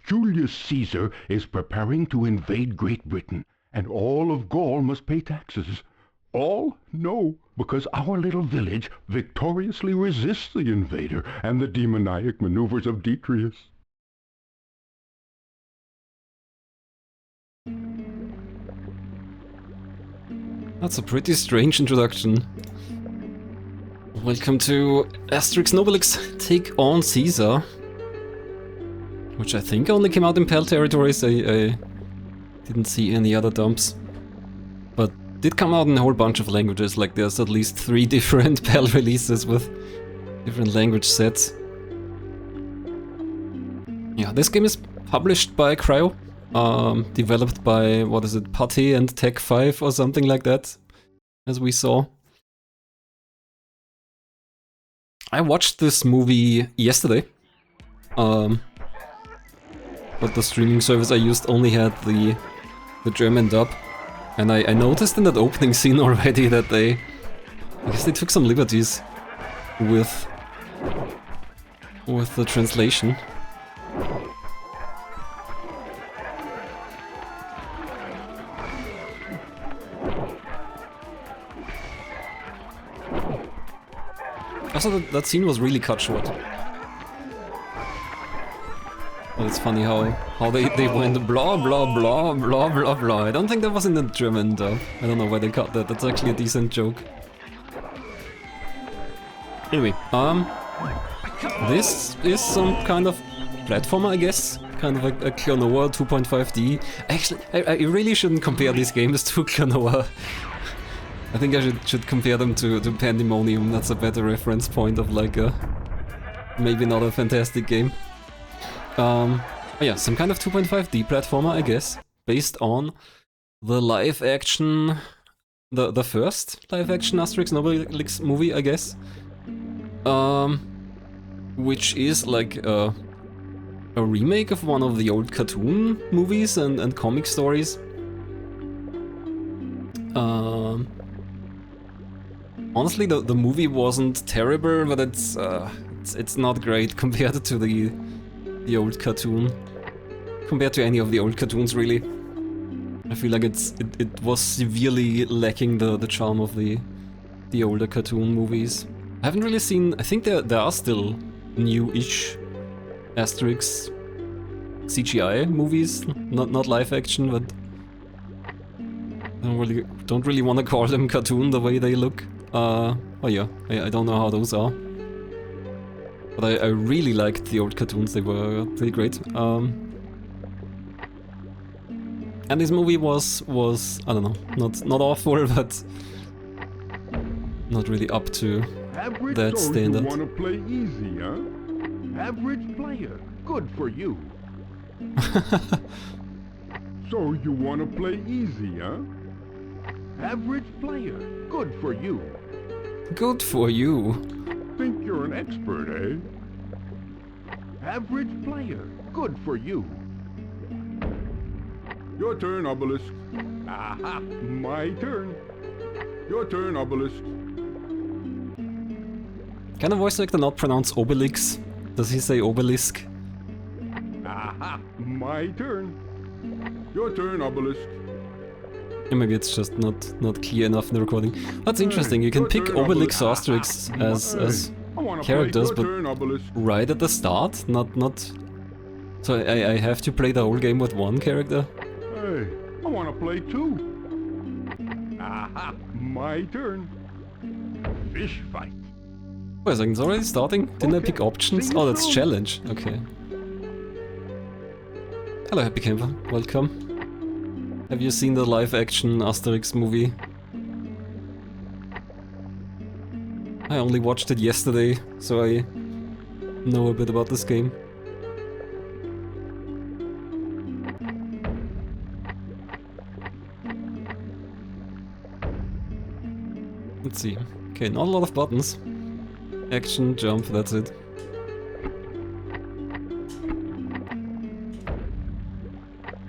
Julius Caesar is preparing to invade Great Britain, and all of Gaul must pay taxes. All? No, because our little village victoriously resists the invader and the demoniac maneuvers of Detrius. That's a pretty strange introduction. Welcome to Asterix Obelix Take on Caesar, which I think only came out in PAL territories. I didn't see any other dumps, but did come out in a whole bunch of languages. Like there's at least 3 different PAL releases with different language sets. Yeah, this game is published by Cryo, developed by, what is it, Pate and Tech 5 or something like that, as we saw. I watched this movie yesterday, but the streaming service I used only had the German dub, and I noticed in that opening scene already that I guess they took some liberties with the translation. Also, that scene was really cut short. But it's funny how they went blah blah blah blah blah blah. I don't think that was in the German dub. I don't know why they cut that. That's actually a decent joke. Anyway, this is some kind of platformer, I guess. Kind of a Klonoa 2.5D. Actually, I really shouldn't compare these games to Klonoa. I think I should compare them to Pandemonium. That's a better reference point of like a maybe not a fantastic game. Oh yeah, some kind of 2.5D platformer, I guess, based on the live action, the first live action Asterix Obelix movie, I guess, which is like a remake of one of the old cartoon movies and comic stories. Honestly, the movie wasn't terrible, but it's not great compared to the old cartoon. Compared to any of the old cartoons, really. I feel like it was severely lacking the charm of the older cartoon movies. I haven't really seen. I think there are still new-ish Asterix CGI movies, not live action, but I don't really want to call them cartoon the way they look. Oh yeah, I don't know how those are. But I really liked the old cartoons, they were pretty great. And this movie was I don't know, not awful, but not really up to that standard. You wanna play easy, huh? Average player, good for you. So you wanna play easy, huh? Average player, good for you. Good for you. Think you're an expert, eh? Average player, good for you. Your turn, Obelisk. Aha, my turn. Your turn, Obelisk. Can a voice actor not pronounce Obelix? Does he say Obelisk? Aha, my turn. Your turn, Obelisk. Yeah, maybe it's just not clear enough in the recording. That's interesting, you can pick Obelix or Asterix as characters, but right at the start, not... So I have to play the whole game with one character? Hey, I wanna play too. Aha, my turn. Fish fight. Wait a second, it's already starting? Didn't I pick options? Oh, that's challenge, okay. Hello, Happy Camper, welcome. Have you seen the live-action Asterix movie? I only watched it yesterday, so I know a bit about this game. Let's see. Okay, not a lot of buttons. Action, jump, that's it.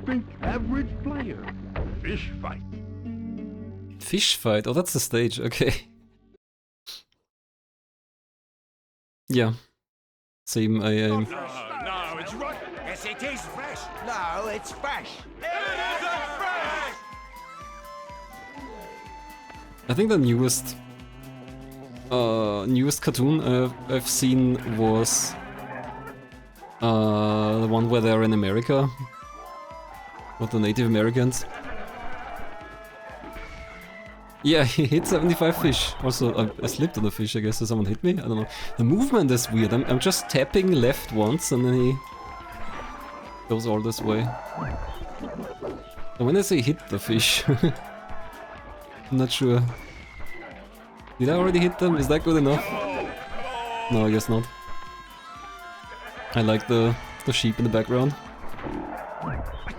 Think average player. Fish fight. Fish fight? Oh, that's the stage, okay. Yeah. Same, No, it's rotten. Yes, it is fresh. No, it's fresh. It isn't fresh! I think the newest cartoon I've seen was the one where they're in America with the Native Americans. Yeah, he hit 75 fish. Also, I slipped on the fish, I guess, so someone hit me? I don't know. The movement is weird. I'm just tapping left once and then he goes all this way. So when I say hit the fish, I'm not sure. Did I already hit them? Is that good enough? No, I guess not. I like the sheep in the background.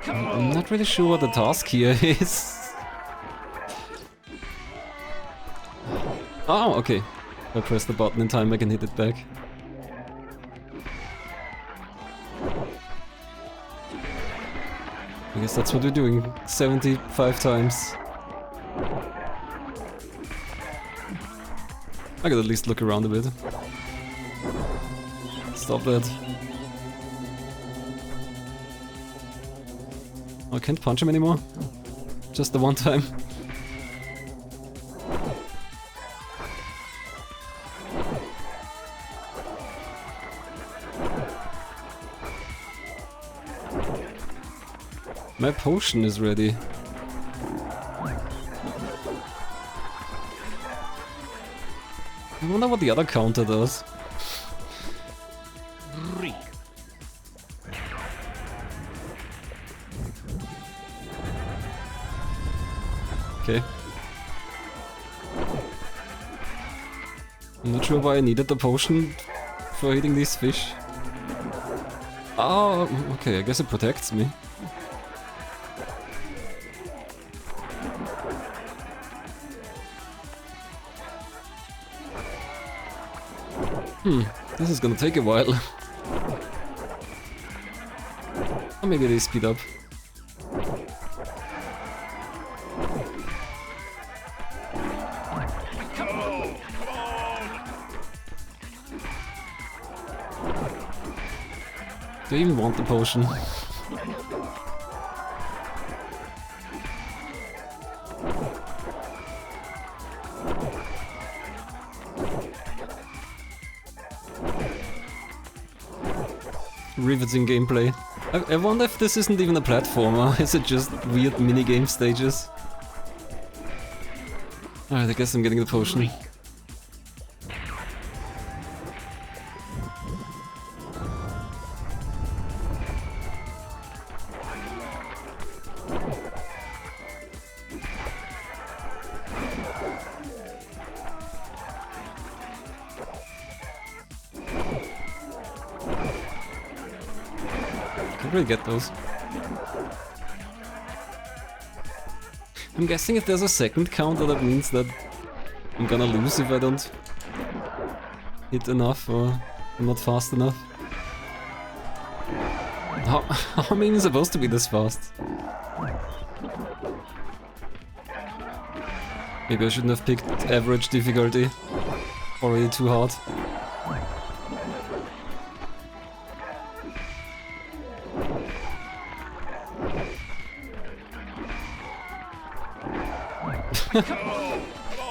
I'm not really sure what the task here is. Oh, okay. If I press the button in time, I can hit it back. I guess that's what we're doing 75 times. I could at least look around a bit. Stop that. Oh, I can't punch him anymore? Just the one time. My potion is ready. I wonder what the other counter does. Okay. I'm not sure why I needed the potion for hitting these fish. Oh, okay, I guess it protects me. This is gonna take a while. Or maybe they speed up. Do I even want the potion? Riveting gameplay. I wonder if this isn't even a platformer, is it just weird minigame stages? Alright, I guess I'm getting the potion. Can't really get those. I'm guessing if there's a second counter, that means that I'm gonna lose if I don't hit enough or I'm not fast enough. How am I even supposed to be this fast? Maybe I shouldn't have picked average difficulty. Already too hard.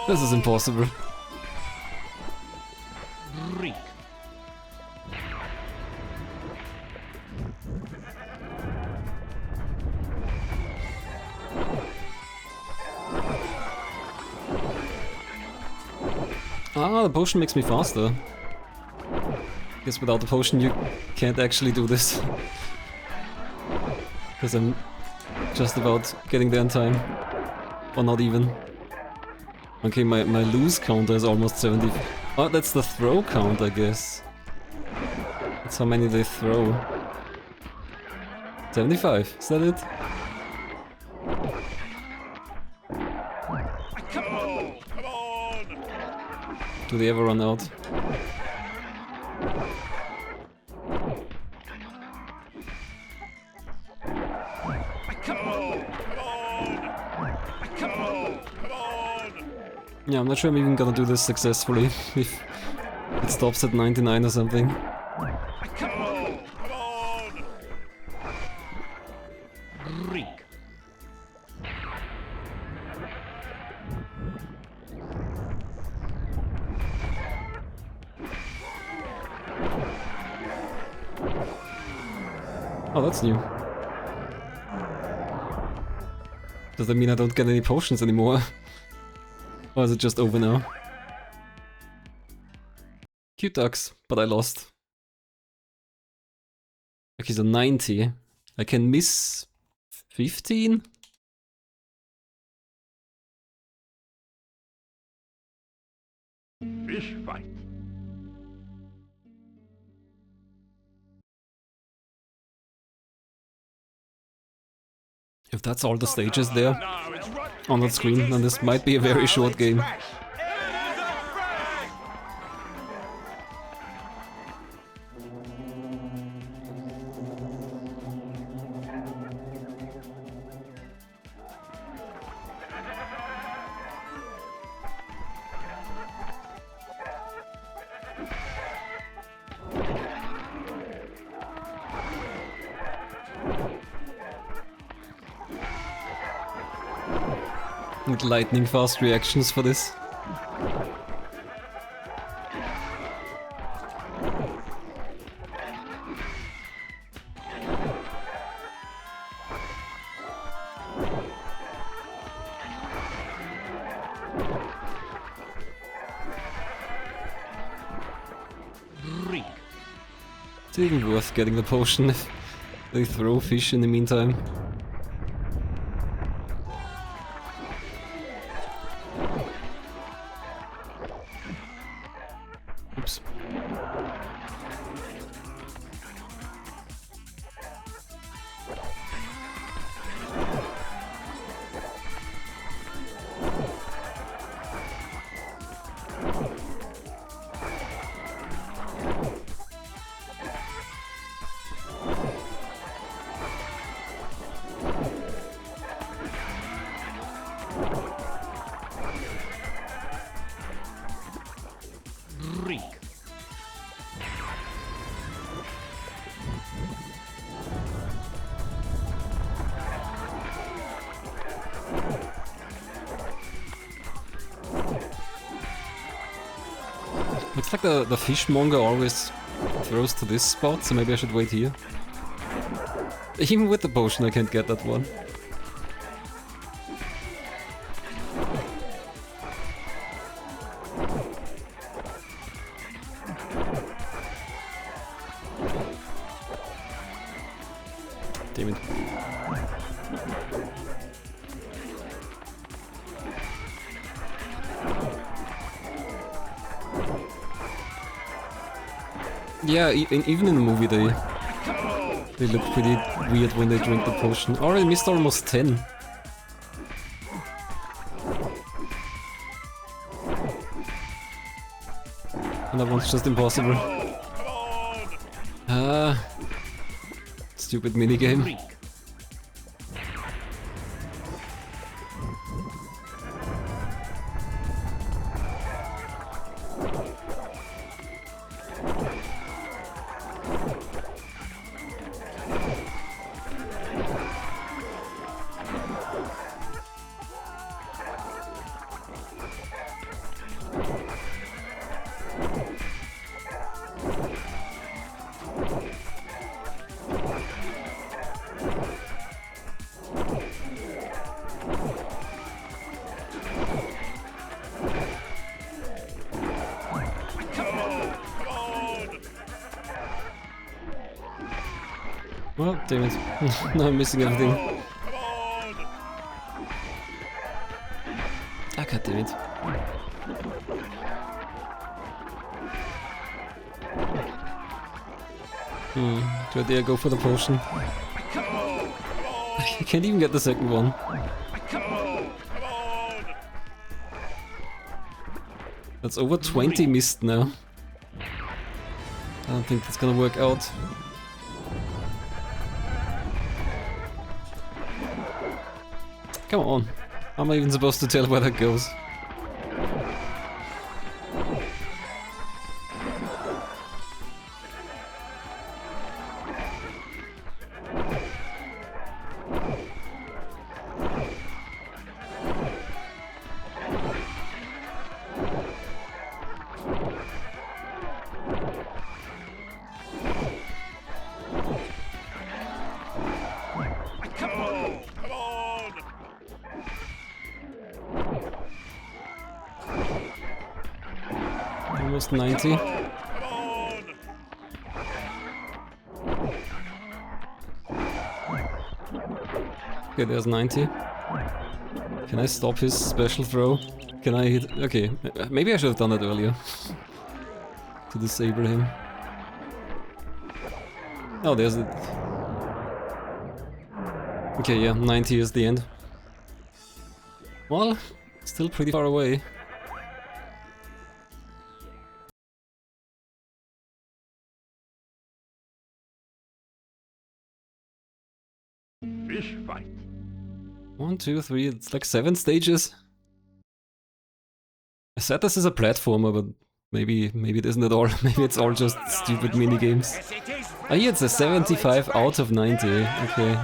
This is impossible. Ah, the potion makes me faster. Guess without the potion you can't actually do this. Because I'm just about getting there in time. Or not even. Okay, my lose counter is almost 70. Oh, that's the throw count, I guess. That's how many they throw. 75, is that it? Come on! Do they ever run out? Yeah, I'm not sure I'm even gonna do this successfully if it stops at 99 or something. Oh, that's new. Does that mean I don't get any potions anymore? Or is it just over now? Cute ducks, but I lost. Okay, so 90. I can miss 15? Fish fight. If that's all the stages there No, it's right. on that screen, then this might be a very short game. With lightning fast reactions for this. It's even worth getting the potion if they throw fish in the meantime. Oops. Looks like the fishmonger always throws to this spot, so maybe I should wait here. Even with the potion I can't get that one. Damn it. Yeah, even in the movie they look pretty weird when they drink the potion. Already missed almost 10. And that one's just impossible. Ah, stupid minigame. Well, damn it. Now I'm missing everything. Ah, god damn it. Do I dare go for the potion? I can't even get the second one. That's over 20 missed now. I don't think that's gonna work out. Come on. How am I even supposed to tell where that goes? There's 90. Okay, there's 90. Can I stop his special throw? Can I hit? Okay, maybe I should have done that earlier. To disable him. Oh, there's it. Okay, yeah, 90 is the end. Well, still pretty far away. Fish fight. 1, 2, 3, it's like 7 stages. I said this is a platformer, but maybe it isn't at all. Maybe it's all just stupid minigames. Oh, here it's a 75 out of 90. Okay.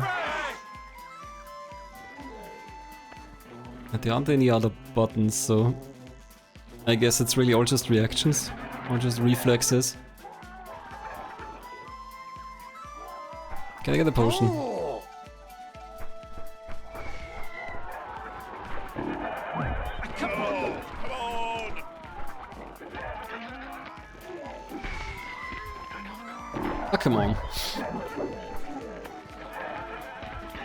And there aren't any other buttons, so I guess it's really all just reactions, or just reflexes. Can I get a potion? Oh, come on.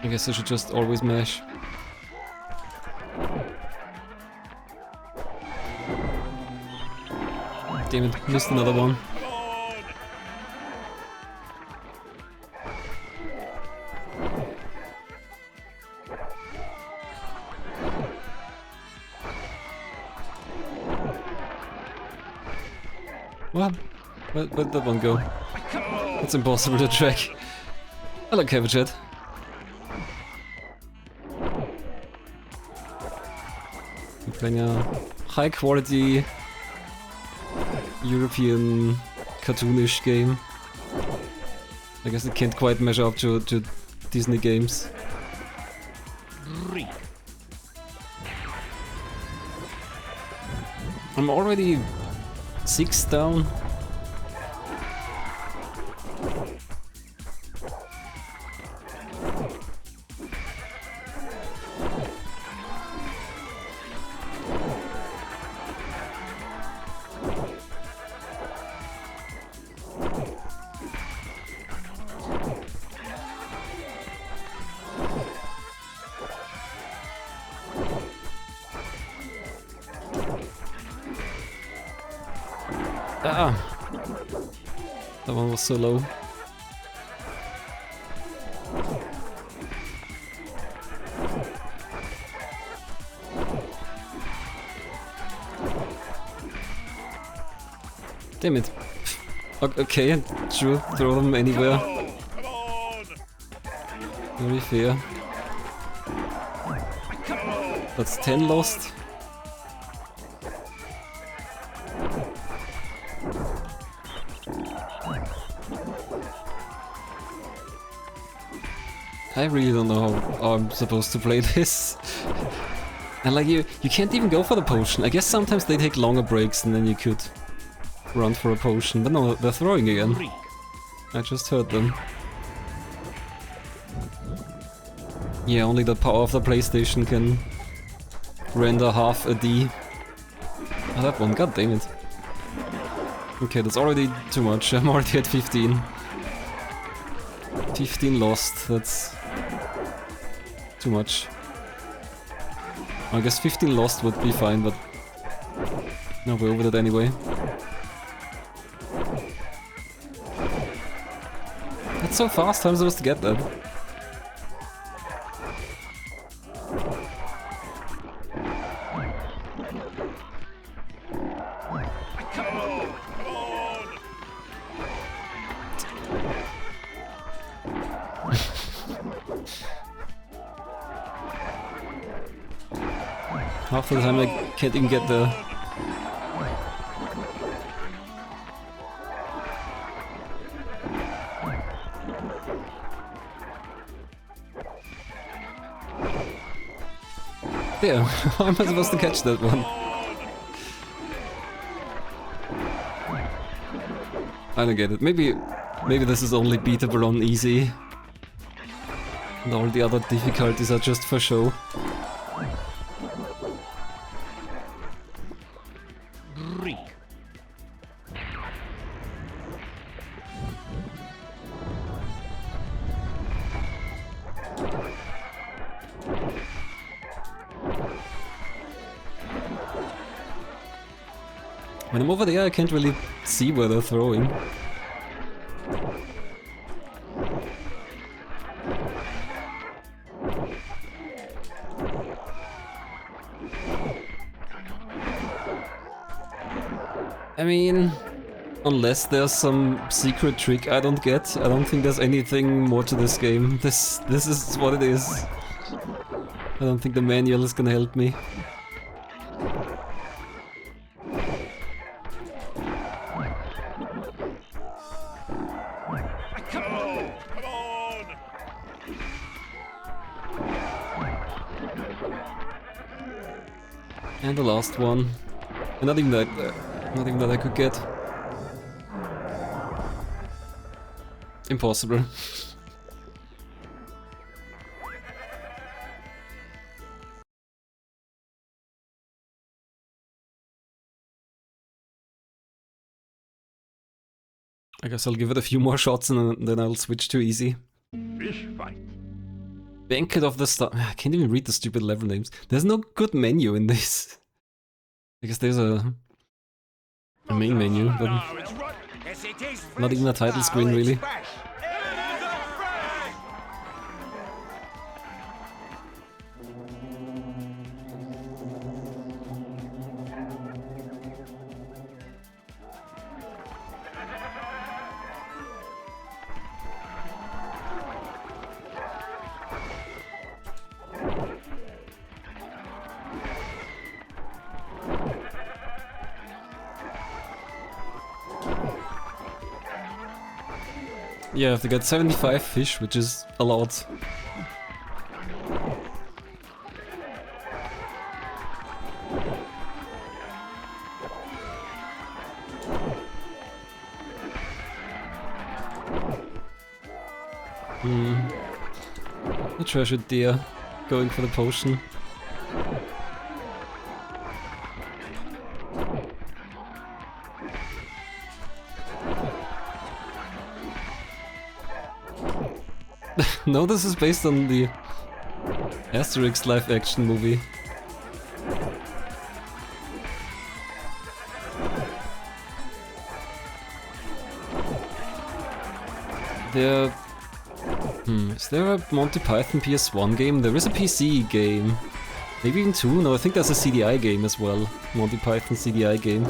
I guess I should just always mash. Damn it, missed another one. What? Where'd that one go? It's impossible to track. Hello, Cabbage. We're playing a high quality European cartoonish game. I guess it can't quite measure up to Disney games. I'm already 6 down. Ah! That one was so low. Damn it. Okay, sure, throw them anywhere. Very fair. That's 10 lost. I really don't know how I'm supposed to play this. And like you can't even go for the potion. I guess sometimes they take longer breaks and then you could run for a potion. But no, they're throwing again. I just heard them. Yeah, only the power of the PlayStation can render half a D. Oh, that one, god damn it. Okay, that's already too much. I'm already at 15. 15 lost, that's too much. I guess 15 lost would be fine, but no, we're over that anyway. That's so fast, how am I supposed to get that? Half the time I can't even get the... There, how am I supposed to catch that one? I don't get it. Maybe this is only beatable on easy. And all the other difficulties are just for show. When I'm over there, I can't really see where they're throwing. I mean, unless there's some secret trick I don't get, I don't think there's anything more to this game. This is what it is. I don't think the manual is gonna help me. Come on! Come on! And the last one. And not even that I could get. Impossible. I guess I'll give it a few more shots and then I'll switch to easy. Fish fight. Banquet of the Star. I can't even read the stupid level names. There's no good menu in this. I guess there's a main menu, but Oh, it's right. Yes, it is fresh. not even a title screen Oh, it's really. fresh. It is fresh. Yeah, I have to get 75 fish, which is a lot. A treasured deer, going for the potion. No, this is based on the Asterix live-action movie. There... is there a Monty Python PS1 game? There is a PC game. Maybe even two? No, I think there's a CDI game as well. Monty Python CDI game.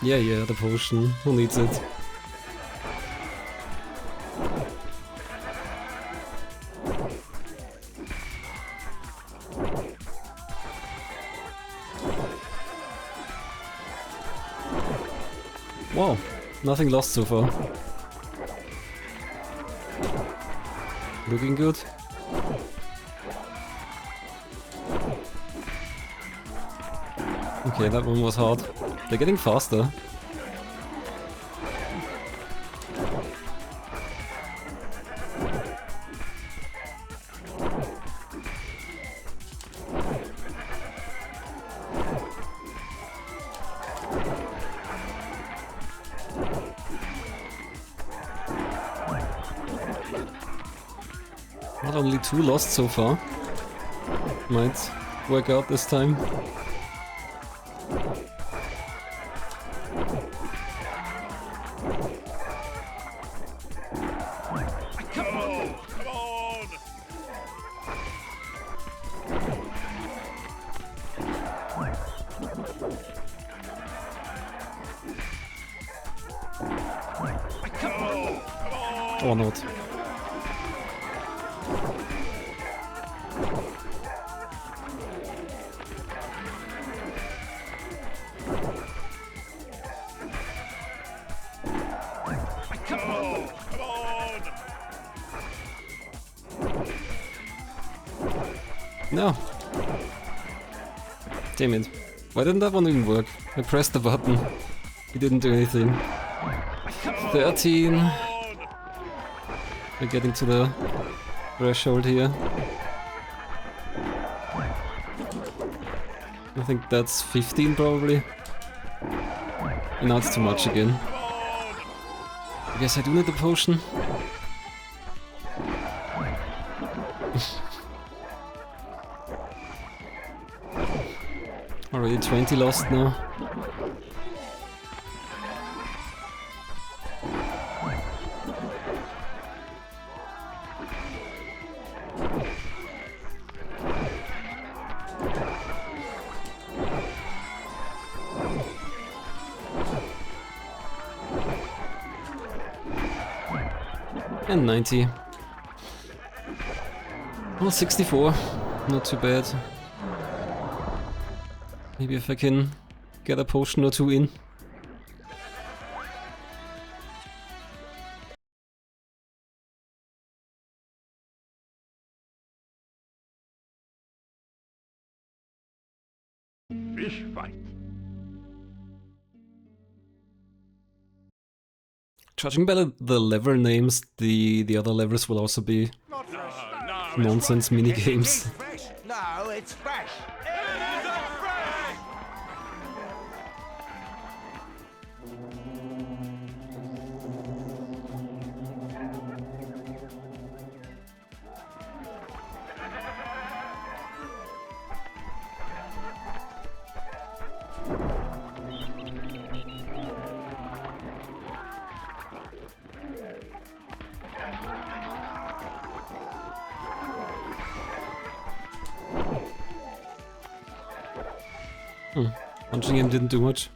Yeah, the potion. Who needs it? Wow, nothing lost so far. Looking good. Okay, that one was hard. They're getting faster. Not only two lost so far. Might work out this time. Come on! Come on! Come on! Come on! Or not. Come on! Come on! No. Damn it. Why didn't that one even work? I pressed the button. It didn't do anything. 13. We're getting to the threshold here. I think that's 15 probably. And now it's too much again. I guess I do need the potion. Already 20 lost now. And 90. Well, 64. Not too bad. Maybe if I can get a potion or two in. Fish fight. Judging by the level names, the other levels will also be No, nonsense mini games. Fresh? No, it's fresh. it isn't fresh! Punching him didn't do much.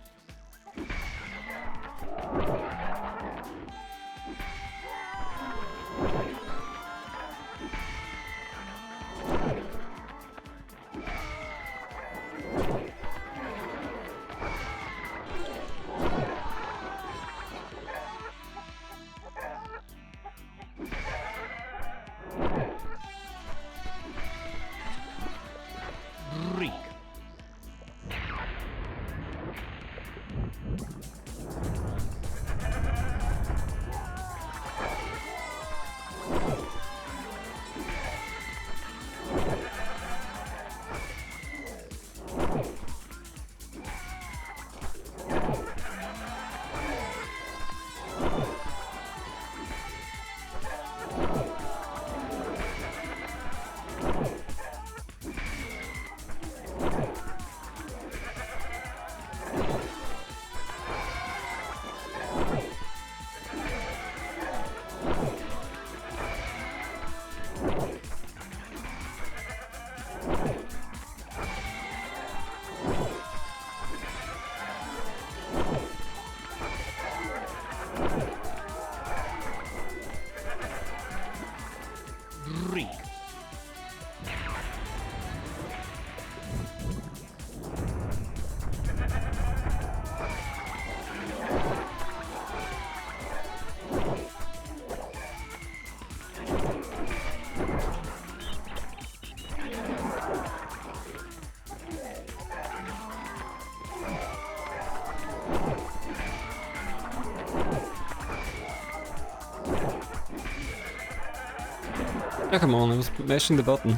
Yeah, come on, I was mashing the button.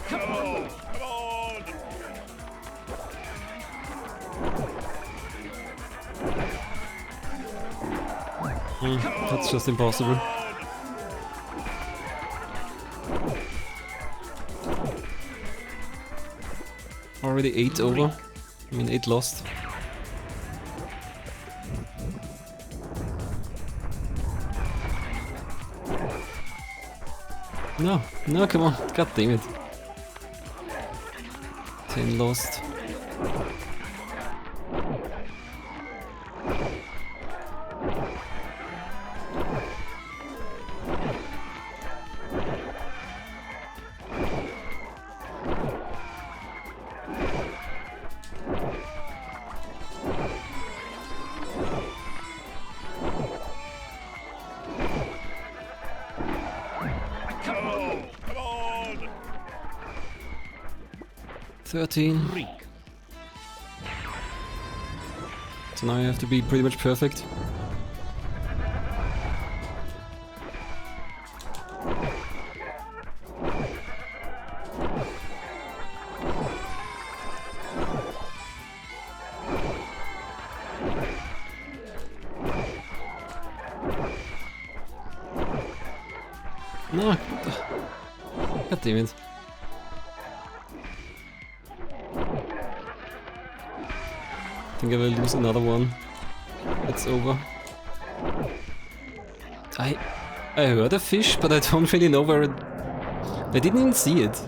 Come on! That's just impossible. Already 8 over. I mean 8 lost. No, no, come on, god damn it. 10 lost. Come on! 13. So now you have to be pretty much perfect. No. God damn it. I think I will lose another one. It's over. I heard a fish, but I don't really know where it... I didn't even see it.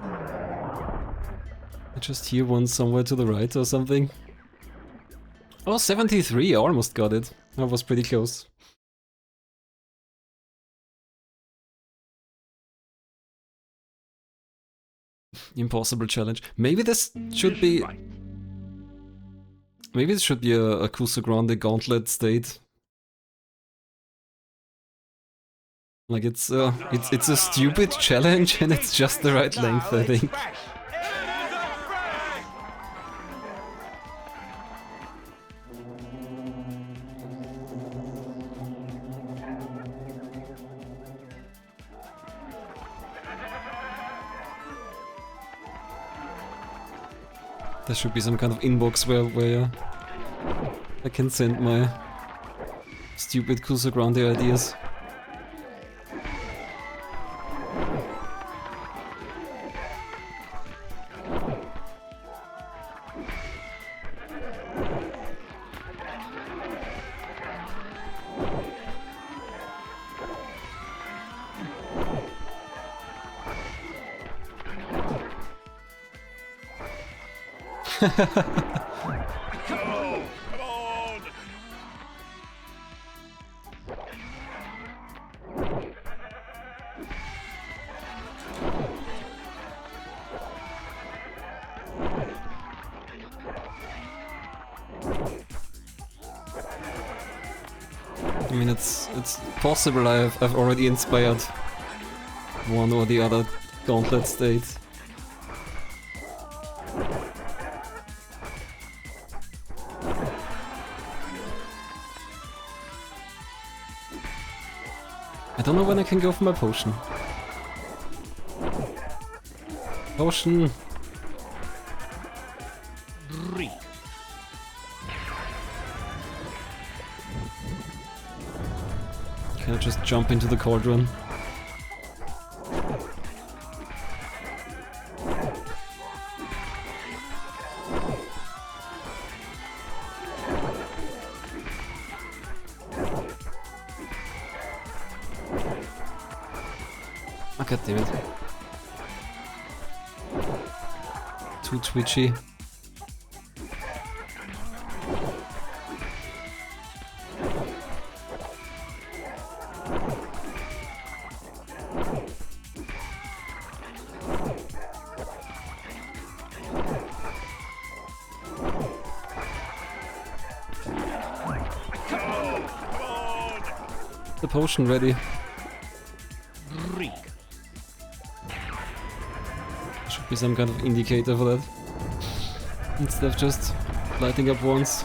I just hear one somewhere to the right or something. Oh, 73, I almost got it. I was pretty close. Impossible challenge. Maybe this should be... Maybe it should be a Cuso Grande gauntlet state. Like it's a stupid challenge and it's just the right length, I think. There should be some kind of inbox where I can send my stupid Cuso Grande ideas. Come on! I mean, it's possible I've already inspired one or the other gauntlet state. I don't know when I can go for my potion. Potion! Can I just jump into the cauldron? Oh, God damn it. Too twitchy. The potion ready. Should be some kind of indicator for that. Instead of just lighting up once.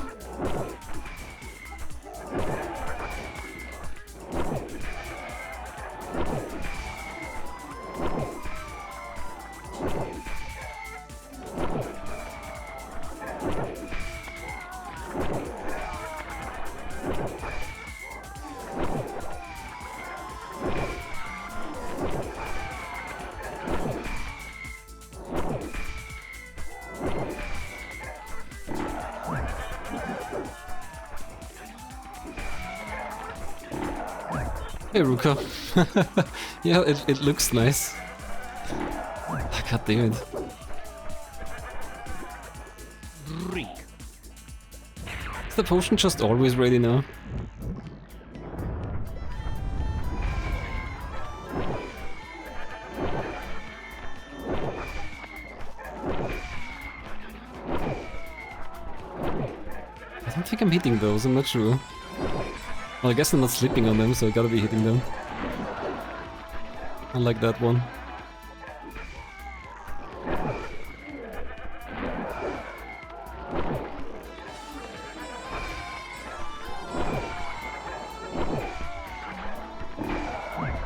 Hey Ruka. Yeah, it looks nice. God damn it. Is the potion just always ready now? I don't think I'm hitting those, I'm not sure. Well, I guess I'm not slipping on them, so I gotta be hitting them. I like that one.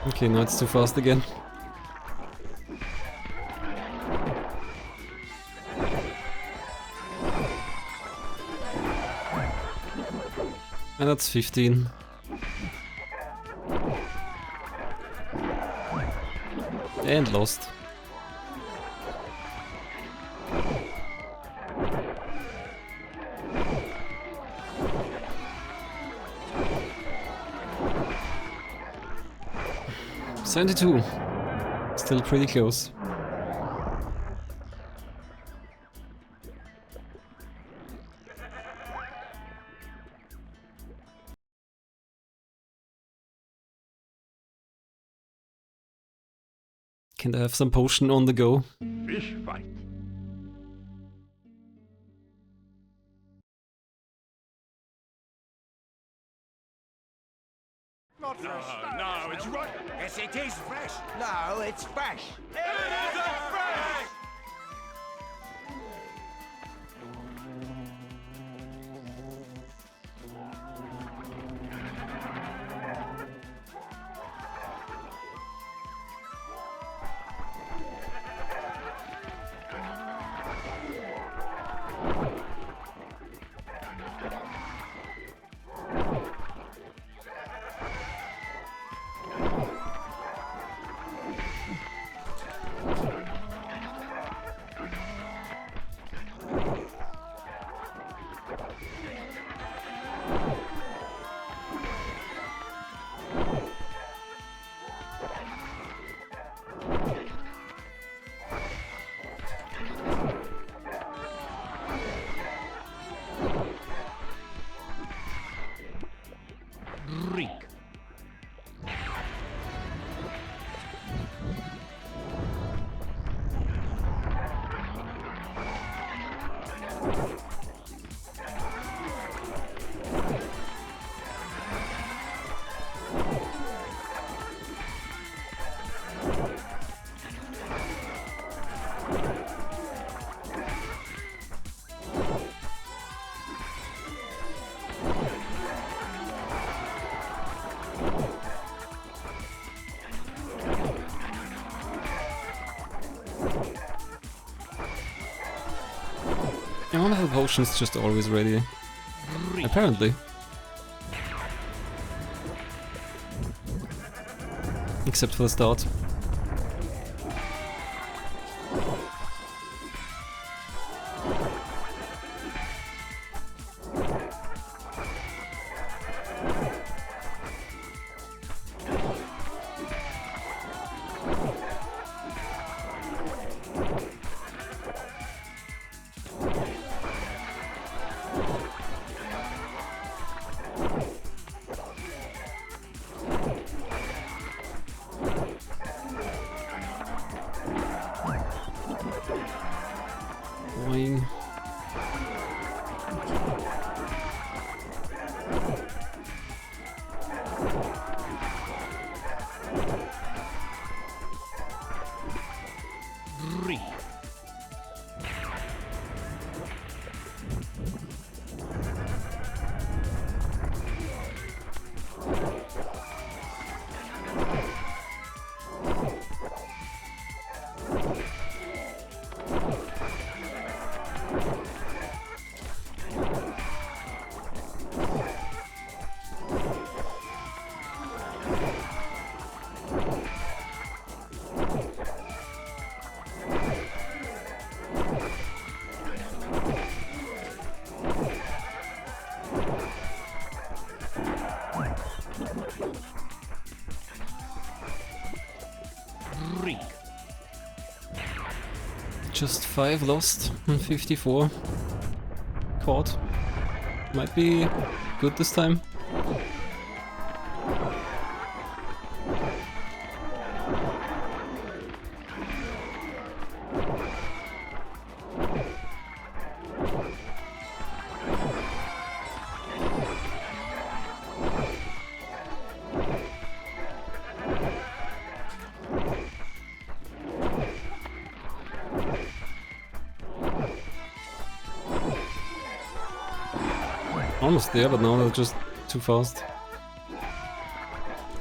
Okay, now it's too fast again. And that's 15. And lost. $72. Still pretty close. Can I have some potion on the go? Fish fight. Not fresh. No, it's right. Yes, it is fresh. No, it's fresh. It isn't fresh! Reek. And one of the potions just always ready. Apparently. Except for the start. Boing. Reek. Reek. Just 5 lost and 54 caught. Might be good this time. Almost there, but now they're just too fast.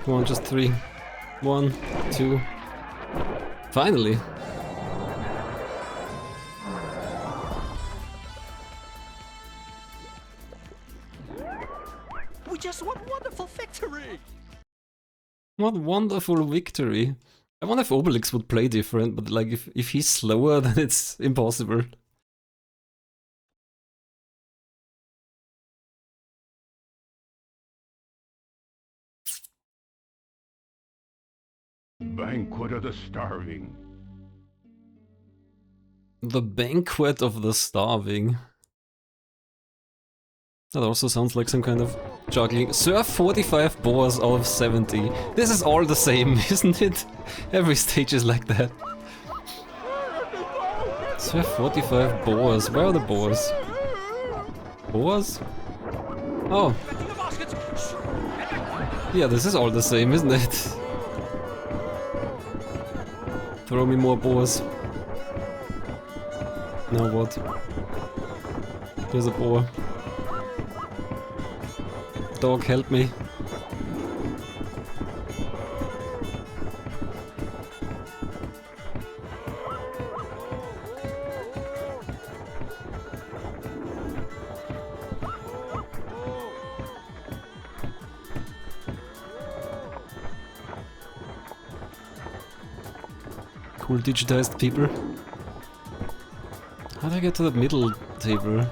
Come on, just 3. 1, 2. Finally! We just won a wonderful victory. What wonderful victory! I wonder if Obelix would play different, but like if he's slower, then it's impossible. Banquet of the Starving. The Banquet of the Starving. That also sounds like some kind of juggling. Serve 45 boars out of 70. This is all the same, isn't it? Every stage is like that. Serve 45 boars. Where are the boars? Boars? Oh. Yeah, this is all the same, isn't it? Throw me more boars. Now what? Here's a boar. Dog, help me. Cool digitized people. How do I get to the middle table?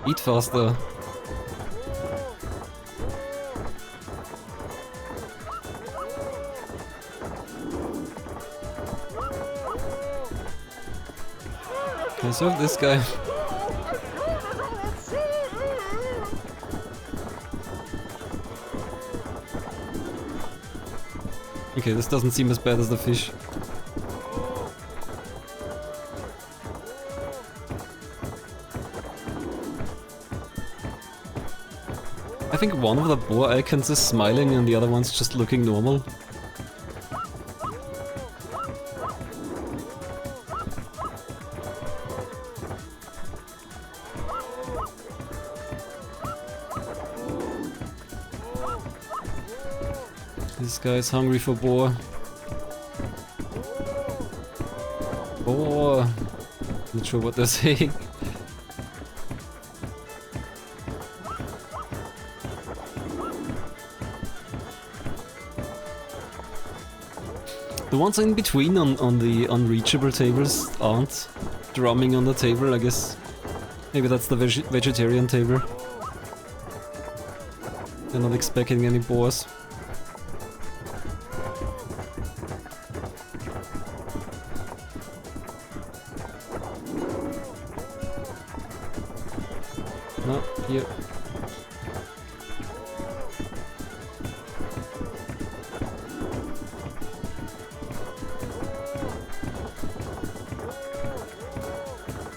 Eat faster. Can I serve this guy? Okay, this doesn't seem as bad as the fish. I think one of the boar icons is smiling and the other one's just looking normal. This guy's hungry for boar. Boar! Not sure what they're saying. The ones in between on the unreachable tables aren't drumming on the table, I guess. Maybe that's the vegetarian table. They're not expecting any boars. No, here.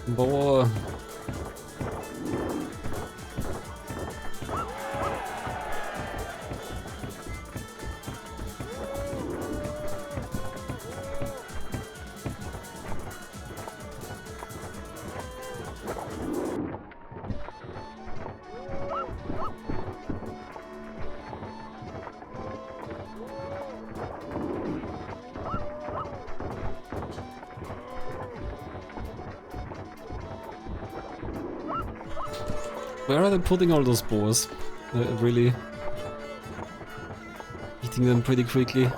Boar. Where are they putting all those boars? They're really eating them pretty quickly.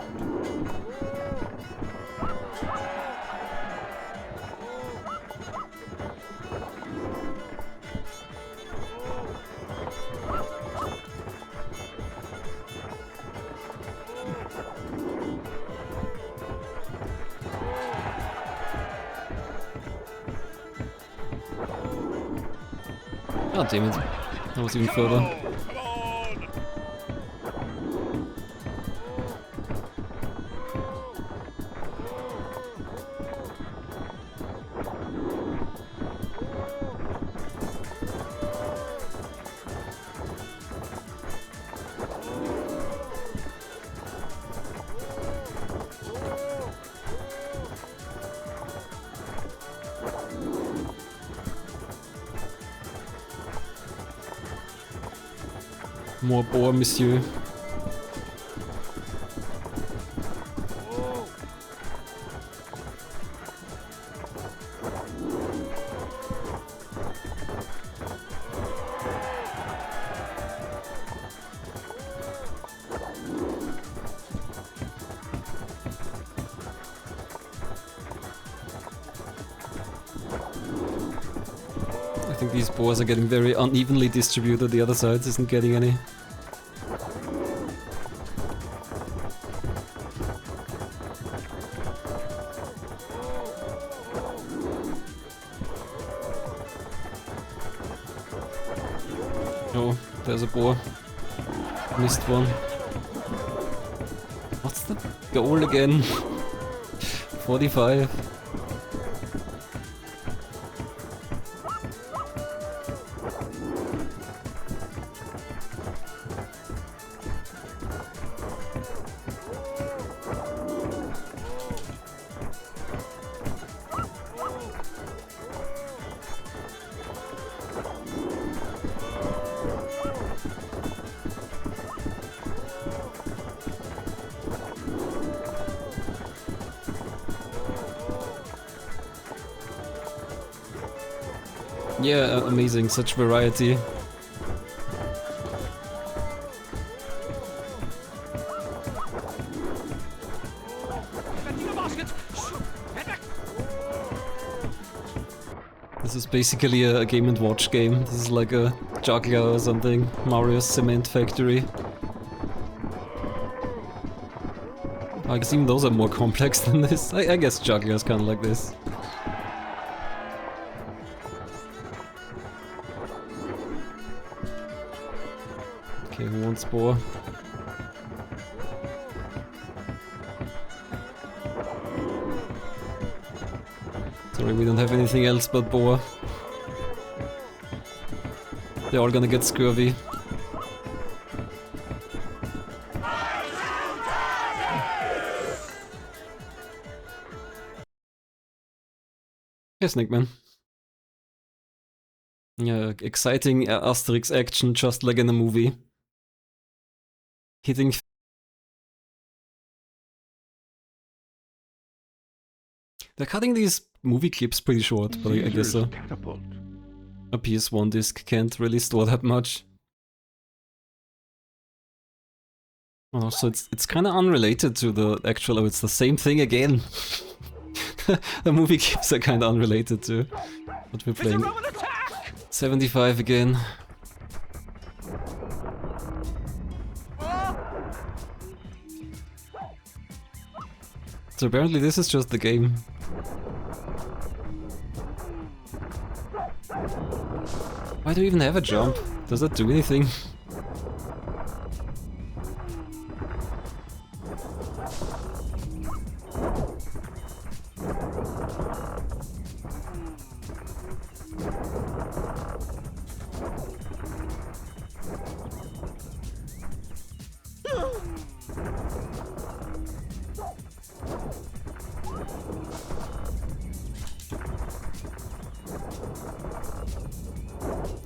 Oh damn it, that was even further. Come on! More boar, monsieur. think these boars are getting very unevenly distributed, the other side isn't getting any. Oh, there's a boar. Missed one. What's the goal again? 45. Yeah, amazing, such variety. This is basically a Game & Watch game. This is like a juggler or something. Mario's Cement Factory. I guess even those are more complex than this. I guess juggler is kind of like this. Okay, who wants boar? Sorry, we don't have anything else but boar. They're all gonna get scurvy. Yes, Nickman. Yeah, exciting Asterix action just like in a movie. Hitting. They're cutting these movie clips pretty short, but I guess a PS1 disc can't really store that much. Oh, so it's kind of unrelated to the actual. Oh, it's the same thing again. The movie clips are kind of unrelated to what we're playing. 75 again. So apparently this is just the game. Why do we even have a jump? Does that do anything?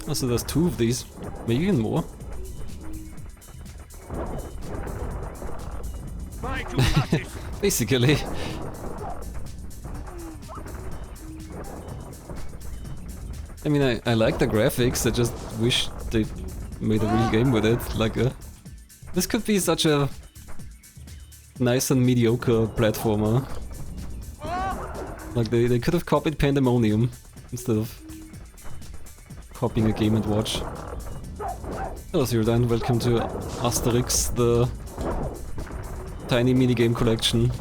Oh, so there's two of these, maybe even more. Basically. I mean, I like the graphics, I just wish they made a real game with it. Like this could be such a nice and mediocre platformer. Like they could have copied Pandemonium instead of copying a Game & Watch. Hello Zero9, welcome to Asterix, the tiny minigame collection.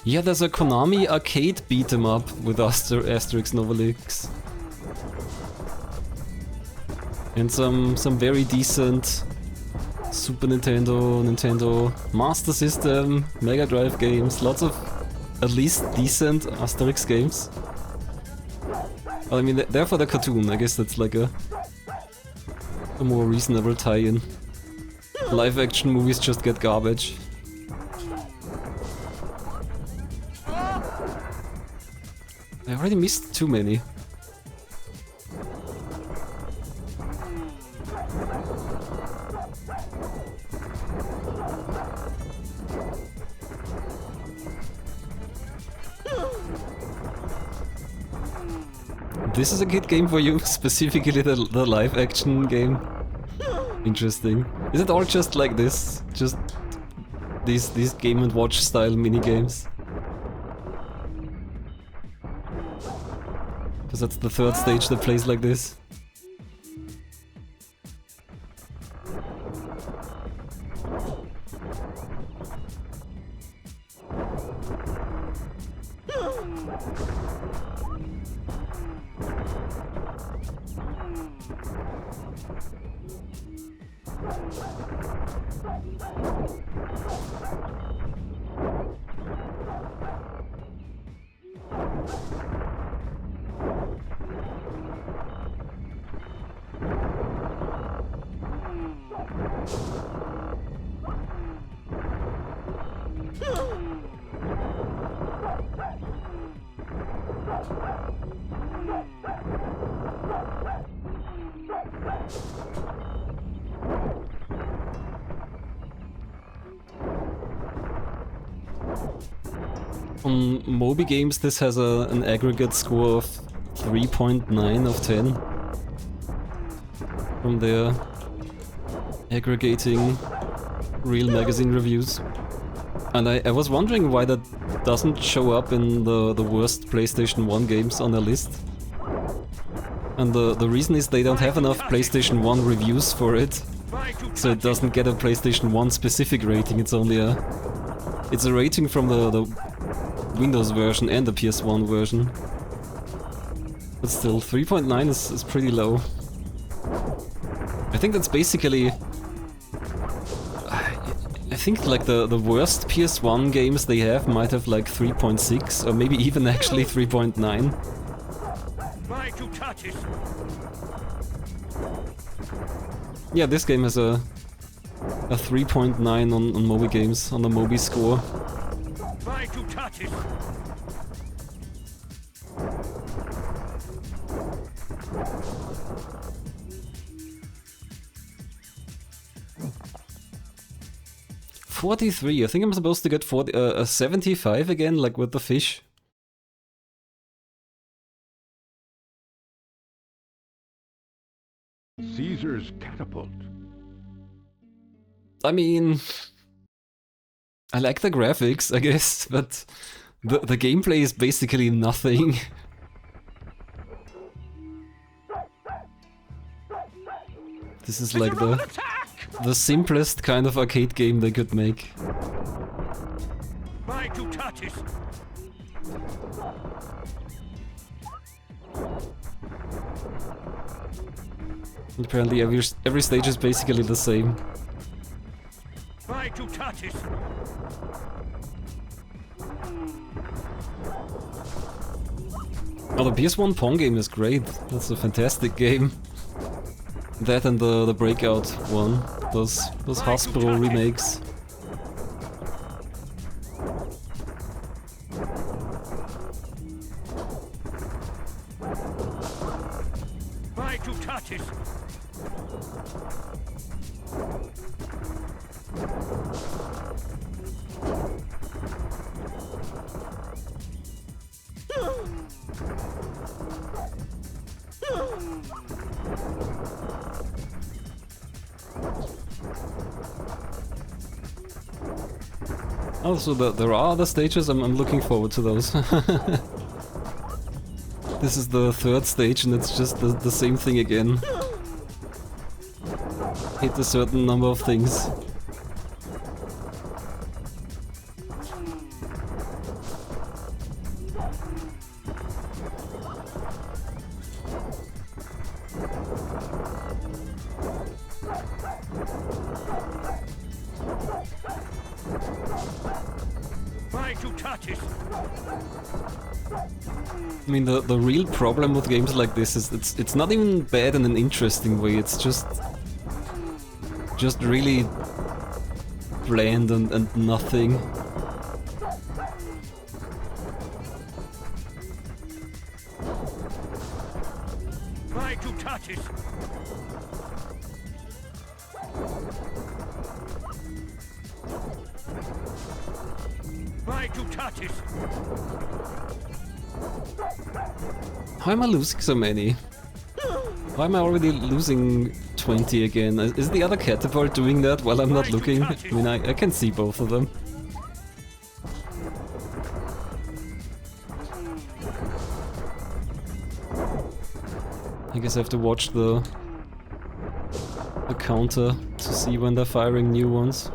Yeah, there's a Konami arcade beat 'em up with Asterix Obelix. And some very decent Super Nintendo, Nintendo Master System, Mega Drive games, lots of at least decent Asterix games. Well, I mean, they're for the cartoon, I guess that's like a more reasonable tie-in. Live action movies just get garbage. I already missed too many. This is a good game for you, specifically the live action game. Interesting. Is it all just like this? Just these Game & Watch style minigames? Because that's the third stage that plays like this. On Moby Games this has an aggregate score of 3.9 of 10 from their aggregating real magazine reviews. And I was wondering why that doesn't show up in the worst PlayStation 1 games on their list. And the reason is they don't have enough PlayStation 1 reviews for it, so it doesn't get a PlayStation 1 specific rating. It's only it's a rating from the Windows version and the PS1 version. But still, 3.9 is pretty low. I think that's basically... I think like the worst PS1 games they have might have like 3.6 or maybe even actually 3.9. Yeah, this game has a 3.9 on Moby Games, on the Moby score. $43. I think I'm supposed to get 75 again, like with the fish. Caesar's catapult. I mean, I like the graphics, I guess, but the gameplay is basically nothing. This is like the simplest kind of arcade game they could make. Apparently every stage is basically the same. Oh, the PS1 Pong game is great. That's a fantastic game. That and the Breakout one. Those Hasbro remakes. Also, there are other stages, I'm looking forward to those. This is the third stage and it's just the same thing again. Hit a certain number of things. I mean, the real problem with games like this is it's not even bad in an interesting way, it's just really bland and nothing. How am I losing so many? Why am I already losing 20 again. Is the other catapult doing that while I'm not looking? I mean, I can see both of them. I guess I have to watch the counter to see when they're firing new ones.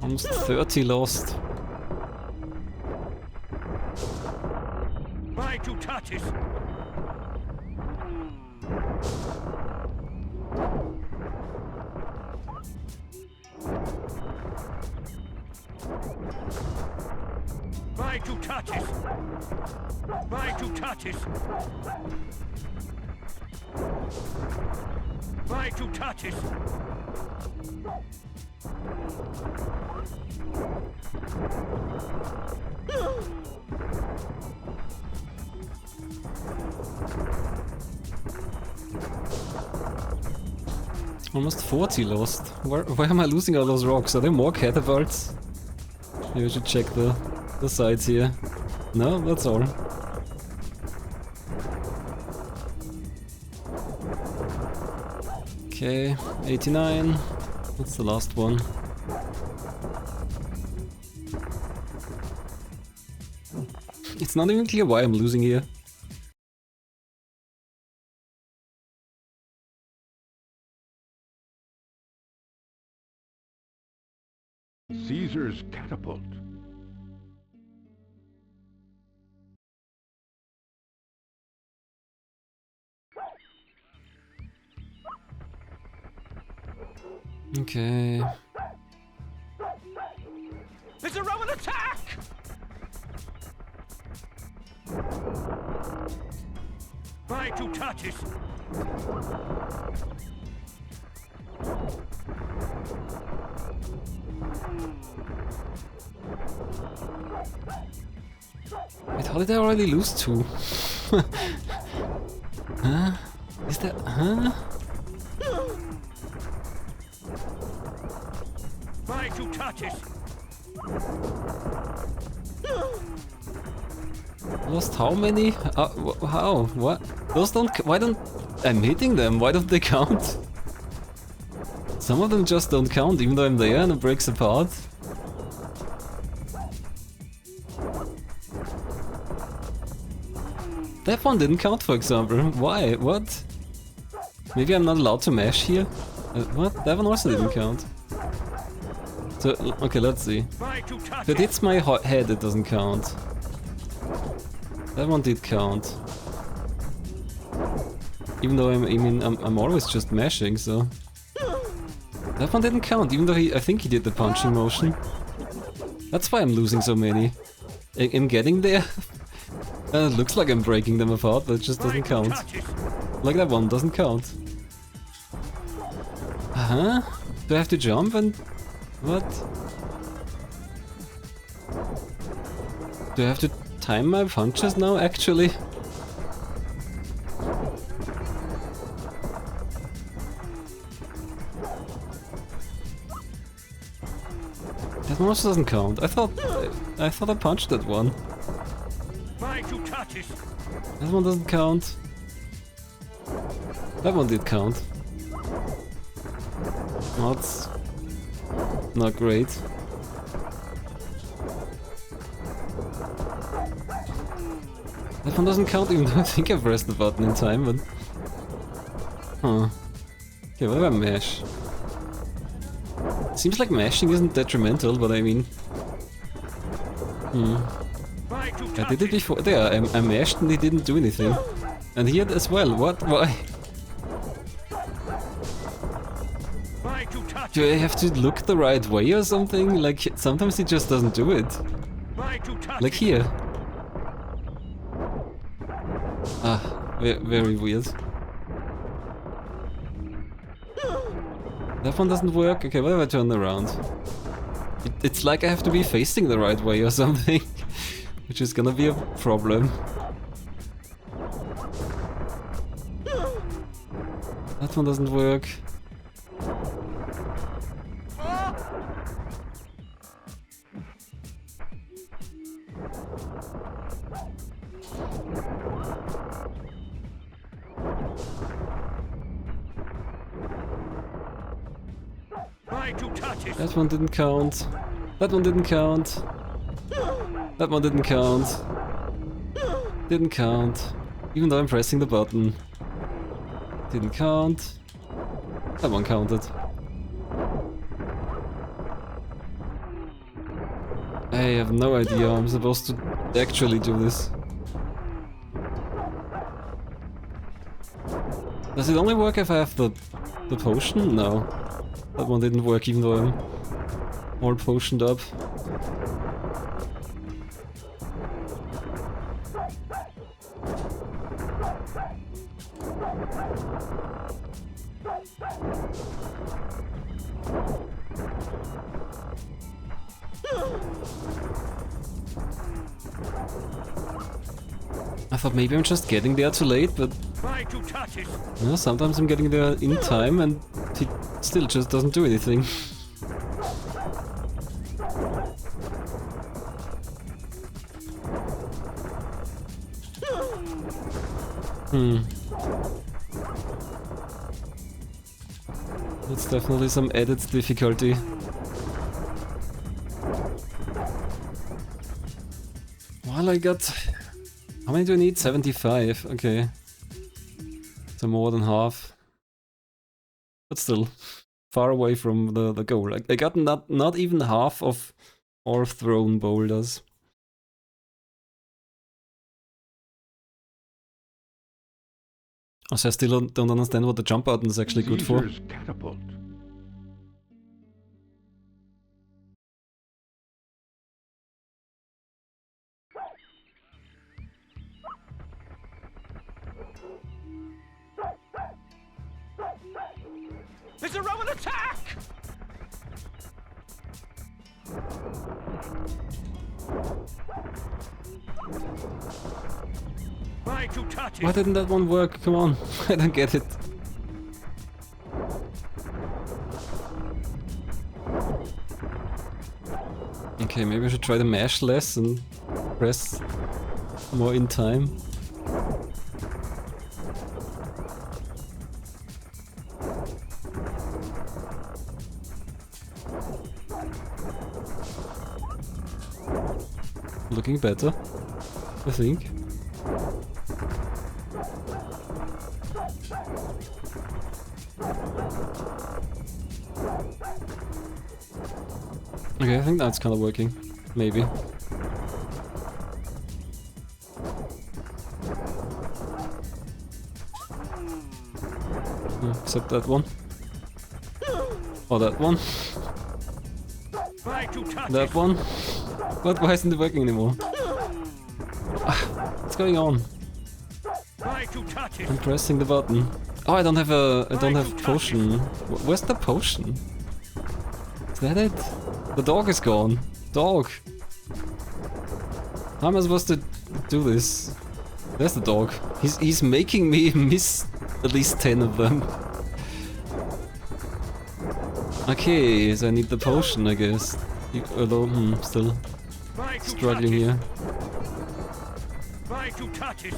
Almost 30 lost. Almost 40 lost. Why am I losing all those rocks? Are there more catapults? Maybe I should check the sides here. No, that's all. Okay, 89. That's the last one. It's not even clear why I'm losing here. Caesar's catapult. Okay. It's a Roman attack! By Tutatis! Wait, how did I already lose 2? Huh? Is that... huh? By Tutatis! Lost how many? How? What? Those don't... why don't... I'm hitting them, why don't they count? Some of them just don't count even though I'm there and it breaks apart. That one didn't count, for example. Why? What? Maybe I'm not allowed to mash here? What? That one also didn't count. So, okay, let's see. If it hits my head, it doesn't count. That one did count. Even though I'm always just mashing, so... That one didn't count, even though I think he did the punching motion. That's why I'm losing so many. I'm getting there. It looks like I'm breaking them apart, but it just doesn't count. Like that one doesn't count. Huh? Do I have to jump and... what? Do I have to time my punches now, actually? That one also doesn't count. I thought I punched that one. That one doesn't count. That one did count. That's not great. That one doesn't count even though I think I pressed the button in time, but... huh. Okay, what about mash? Seems like mashing isn't detrimental, but I mean... Try to I touch did it before. There, I mashed and it didn't do anything. And here as well. What? Why? Try to touch Do I have to look the right way or something? Like, sometimes it just doesn't do it. Try to touch Like here. Ah, very weird. That one doesn't work? Okay, what if I turn around? It's like I have to be facing the right way or something. Which is gonna be a problem. That one doesn't work. Try to touch it. That one didn't count. That one didn't count. That one didn't count. Didn't count. Even though I'm pressing the button. Didn't count. That one counted. I have no idea how I'm supposed to actually do this. Does it only work if I have the potion? No. That one didn't work even though I'm all potioned up. I thought maybe I'm just getting there too late, but Try to touch it. you know, sometimes I'm getting there in time and it still just doesn't do anything. That's definitely some added difficulty. Well, I got... How many do I need? 75, okay. So more than half. But still, far away from the goal. I got not even half of all thrown boulders. Also, I still don't understand what the jump button is actually good for. Caesar's catapult. It's a Roman attack! Try to touch Why it. didn't that one work? Come on, I don't get it. Okay, maybe I should try to mash less and press more in time. Looking better, I think. Okay, I think that's kind of working. Maybe. Except that one. Or that one. Try to touch That it. one. What? Why isn't it working anymore? What's going on? Try to touch it. I'm pressing the button. Oh, I don't have a. I don't have potion. Where's the potion? Is that it? The dog is gone. Dog. How am I supposed to do this? There's the dog. He's making me miss at least 10 of them. Okay, so I need the potion, I guess. Although, still Try to struggling touch it. here. Try to touch it.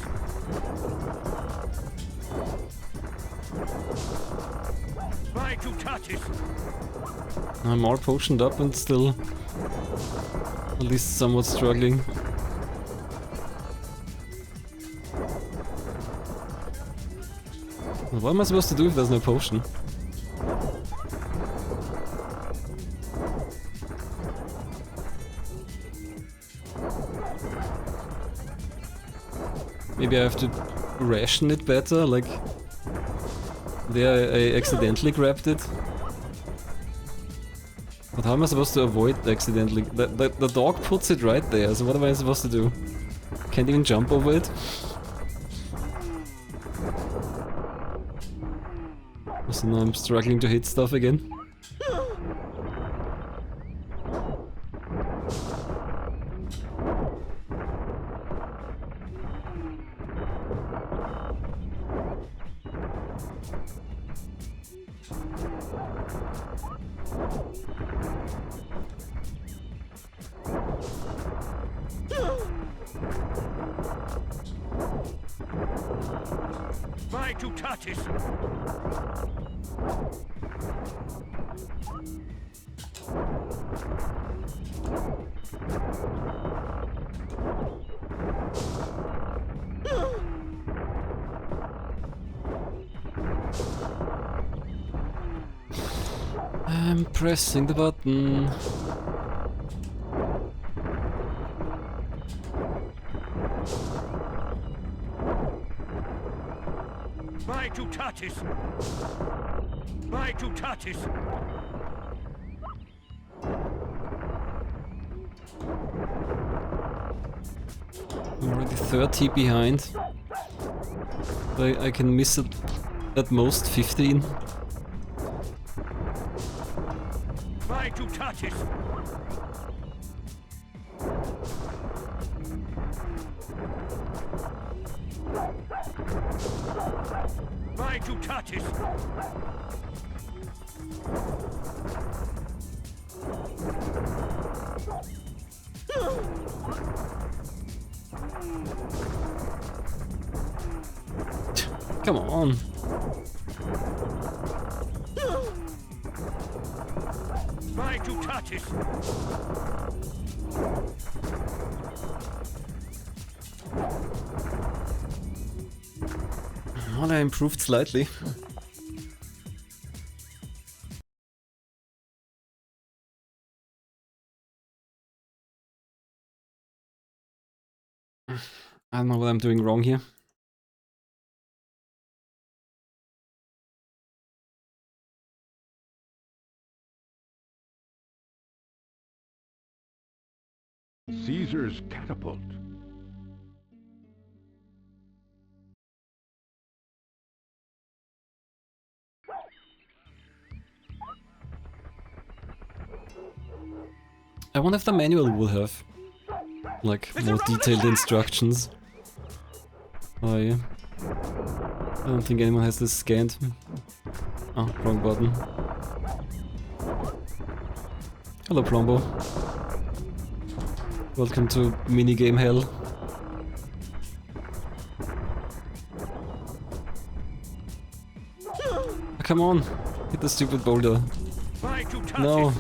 Try to touch it. I'm all potioned up and still at least somewhat struggling. Well, what am I supposed to do if there's no potion? Maybe I have to ration it better, like... There I accidentally grabbed it. But how am I supposed to avoid accidentally? The dog puts it right there, so what am I supposed to do? Can't even jump over it? So now I'm struggling to hit stuff again. Try to touch it. I'm pressing the button. Try to touch it. Try to touch it. I'm already 30 behind. I can miss it at most 15. Try to touch it. Try to touch it. Come on. Try to touch it. Well, I improved slightly. I don't know what I'm doing wrong here. Caesar's catapult. I wonder if the manual will have like more detailed instructions. Oh yeah. I don't think anyone has this scanned. Oh, wrong button. Hello, Plombo. Welcome to minigame hell. Oh, come on! Hit the stupid boulder. Try to touch No. it.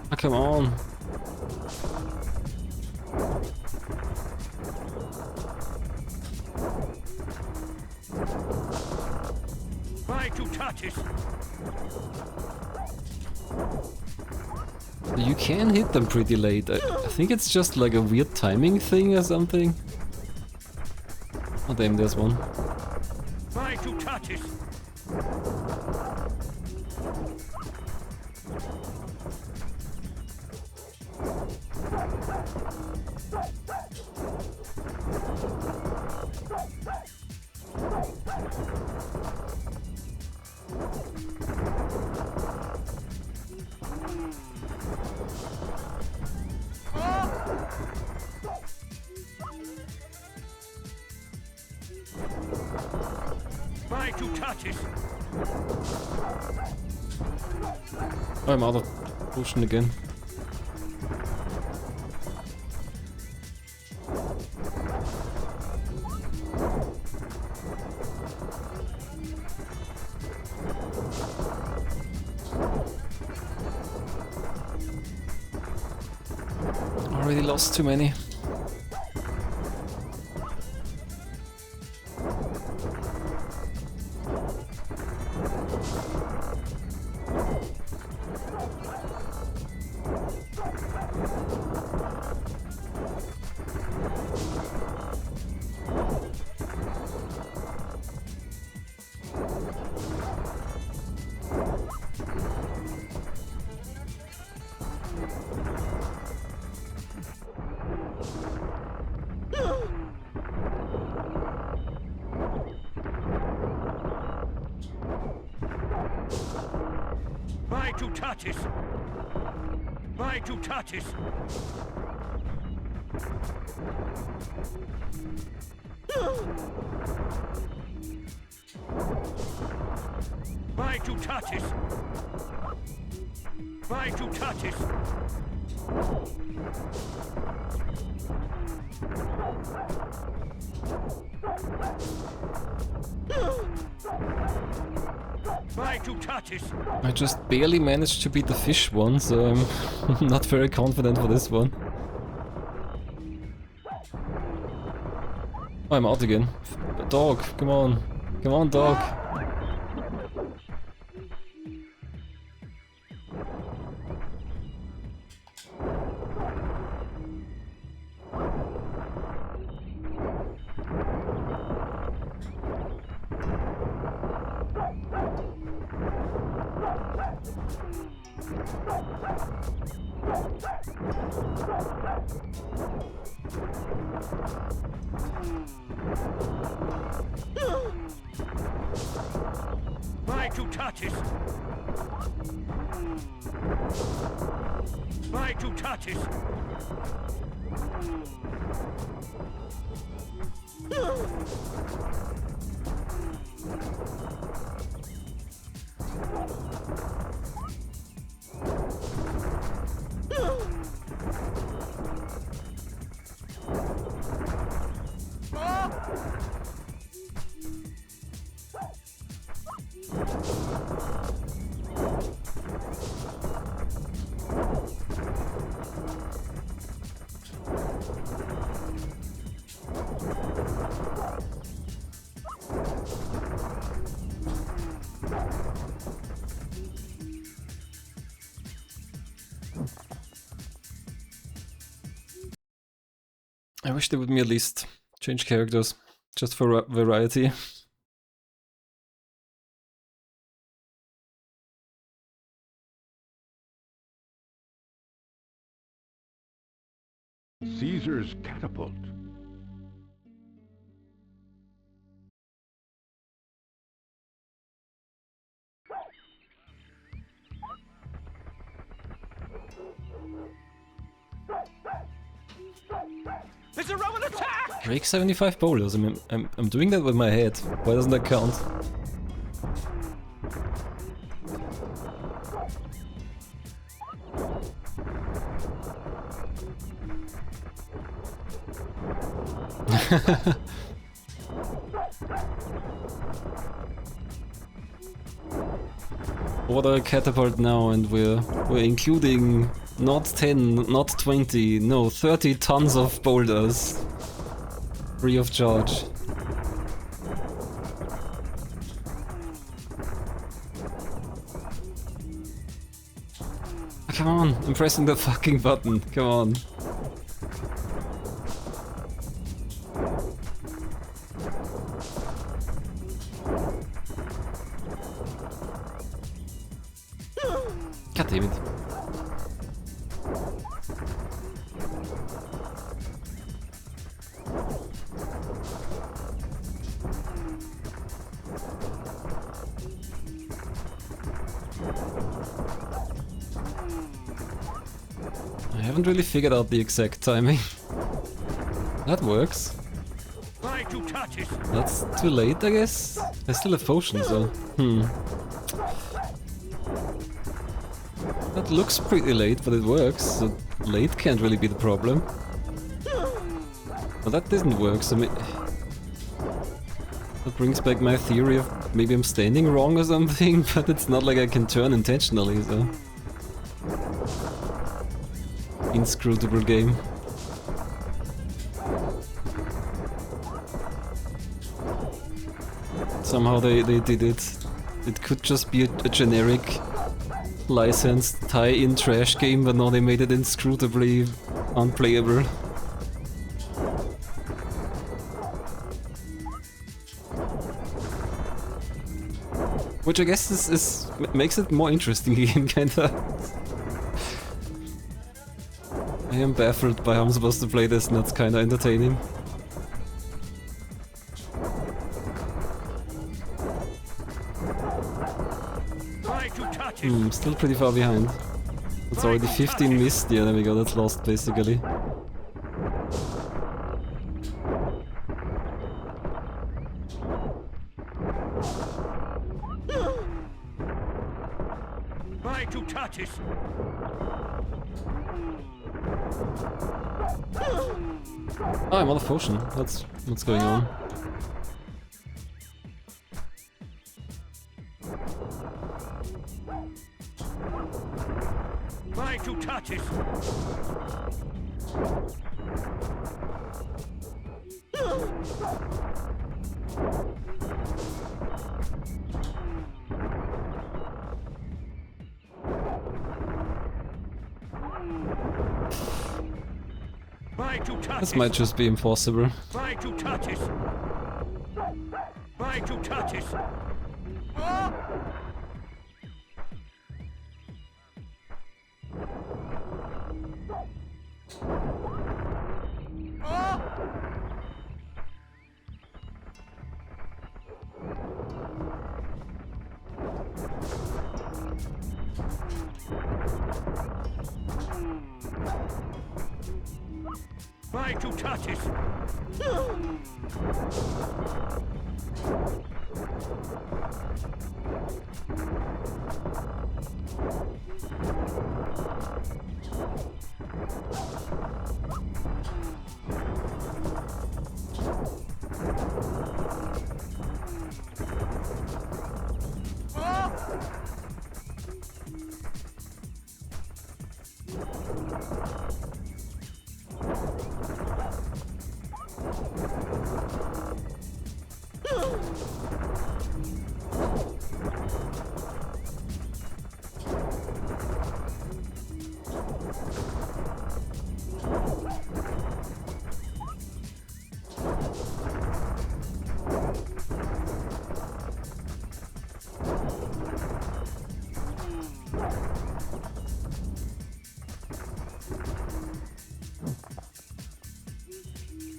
Oh, come on. Try to touch it. You can hit them pretty late. I think it's just like a weird timing thing or something. Oh damn, there's one. Try to touch it. Try to touch it. I'm out of potion again. Already lost too many. Maitutatis! Maitutatis! Maitutatis! Maitutatis! Maitutatis! I just barely managed to beat the fish one, so I'm not very confident for this one. Oh, I'm out again. Dog, come on. Come on, dog. Maitutatis! Maitutatis! I wish they would me at least change characters, just for variety. Caesar's catapult. It's a Roman attack! Break 75 boulders. I mean, I'm doing that with my head. Why doesn't that count? Order a catapult now, and we're including not 10, not 20, no, 30 tons of boulders. Free of charge. Come on, I'm pressing the fucking button, come on. God damn it. I haven't really figured out the exact timing. That works. That's too late, I guess? I still have potions, so... That looks pretty late, but it works, so late can't really be the problem. Well, that didn't work, so that brings back my theory of maybe I'm standing wrong or something, but it's not like I can turn intentionally, so... Inscrutable game. Somehow they did it. It could just be a generic licensed tie-in trash game, but now they made it inscrutably unplayable. Which I guess is makes it more interesting again, kinda. I am baffled by how I'm supposed to play this, and that's kinda entertaining. to Tatis. Still pretty far behind. It's already 15 missed. Yeah, there we go. That's lost basically. Bye to Tatis. Oh, I'm out of potion. That's what's going on. Bye to Tatis. Bye to Tatis. This might just be impossible. Bye to Tatis. Bye to Tatis. Bye to Tatis.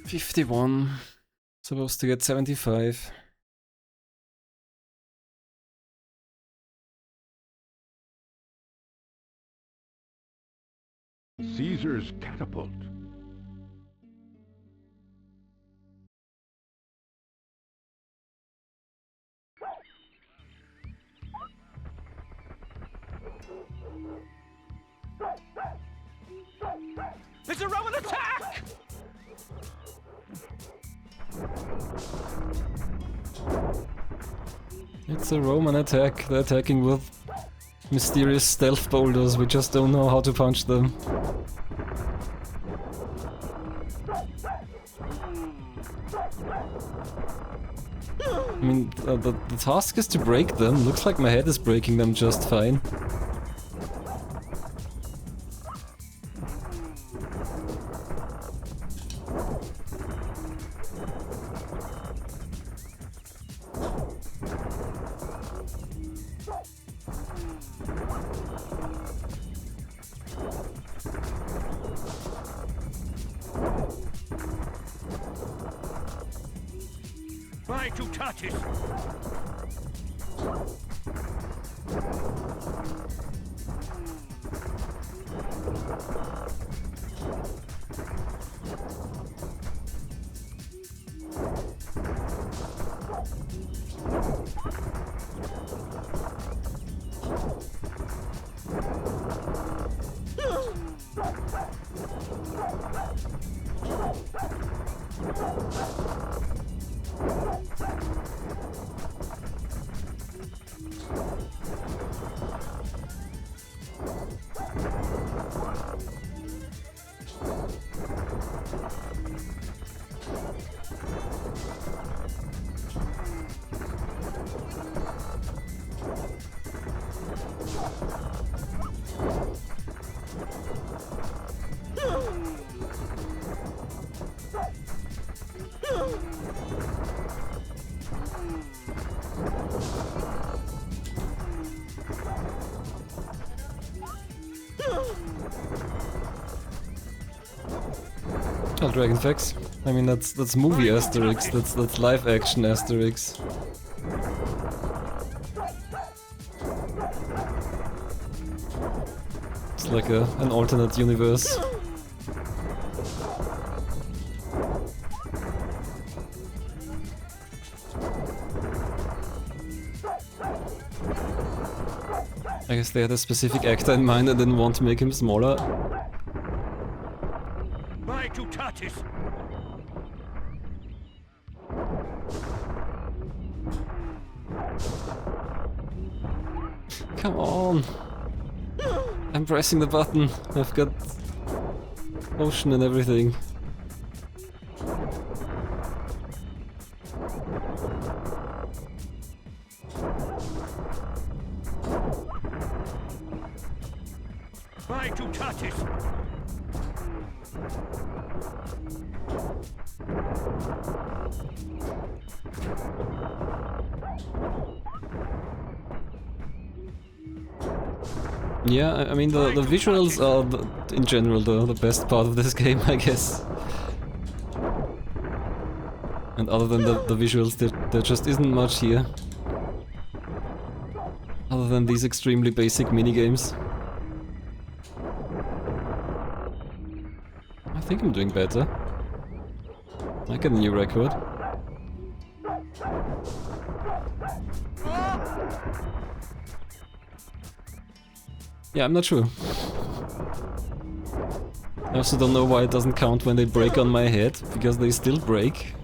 $51. Supposed to get 75. Caesar's catapult. It's a Roman attack! It's a Roman attack. They're attacking with mysterious stealth boulders. We just don't know how to punch them. I mean, the task is to break them. Looks like my head is breaking them just fine. Bye to Tatis. Oh, Dragonfix. I mean, that's movie Asterix. That's live action Asterix. It's like an alternate universe. I guess they had a specific actor in mind and didn't want to make him smaller. My two touches. Come on! I'm pressing the button. I've got motion and everything. My two touches. Yeah, I mean the visuals are in general the best part of this game, I guess. And other than the visuals, there just isn't much here. Other than these extremely basic minigames. I think I'm doing better. I get a new record. Yeah, I'm not sure. I also don't know why it doesn't count when they break on my head, because they still break.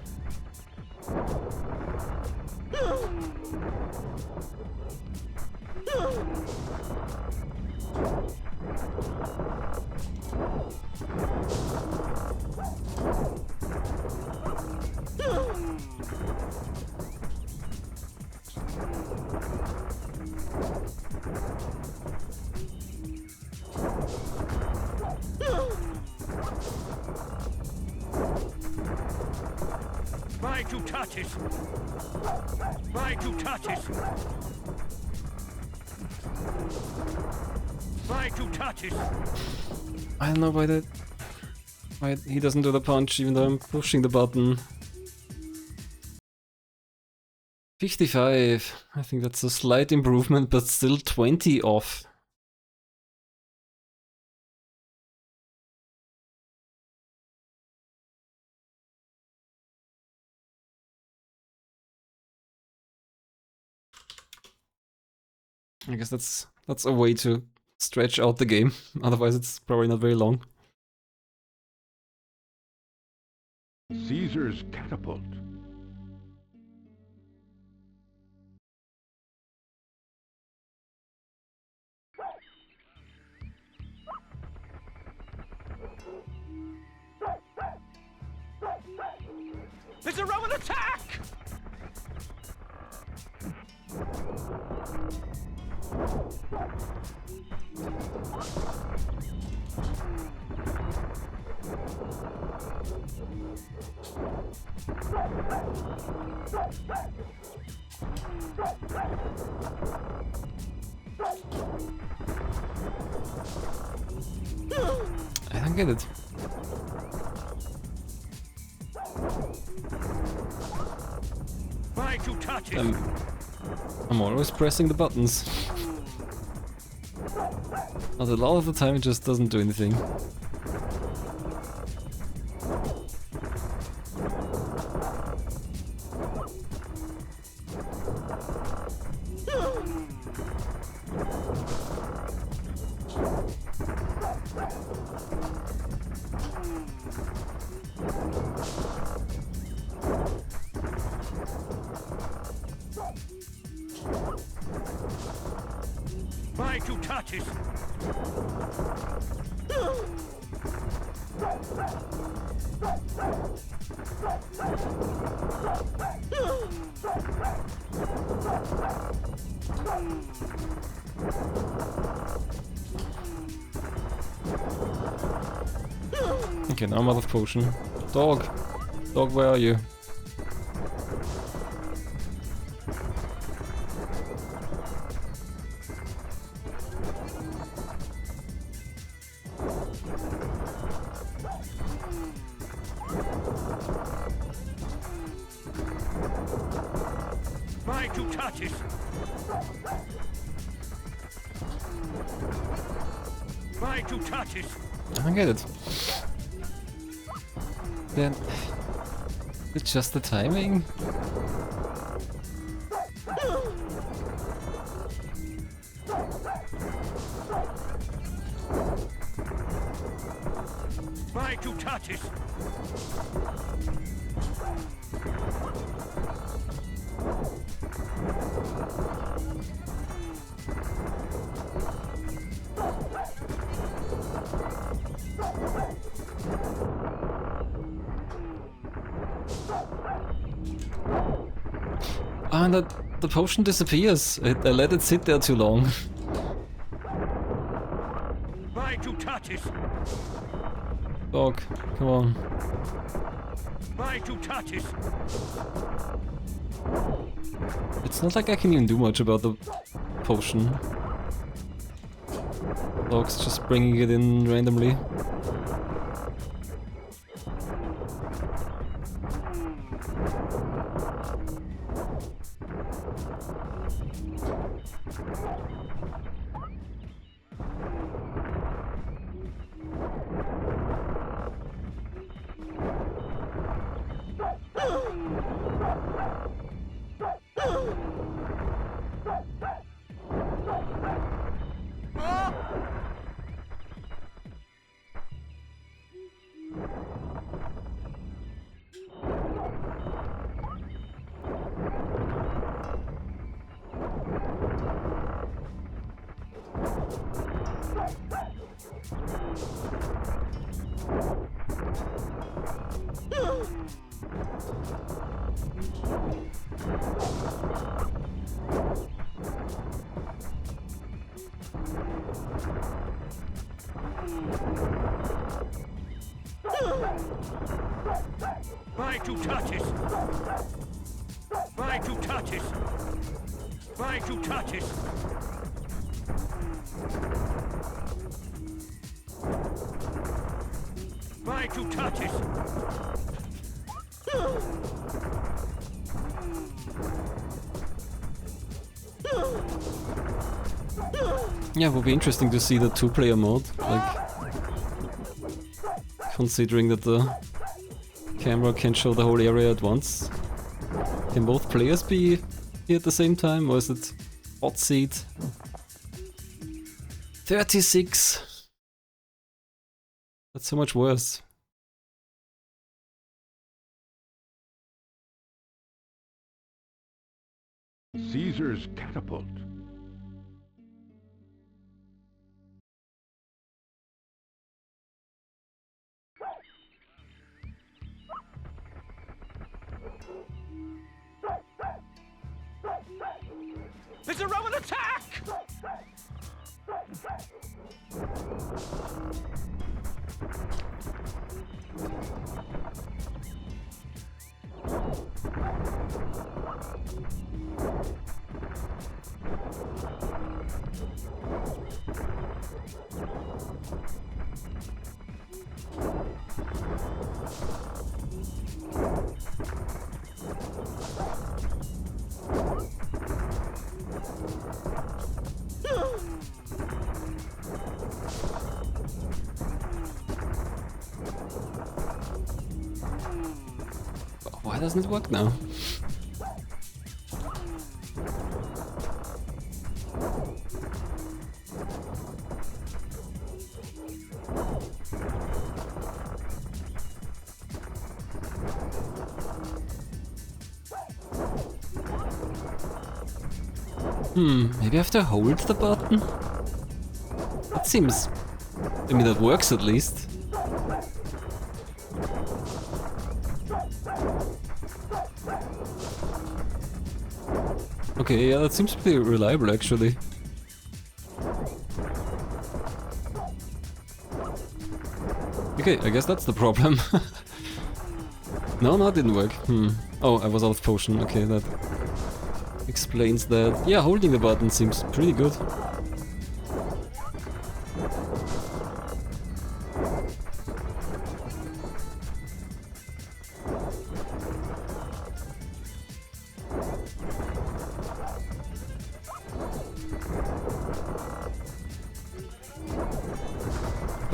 My two touches. My two touches. My two touches. I don't know why he doesn't do the punch even though I'm pushing the button. 55. I think that's a slight improvement, but still 20 off. I guess that's a way to stretch out the game, otherwise it's probably not very long. Caesar's catapult. It's a Roman attack! I don't get it. My two touches. I'm always pressing the buttons. But a lot of the time it just doesn't do anything. My two touches. Okay, now I'm out of potion. Dog! Dog, where are you? My two touches. Vai to Tatis. I get it. Then it's just the timing. Vai to Tatis. Ah, and the potion disappears. I let it sit there too long. Vai to Tatis. Dog, come on. Vai to Tatis. It's not like I can even do much about the potion. Dog's just bringing it in randomly. Vai to Tatis. Vai to Tatis. Vai to Tatis. Vai to Tatis. Yeah, it would be interesting to see the two-player mode, like considering that the camera can show the whole area at once. Can both players be here at the same time, or is it hot seat? 36! That's so much worse. Caesar's catapult. It's a Roman attack! Why doesn't it work now? Maybe I have to hold the button? That seems... I mean, that works at least. Okay, yeah, that seems pretty reliable actually. Okay, I guess that's the problem. No, it didn't work. Oh, I was out of potion. Okay, that explains that. Yeah, holding the button seems pretty good.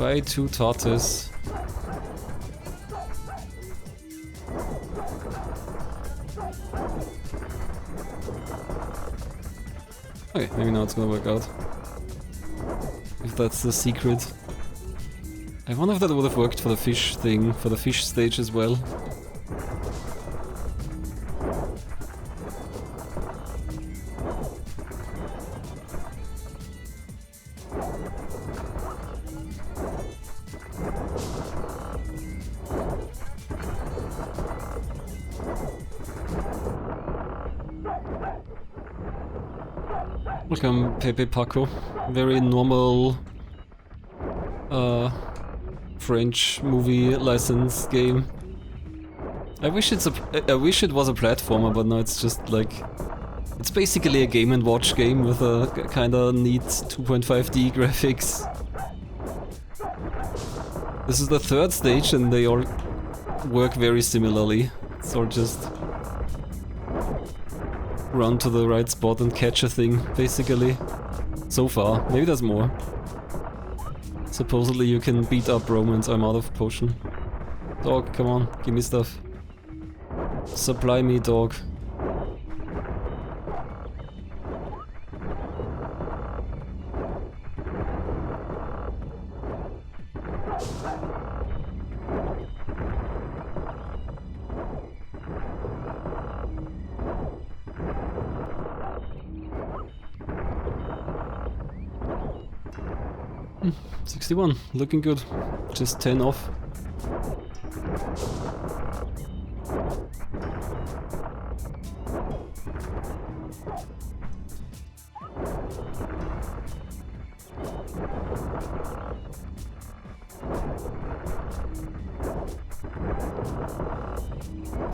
Buy 2 tortoise. Okay, maybe now it's gonna work out. If that's the secret. I wonder if that would have worked for the fish thing, for the fish stage as well. Welcome, Pepe Paco. Very normal French movie license game. I wish it was a platformer, but no, it's just like it's basically a Game & Watch game with a kinda neat 2.5D graphics. This is the 3rd stage and they all work very similarly. It's all just run to the right spot and catch a thing, basically. So far. Maybe there's more. Supposedly you can beat up Romans. I'm out of potion. Dog, come on, give me stuff. Supply me, dog. Hmm, 61, looking good. Just 10 off.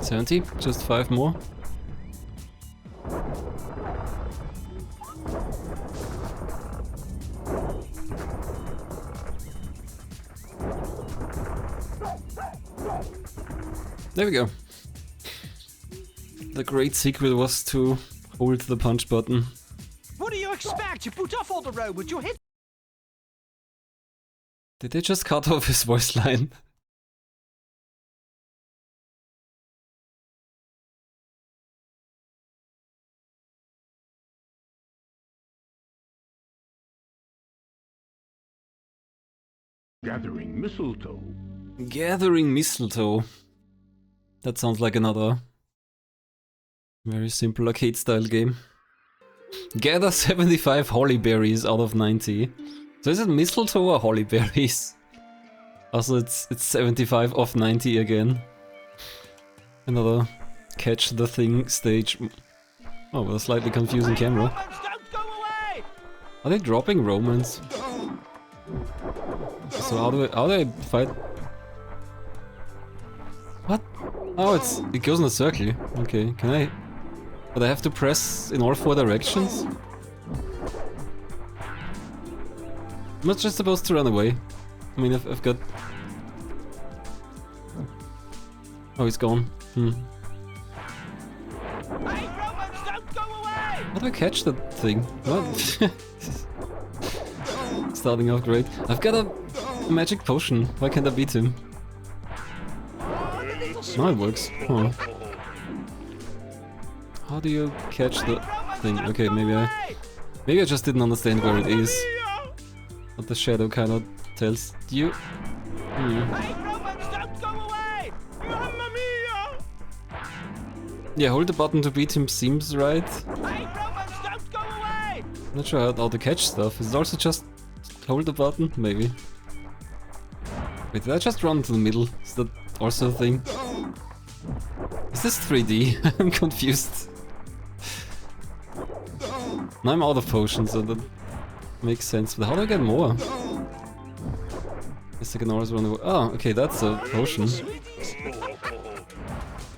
$70, just 5 more. There we go. The great secret was to hold the punch button. What do you expect? You put off all the robots, you hit. Did they just cut off his voice line? Gathering mistletoe. Gathering mistletoe. That sounds like another very simple arcade style game. Gather 75 holly berries out of 90. So is it mistletoe or holly berries? Also it's 75 of 90 again. Another catch the thing stage. Oh, with a slightly confusing camera. Romans, don't go away! Are they dropping Romans? So how do I fight? What? Oh, it goes in a circle. Okay, can I? But I have to press in all 4 directions? I'm not just supposed to run away. I mean, I've got... Oh, he's gone. Hmm. Hey, Romans, don't go away! How do I catch that thing? What? Starting off great. I've got a magic potion. Why can't I beat him? Now it works. Huh. How do you catch the thing? Okay, maybe I just didn't understand where it is. But the shadow kind of tells you. Hmm. Hey, Romans, don't go away! Mamma mia! Yeah, hold the button to beat him seems right. Hey, Romans, don't go away! Not sure how to catch stuff. Is it also just hold the button? Maybe. Wait, did I just run to the middle? Is that also a thing? Is this 3D? I'm confused. Now I'm out of potions, so that makes sense. But how do I get more? Guess I can always run away. Oh, okay, that's a potion.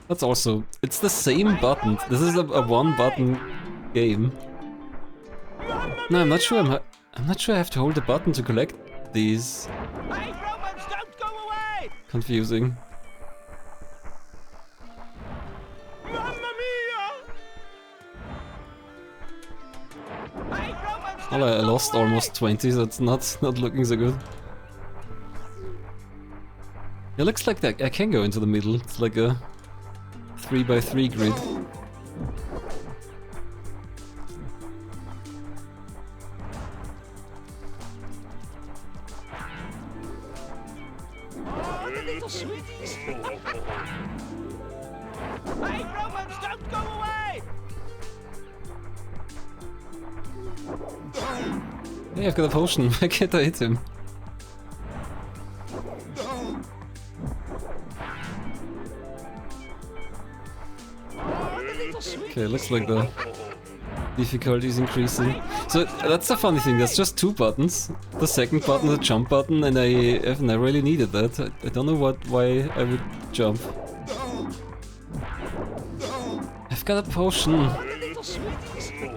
That's also... It's the same button. This is a one-button game. No, I'm not sure. I'm not sure I have to hold the button to collect these. Hey, Romans, don't go away! Confusing. Mamma mia! Hey, Romans, Well, I lost almost 20, so it's not looking so good. It looks like that I can go into the middle. It's like a 3x3 grid. Oh, the little sweeties. Hey, Romans, don't go away! Hey, I've got a potion. Why can't I hit him? Oh, the little sweeties. Okay, looks like the difficulty is increasing. So that's the funny thing, there's just two buttons. The second button, the jump button, and I have never really needed that. I don't know why I would jump. I've got a potion. Oh, the little sweeties. Hey,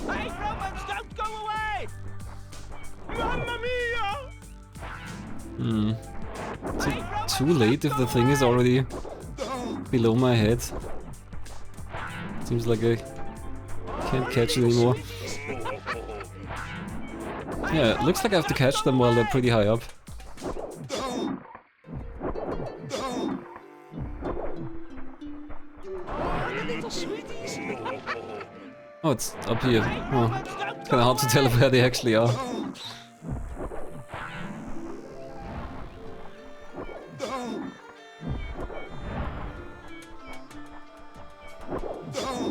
Romans, don't go away! Mamma mia! Is it too late if the thing is already below my head? Seems like I can't catch it anymore. Yeah, it looks like I have to catch them while they're pretty high up. Oh, it's up here. Oh, it's kinda hard to tell where they actually are.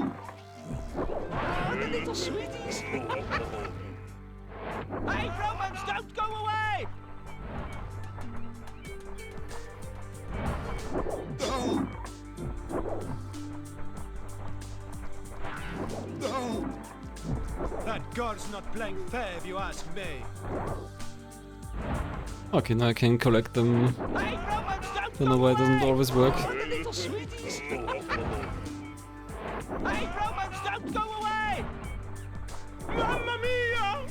Oh, the little sweeties. Hey, Romans, don't go away! That god's not playing fair if you ask me. Okay, now I can collect them. Hey, Romans, don't Don't know why it doesn't always work. Oh, the little sweeties. Hey, Romans, don't go away! Mamma mia!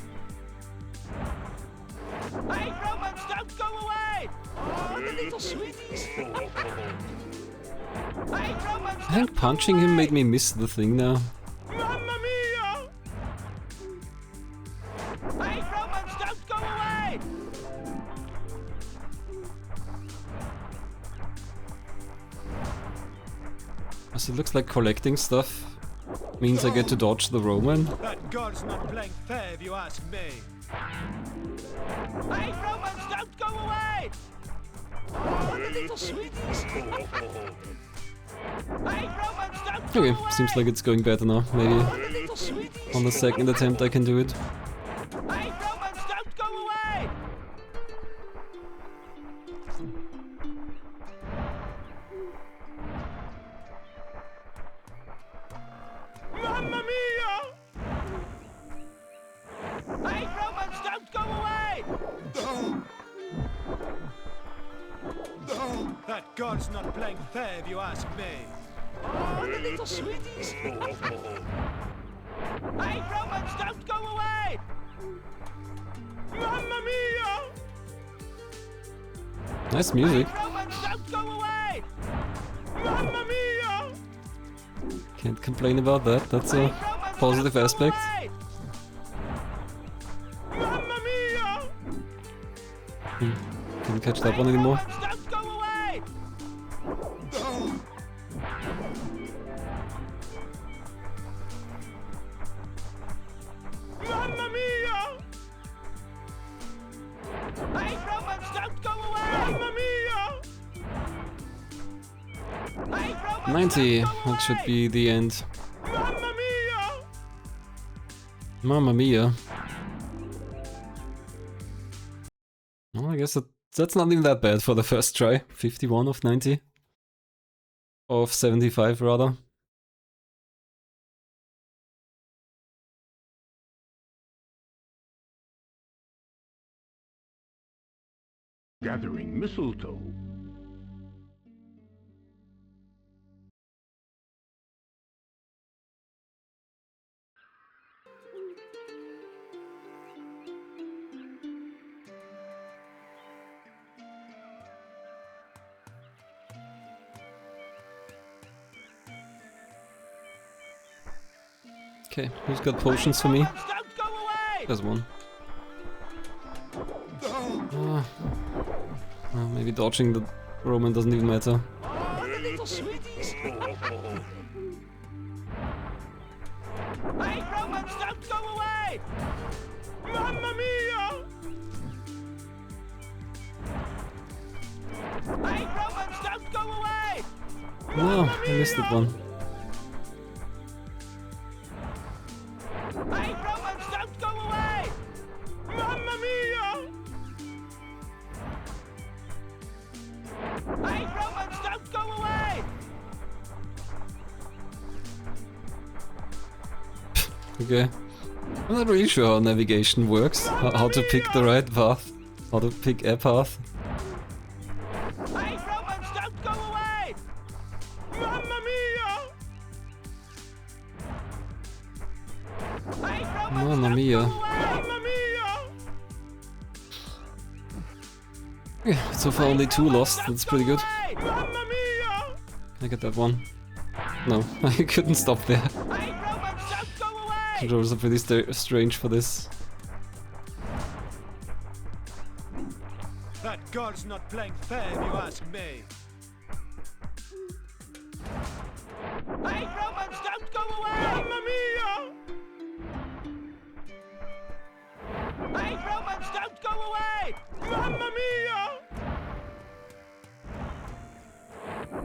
Hey, Romans, don't go away! Oh, the little sweeties. Hey, Romans, I think punching him made me miss the thing now. Mamma mia! hey, Romans, don't go away! As it looks like collecting stuff means I get to dodge the Roman. That god's not playing fair if you ask me. Hey, Romans, don't go away! Oh, the little sweeties. Hey, Romans, don't go Okay, away! seems like it's going better now. Maybe Oh, the little sweeties. on the second attempt I can do it. Hey, Romans, don't go away! Mamma mia! Hey, Romans, don't go away! That god's not playing fair if you ask me. Oh, the little sweeties. Hey, Romans, don't go away! Mamma mia! Nice music. Hey, Romans, don't go away! Mamma mia! Can't complain about that. That's a Romans, positive don't go aspect. away! Mamma mia! Didn't catch that one anymore. Romans, don't go away! Mamma mia! Hey, Romans, don't go away! Mamma mia! Hey, Romans, 90. don't go That should away! be the end. Mamma mia! Mamma mia. Well, I guess that's not even that bad for the first try. 51 of 90. Of 75 rather. Gathering mistletoe. Okay, who's got potions for me? Romans, don't go away! There's one. Maybe dodging the Roman doesn't even matter. Oh, the little sweeties. Hey, Romans, don't go away! Mamma mia! Hey, Romans, don't go away! No, I missed that one. Hey, Romans, don't go away! Mamma mia! Hey, Romans, don't go away! Okay. I'm not really sure how navigation works, how to pick the right path, how to pick a path. Hey, Romans, don't go away! Mamma mia! Hey, Romans, Mamma don't mia. go away! Mamma mia! Yeah, so far only 2 lost, that's pretty good. Hey, Mamma mia! I get that one. No, I couldn't stop there. Hey, Romans, don't go away! Controls are pretty strange for this. That god's not playing fair if you ask me. Hey, Romans, don't go away! Mamma mia! Hey, Romans, don't go away! Mamma mia!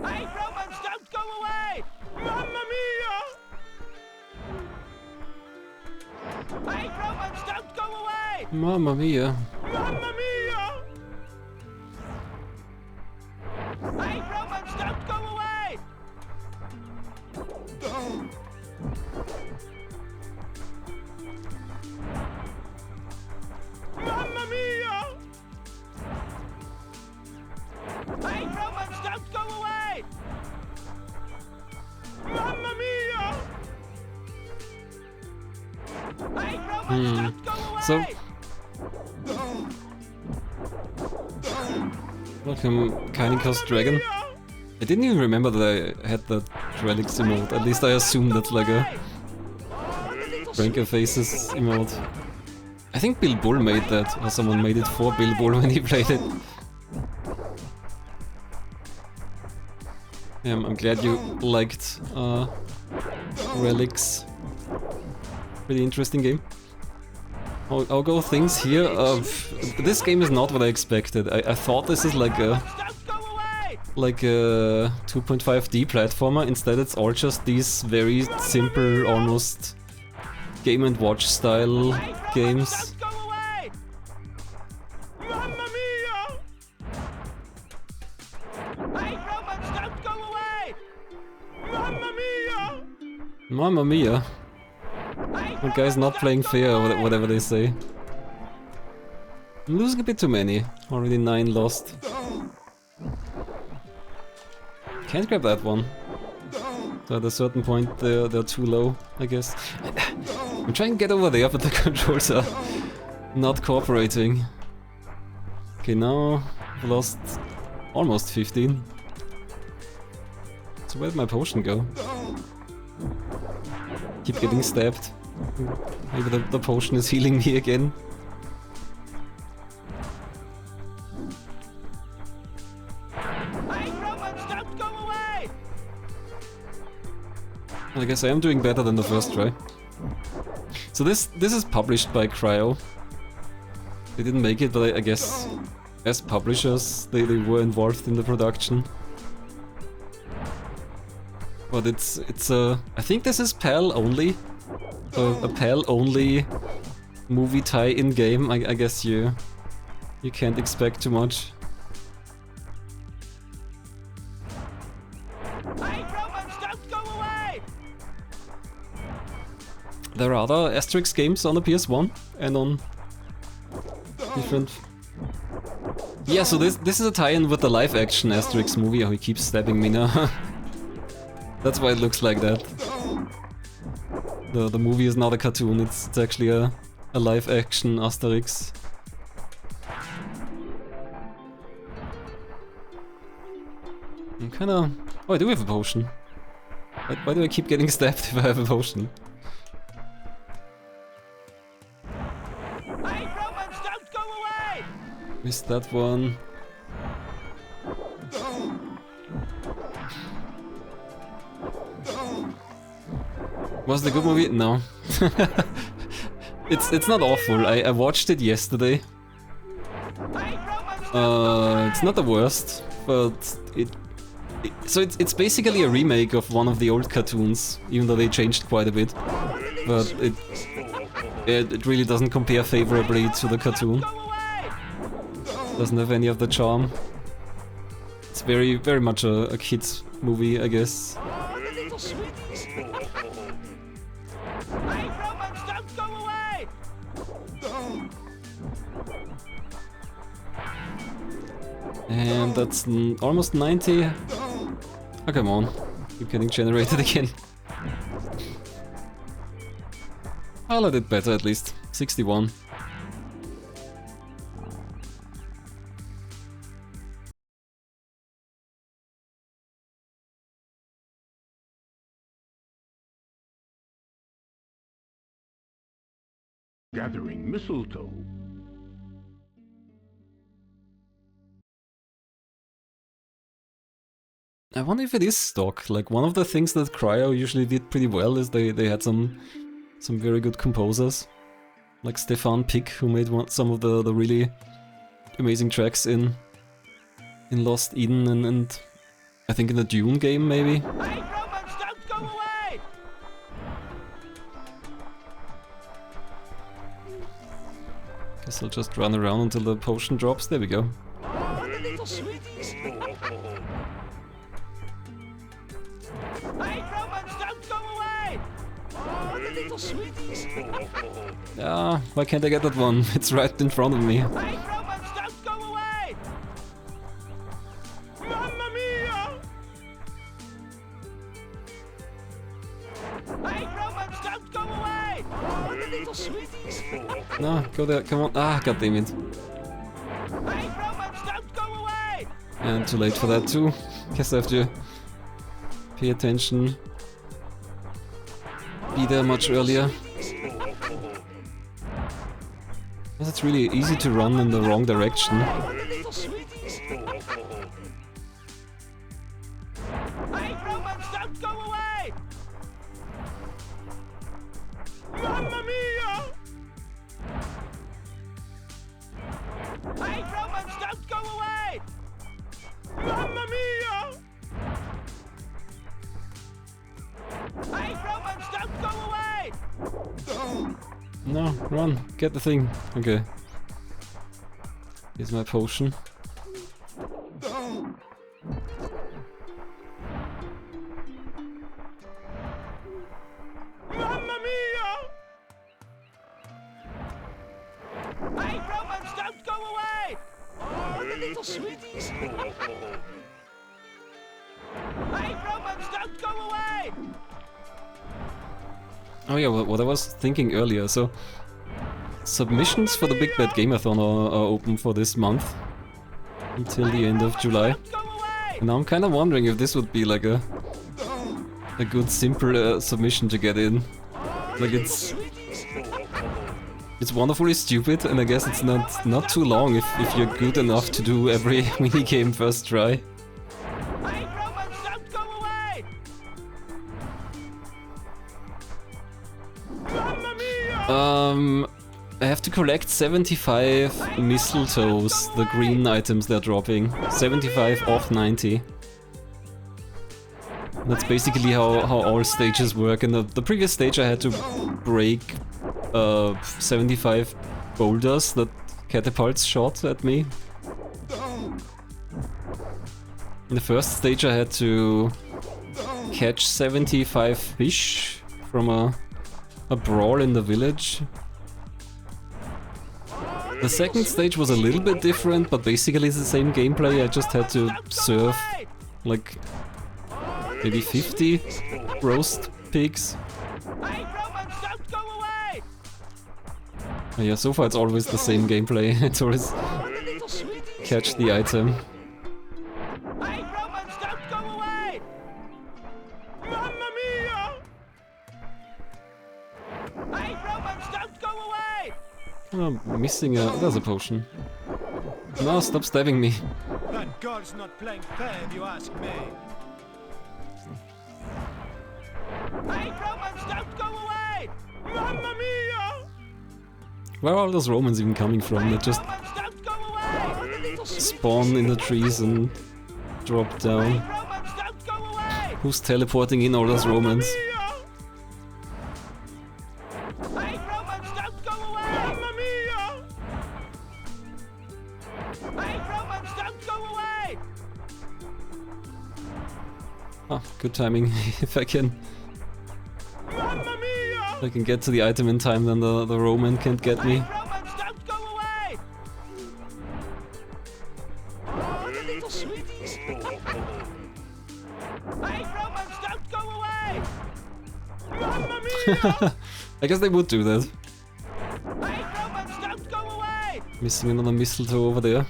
Hey, Romans, don't go away! Mamma mia! Hey, Romans, don't go away! Mamma mia. Mamma mia! Hey, Romans, don't go away! Mamma mia! Hey, Romans, don't go away! Mamma mia! Hey, Romans, don't go away! So, welcome, Kainikos Dragon. I didn't even remember that I had that Relics emote. At least I assumed that's like a Franker Faces emote. I think Bill Bull made that, or someone made it for Bill Bull when he played it. Yeah, I'm glad you liked Relics. Pretty interesting game. I'll go things here. This game is not what I expected. I thought this is like a 2.5D platformer. Instead, it's all just these very simple, almost Game & Watch style games. Mamma mia! The guy's not playing fair, or whatever they say. I'm losing a bit too many. Already 9 lost. Can't grab that one. So at a certain point they're too low, I guess. I'm trying to get over there, but the controls are not cooperating. Okay, now I've lost almost 15. So where'd my potion go? Keep getting stabbed. Maybe the potion is healing me again. I guess I am doing better than the first try. So this is published by Cryo. They didn't make it, but I guess as publishers they were involved in the production. But it's I think this is PAL only. A PAL only movie tie-in game. I guess you can't expect too much. Hey, Romans, don't go away! There are other Asterix games on the PS1 and on different... Yeah, so this is a tie-in with the live-action Asterix movie. Oh, he keeps stabbing me now. That's why it looks like that. The movie is not a cartoon, it's actually a live-action Asterix. I'm kinda... Oh, I do have a potion. Why do I keep getting stabbed if I have a potion? Hey, Romans, don't go away! Missed that one. Was it a good movie? No. It's not awful. I watched it yesterday. It's not the worst, but it's basically a remake of one of the old cartoons, even though they changed quite a bit. But it really doesn't compare favorably to the cartoon. Doesn't have any of the charm. It's very much a kids movie, I guess. Oh, the little sweeties. Hey, Romans, don't go away! And that's almost 90. Oh, come on. Keep getting generated again. Well, I did better at least. 61. Gathering mistletoe. I wonder if it is stock. Like, one of the things that Cryo usually did pretty well is they had some very good composers. Like Stefan Pick, who made some of the really amazing tracks in Lost Eden and I think in the Dune game, maybe. Hey, Romans, don't go away! Guess I'll just run around until the potion drops. There we go. Oh, the little sweeties. Hey, Romans, don't go away! Oh, the little sweeties. Ah, why can't I get that one? It's right in front of me. Hey, Romans, don't go away! Mamma mia! Hey, Romans, don't go away! Oh, the little sweeties. No, go there, come on. Ah, goddammit. Hey, Romans, don't go away! And too late for that too. Guess I have to pay attention. Be there much earlier. It's really easy to run in the wrong direction. Oh, the little sweeties. Hey, Romans, don't go away! Mamma mia! Hey, Romans, don't go away! Mamma mia! Hey, Romans, don't go away! No, run, get the thing. Okay. Here's my potion. Mamma mia! Hey, Romans, don't go away! Oh, the little sweeties. Hey, Romans, don't go away! Oh yeah, what I was thinking earlier, so submissions for the Big Bad Gameathon are open for this month until the end of July. Don't go away! And now I'm kind of wondering if this would be like a good simple submission to get in. Like it's wonderfully stupid, and I guess it's not too long if you're good enough to do every minigame first try. Hey, Romans, don't go away! Mamma mia! I have to collect 75 mistletoes, the green items they're dropping. 75 off 90. That's basically how all stages work. In the previous stage I had to break 75 boulders that catapults shot at me. In the first stage I had to catch 75 fish from a brawl in the village. The second stage was a little bit different, but basically it's the same gameplay. I just had to serve like maybe 50 roast pigs. Hey, Romans, don't go away! Oh yeah, so far it's always the same gameplay. It's always Oh, the little sweeties. catch the item. Hey, Romans, don't go away! Mamma mia! Hey, Romans, don't go away! Oh, I'm missing there's a potion. No, stop stabbing me. That god's not playing fair if you ask me. Hey, Romans, don't go Where are all those Romans even coming from? They just Romans, don't go away! Oh, the little spawn in the trees and drop down. Romans, don't go away! Who's teleporting in all those Romans? Hey, Romans, don't go away! Mamma mia! Hey, Romans, don't go away! Oh, good timing. If I can get to the item in time, then the Roman can't get me. Romans, don't go away! Oh, the little sweeties! Hey, Romans, don't go away! Mamma mia! I guess they would do that. Hey, Romans, don't go away! Missing another mistletoe over there.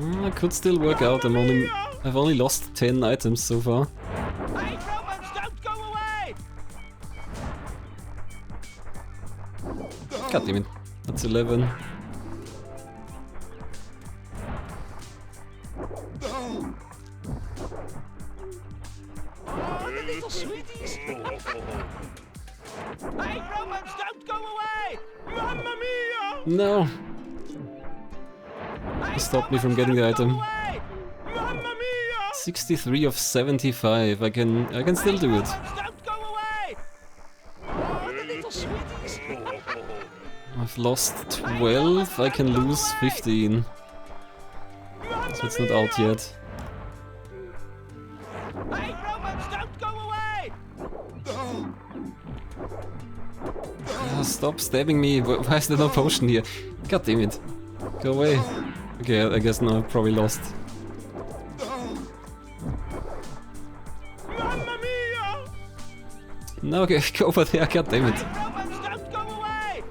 I could still work out. I've only lost 10 items so far. Hey, Romans, don't go away! God damn it. That's 11. Oh, the little sweeties! Hey, Romans, don't go away! Mamma mia! No! Hey, Stopped me from Romans, getting the don't go item. away! Mamma mia! 63 of 75. I can still do it. Romans, don't go away! Oh, the little sweeties! I've lost 12. I can lose 15. So it's not out yet. Hey, Romans, don't go away! Stop stabbing me. Why is there no potion here? God damn it. Go away. Okay, I guess now I've probably lost. Mamma mia! No, okay, go over there. God damn it. Romans, don't go away!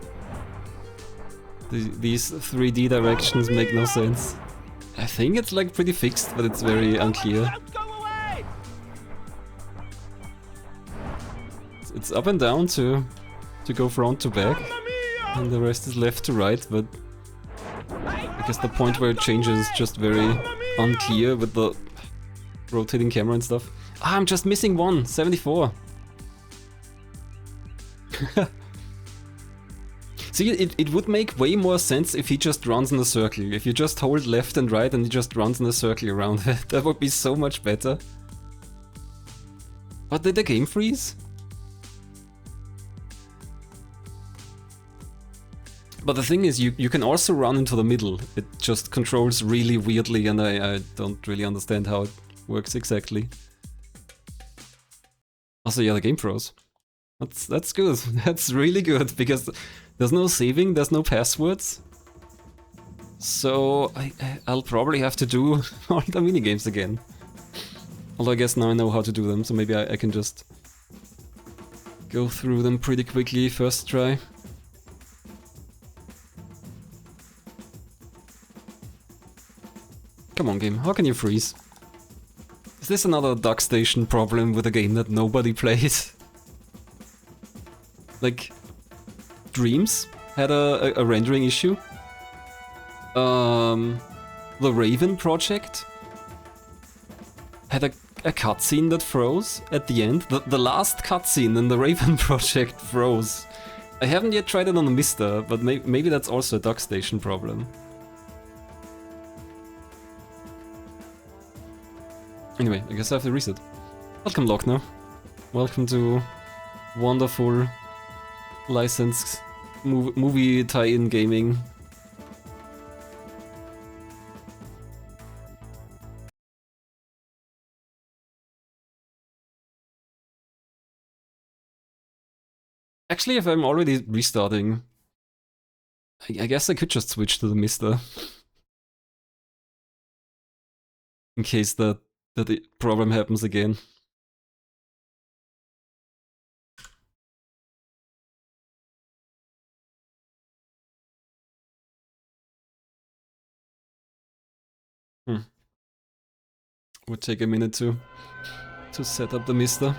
These 3D directions make no sense. I think it's like pretty fixed, but it's very unclear. Don't go away! It's up and down to go front to back, Mamma mia! and the rest is left to right, but Hey, I guess the point where it changes is just very unclear with the rotating camera and stuff. Ah, I'm just missing one, 74. See, it would make way more sense if he just runs in a circle. If you just hold left and right and he just runs in a circle around it. That would be so much better. But did the game freeze? But the thing is, you can also run into the middle. It just controls really weirdly, and I don't really understand how it works exactly. Also, yeah, the game froze. That's good. That's really good, because there's no saving, there's no passwords. So I'll probably have to do all the minigames again. Although I guess now I know how to do them, so maybe I can just go through them pretty quickly first try. Come on, game, how can you freeze? Is this another Duck Station problem with a game that nobody plays? Like, Dreams had a rendering issue. The Raven project had a cutscene that froze at the end. The last cutscene in the Raven project froze. I haven't yet tried it on the Mister, but maybe that's also a Duck Station problem. Anyway, I guess I have to reset. Welcome, Lochner. Welcome to wonderful licensed movie tie-in gaming. Actually, if I'm already restarting, I guess I could just switch to the Mister. In case that the problem happens again. Would take a minute to set up the Mister.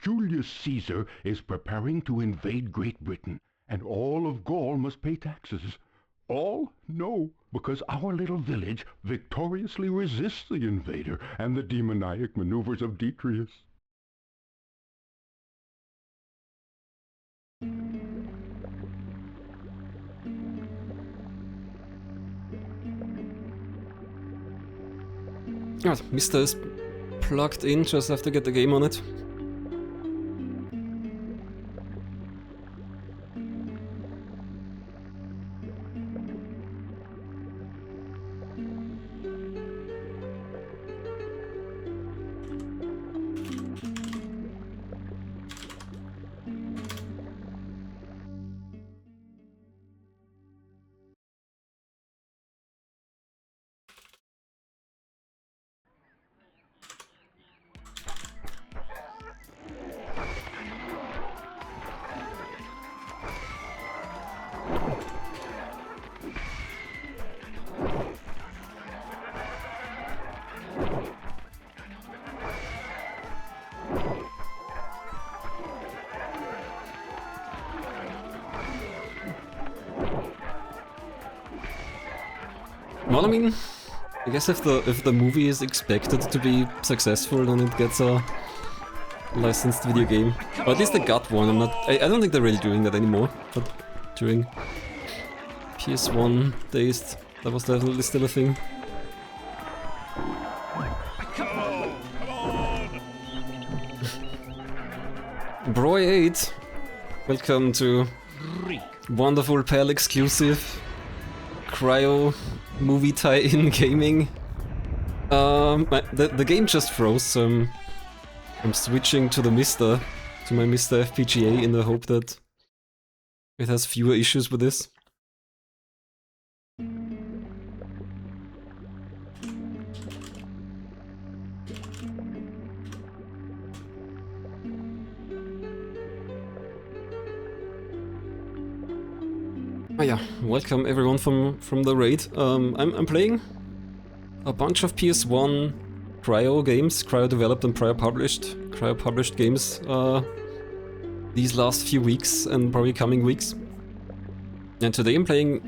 Julius Caesar is preparing to invade Great Britain, and all of Gaul must pay taxes. All? No, because our little village victoriously resists the invader and the demoniac maneuvers of Detrius. Oh, Mr. is plugged in, just have to get the game on it. Well, I mean, I guess if the movie is expected to be successful, then it gets a licensed video game. Or at least they got one. I don't think they're really doing that anymore. But during PS1 days, that was definitely still a thing. Bro 8, welcome to wonderful PAL exclusive Cryo movie tie-in gaming. The game just froze, so I'm switching to the Mr. to my Mr. FPGA in the hope that it has fewer issues with this. Oh yeah, welcome everyone from the raid. I'm playing a bunch of PS1 Cryo games, Cryo developed and Cryo published games these last few weeks and probably coming weeks. And today I'm playing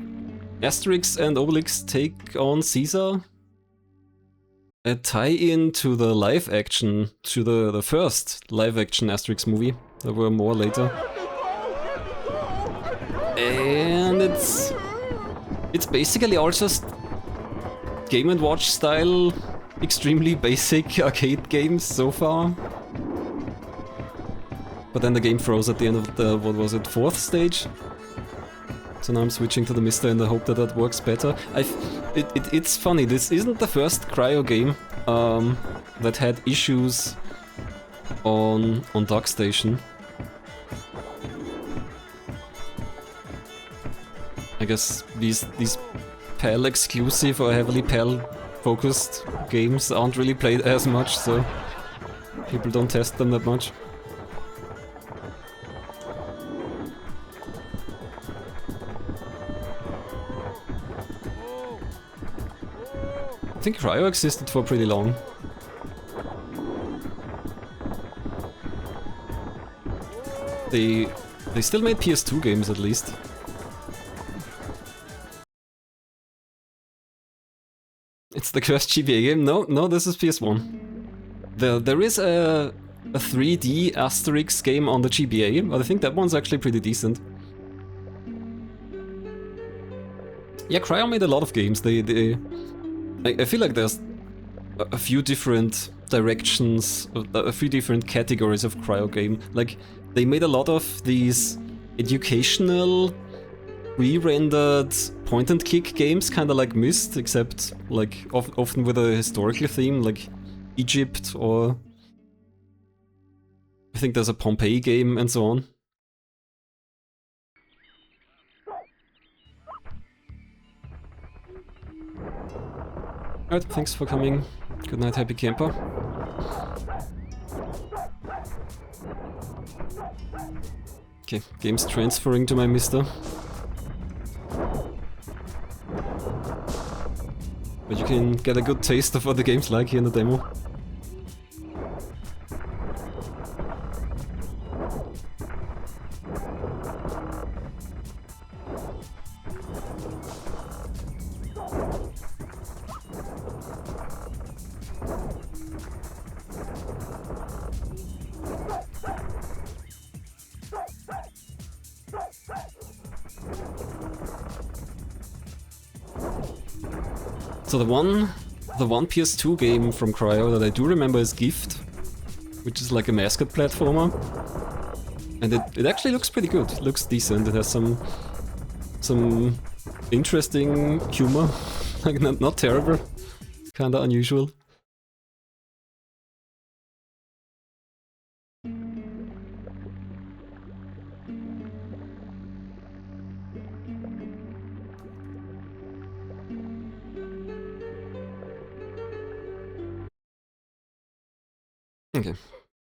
Asterix and Obelix Take on Caesar, a tie-in to the live action, to the first live action Asterix movie. There were more later. And it's basically all just Game & Watch style, extremely basic arcade games so far. But then the game froze at the end of the, what was it, 4th stage? So now I'm switching to the Mr. in the hope that that works better. It's funny, this isn't the first Cryo game that had issues on DockStation. I guess these PAL exclusive or heavily PAL focused games aren't really played as much, so people don't test them that much. I think Cryo existed for pretty long. They still made PS2 games at least. It's the cursed GBA game? No, this is PS1. There is a 3D Asterix game on the GBA, but I think that one's actually pretty decent. Yeah, Cryo made a lot of games. I feel like there's a few different directions, a few different categories of Cryo game. Like, they made a lot of these educational, re-rendered point-and-click games, kinda like Myst, except like often with a historical theme, like Egypt, or I think there's a Pompeii game and so on. Alright, thanks for coming. Good night, happy camper. Okay, game's transferring to my Mr. But you can get a good taste of what the game's like here in the demo. So the one PS2 game from Cryo that I do remember is Gift, which is like a mascot platformer. And it actually looks pretty good. It looks decent. It has some interesting humor. Like not terrible. Kinda unusual. Okay.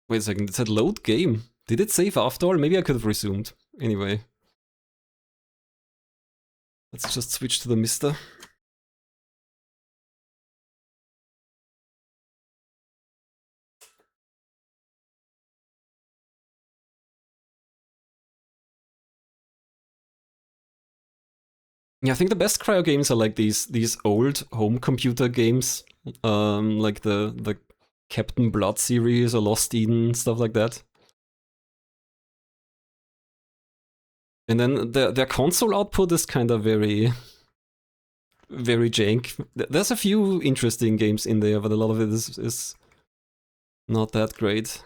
Wait a second, it said load game. Did it save after all? Maybe I could have resumed. Anyway. Let's just switch to the Mister. Yeah, I think the best Cryo games are like these old home computer games. Like the Captain Blood series or Lost Eden, stuff like that. And then their console output is kind of very jank. There's a few interesting games in there, but a lot of it is not that great.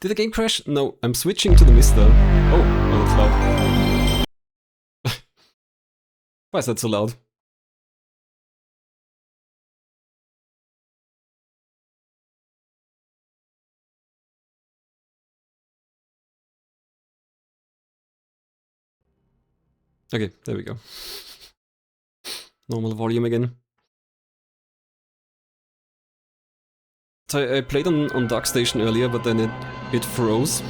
Did the game crash? No, I'm switching to the Mister. Oh, that's loud. Why is that so loud? Okay, there we go. Normal volume again. So I played on Dark Station earlier, but then it froze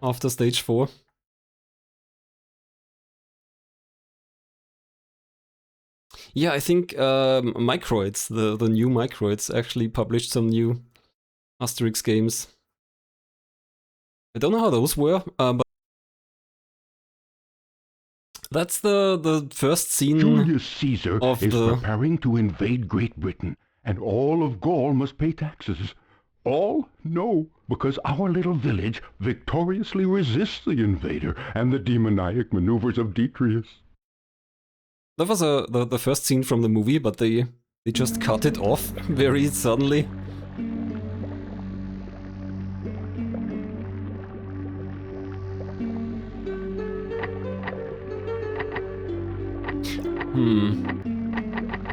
after stage 4. Yeah, I think Microids, the new Microids, actually published some new Asterix games. I don't know how those were, but that's the first scene. Julius Caesar is preparing to invade Great Britain, and all of Gaul must pay taxes. All? No, because our little village victoriously resists the invader and the demoniac maneuvers of Detrius. That was the first scene from the movie, but they just cut it off very suddenly.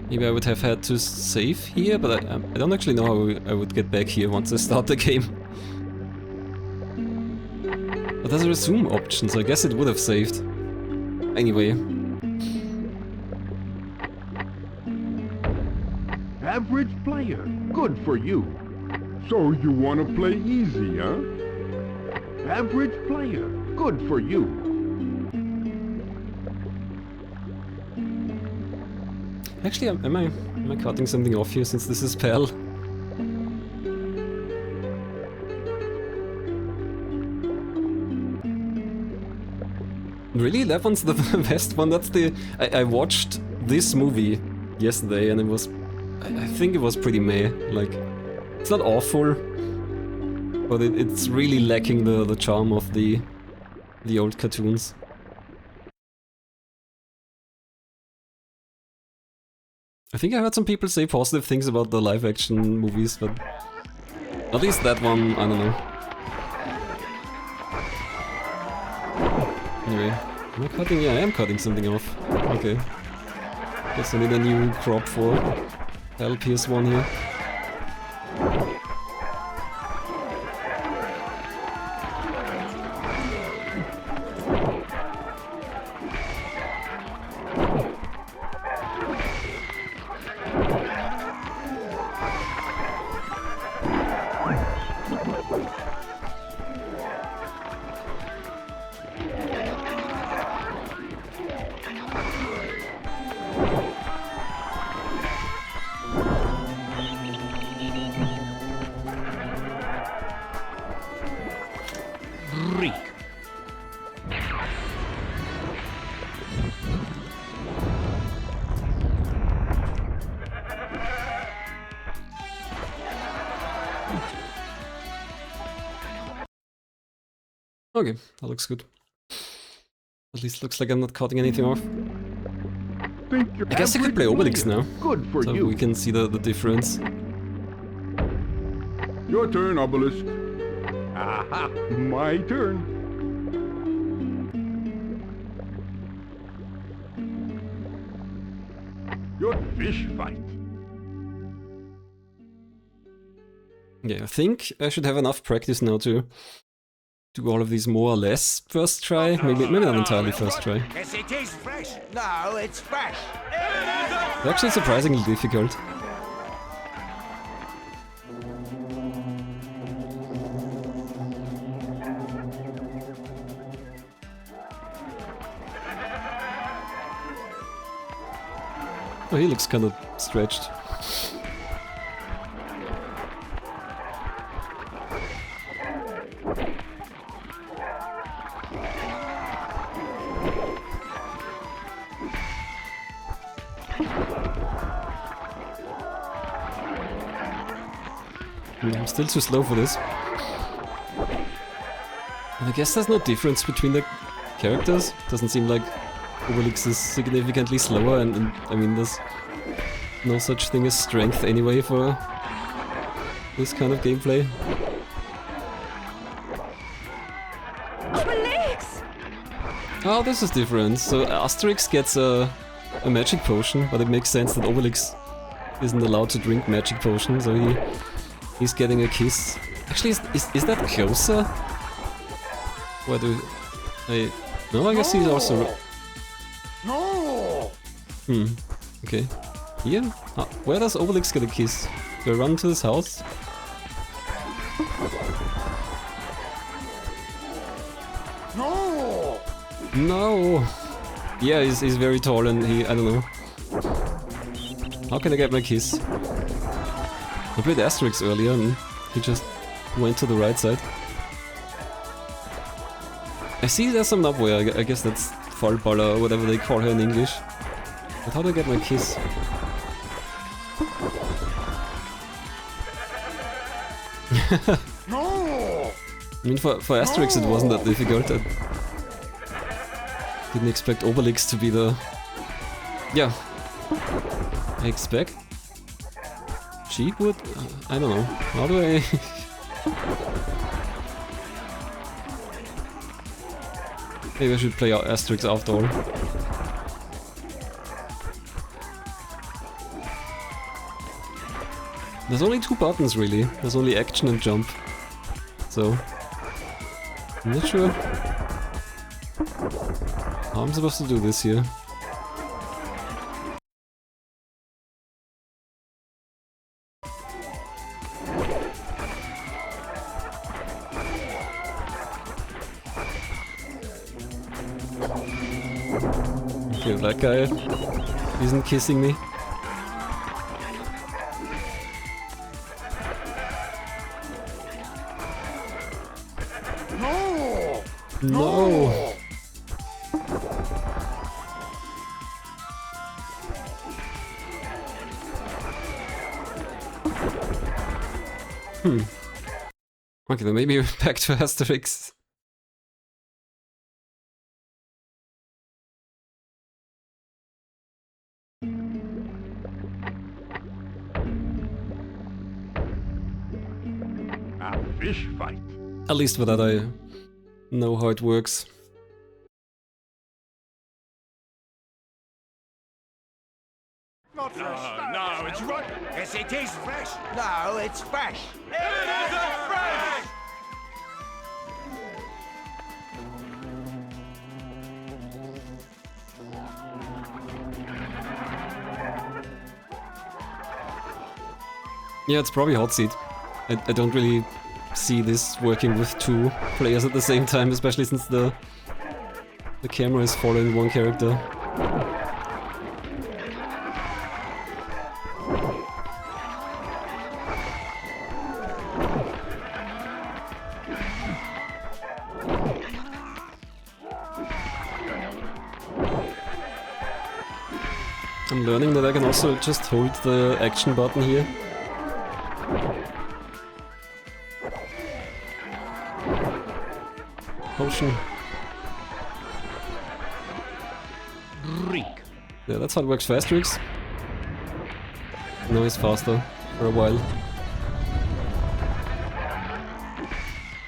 Maybe I would have had to save here, but I don't actually know how I would get back here once I start the game. But there's a resume option, so I guess it would have saved. Anyway. Average player. Good for you. So you want to play easy, huh? Average player. Good for you. Actually, am I cutting something off here since this is PAL? Really? That one's the best one? That's the... I watched this movie yesterday and it was... I think it was pretty meh. Like, it's not awful, but it's really lacking the charm of the old cartoons. I think I heard some people say positive things about the live-action movies, but at least that one, I don't know. Anyway, am I cutting? Yeah, I am cutting something off. Okay. Guess I need a new crop for LPS1 here. freak. Okay, that looks good. At least looks like I'm not cutting anything off. Think you're I guess I could play average, Obelix do you? now, Good for so you. we can see the difference. Your turn, Obelisk. Aha, my turn. Your fish fight. Yeah, I think I should have enough practice now to do all of these more or less first try. Maybe not entirely first try. Yes, it is fresh. No, it's fresh. They're actually surprisingly difficult. Oh, he looks kind of stretched. I'm still too slow for this. And I guess there's no difference between the characters. Doesn't seem like Obelix is significantly slower, and I mean there's no such thing as strength anyway for this kind of gameplay. Obelix! Oh, this is different. So Asterix gets a magic potion, but it makes sense that Obelix isn't allowed to drink magic potion, so he's getting a kiss. Actually, is that closer? Where do I... No, I guess he's also... No! Okay. Here? Where does Obelix get a kiss? Do I run to his house? No! No! Yeah, he's very tall and I don't know. How can I get my kiss? I played Asterix earlier and he just went to the right side. I see there's some Nubware, I guess that's Fallballer or whatever they call her in English. But how do I get my kiss? No! I mean, for Asterix it wasn't that difficult. I didn't expect Obelix to be the... Yeah. I expect... She would... I don't know. How do I... Maybe I should play Asterix after all. There's only two buttons really. There's only action and jump. So... I'm not sure how I'm supposed to do this here. Okay, that guy isn't kissing me. No! No! Okay, then maybe back to Asterix. A fish fight. At least for that I know how it works. Not fresh. No, it's right. Yes, it is fresh. No, it's fresh. Yeah, it's probably hot seat. I don't really see this working with two players at the same time, especially since the camera is following one character. I'm learning that I can also just hold the action button here. Potion. Yeah, that's how it works for Asterix. Now he's faster for a while.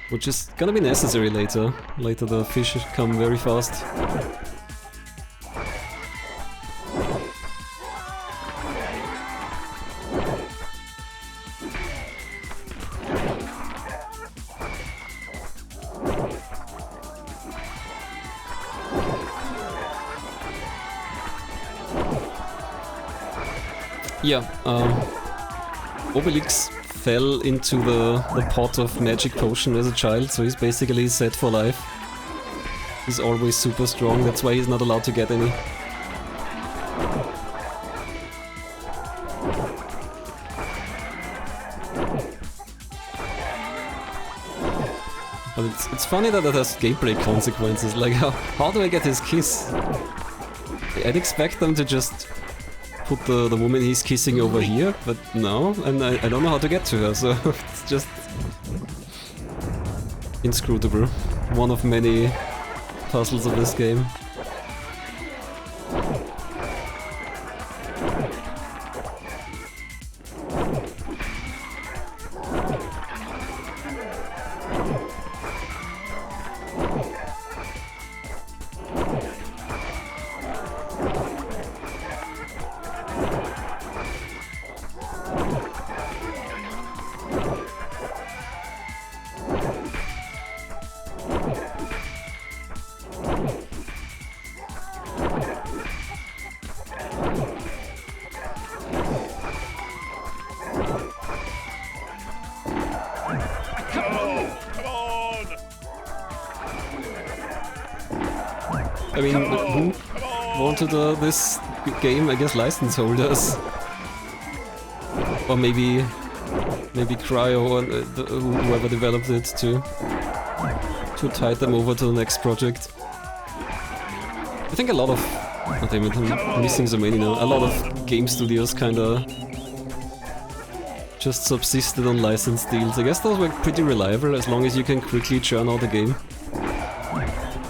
Which is gonna be necessary later. Later the fish come very fast. Yeah, Obelix fell into the pot of magic potion as a child, so he's basically set for life. He's always super strong, that's why he's not allowed to get any. But it's funny that it has gameplay consequences, like how do I get his kiss? I'd expect them to just put the woman he's kissing over here, but no, and I don't know how to get to her, so it's just inscrutable. One of many puzzles of this game. I mean, who wanted this game? I guess license holders, or maybe Cryo or whoever developed it to tide them over to the next project. I think a lot of, oh damn it, I'm missing so many now. A lot of game studios kinda just subsisted on license deals. I guess those were pretty reliable as long as you can quickly churn out the game.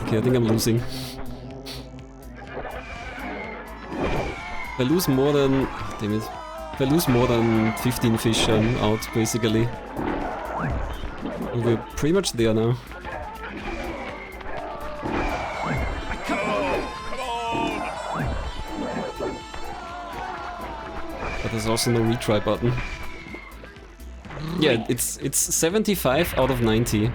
Okay, I think I'm losing. If I lose more than... damn it. If I lose more than 15 fish, I'm out, basically. And we're pretty much there now. But there's also no retry button. Yeah, it's 75 out of 90.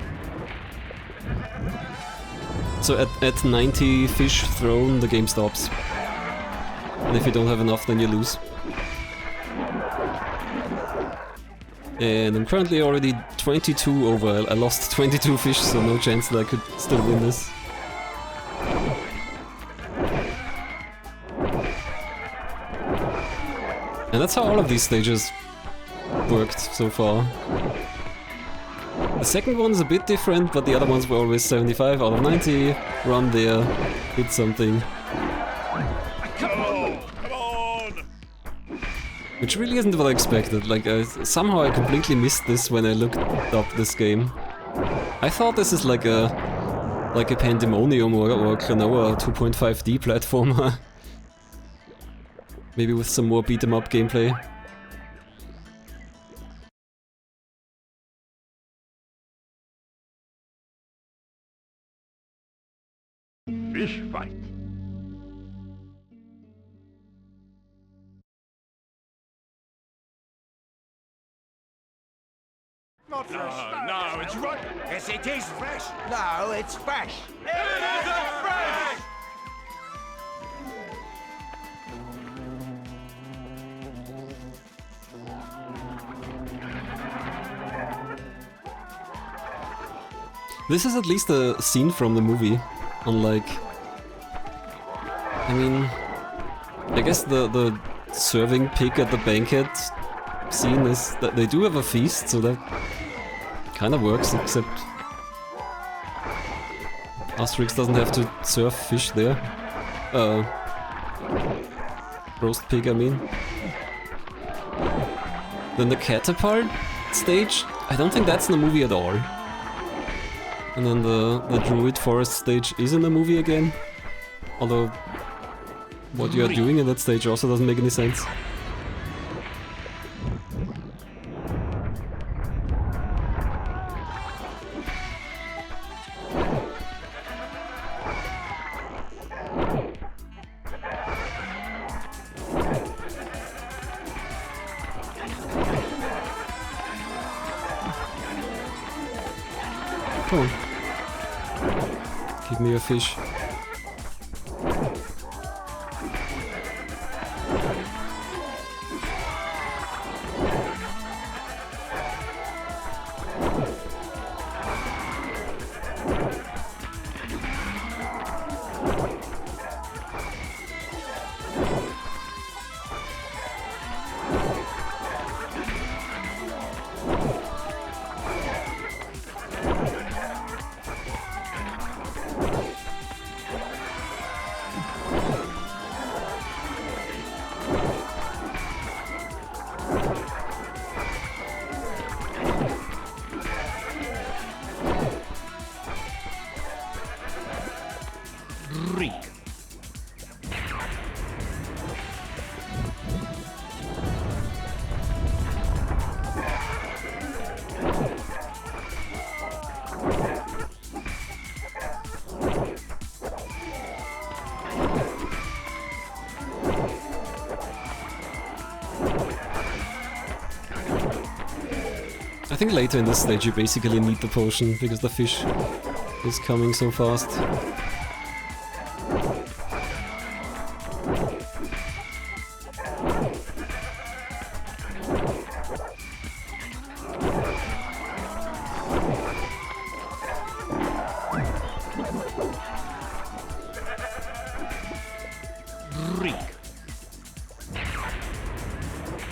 So at 90 fish thrown, the game stops. And if you don't have enough, then you lose. And I'm currently already 22 over. I lost 22 fish, so no chance that I could still win this. And that's how all of these stages worked so far. The second one is a bit different, but the other ones were always 75 out of 90. Run there, hit something. Which really isn't what I expected. Like, somehow I completely missed this when I looked up this game. I thought this is like a Pandemonium or Klonoa 2.5D platformer. Maybe with some more beat-em-up gameplay. Fish fight. Not fresh. No, it's right. Yes, it is fresh. No, it's fresh. It isn't fresh! This is at least a scene from the movie, unlike... I mean... I guess the serving pig at the banquet scene is that they do have a feast, so that kind of works, except... Asterix doesn't have to serve fish there. Roast pig, I mean. Then the catapult stage, I don't think that's in the movie at all. And then the druid forest stage is in the movie again. Although, what you are doing in that stage also doesn't make any sense. Come on. Give me a fish. I think later in this stage you basically need the potion, because the fish is coming so fast.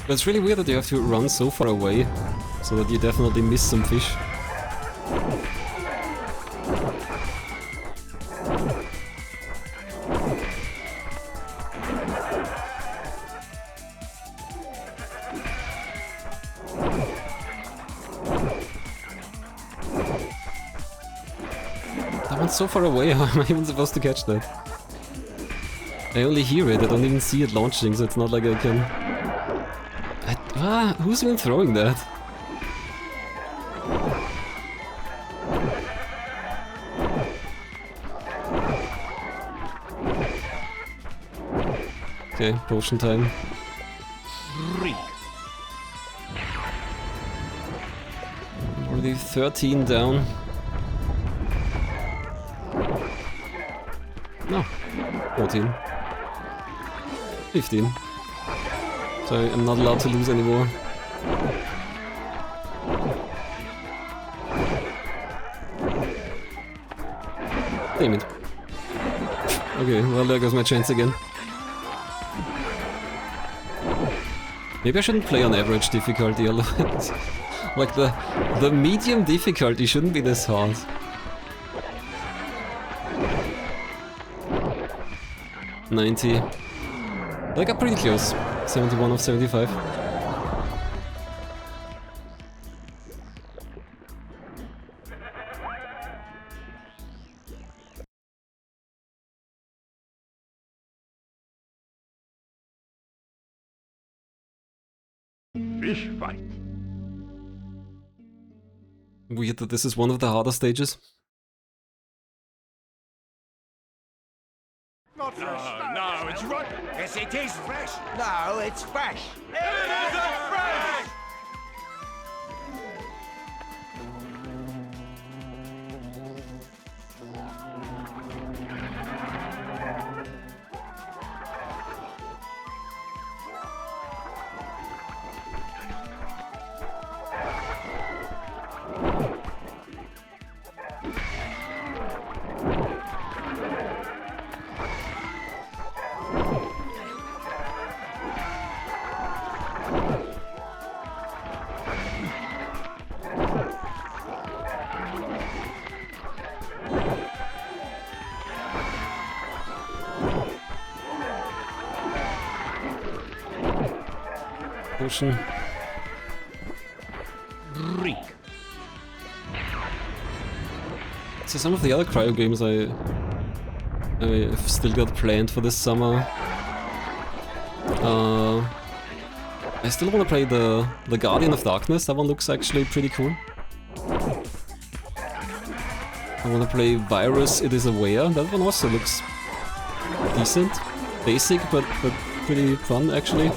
But it's really weird that you have to run so far away, so that you definitely miss some fish. That one's so far away, how am I even supposed to catch that? I only hear it, I don't even see it launching, so it's not like I can... who's even throwing that? Okay, potion time. Already 13 down. No, 14. 15. So I'm not allowed to lose anymore. Damn it. Okay, well there goes my chance again. Maybe I shouldn't play on average difficulty, like the medium difficulty shouldn't be this hard. $90. I got pretty close. 71 of 75. Fish fight. Weird that this is one of the harder stages. Not fresh. No, it's right. Yes, it is fresh. No, it's fresh. It isn't fresh! Potion. Reek. So some of the other cryo games I've still got planned for this summer. I still want to play the Guardian of Darkness. That one looks actually pretty cool. I want to play Virus It Is Aware. That one also looks decent. Basic, but pretty fun actually.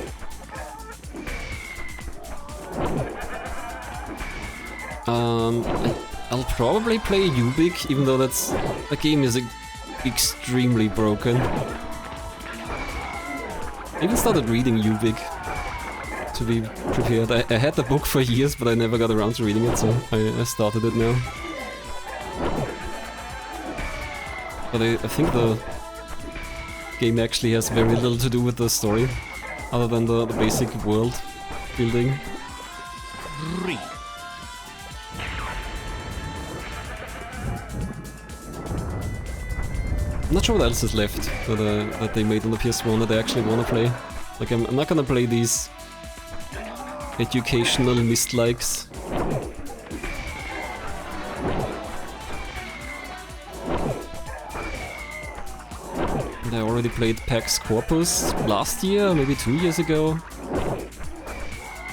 I'll probably play Ubik, even though that game is extremely broken. I even started reading Ubik to be prepared. I had the book for years, but I never got around to reading it, so I started it now. But I think the game actually has very little to do with the story, other than the basic world building. Reek. I'm not sure what else is left that they made on the PS1 that I actually want to play. Like, I'm not gonna play these educational mist-likes. And I already played Pax Corpus last year, maybe 2 years ago.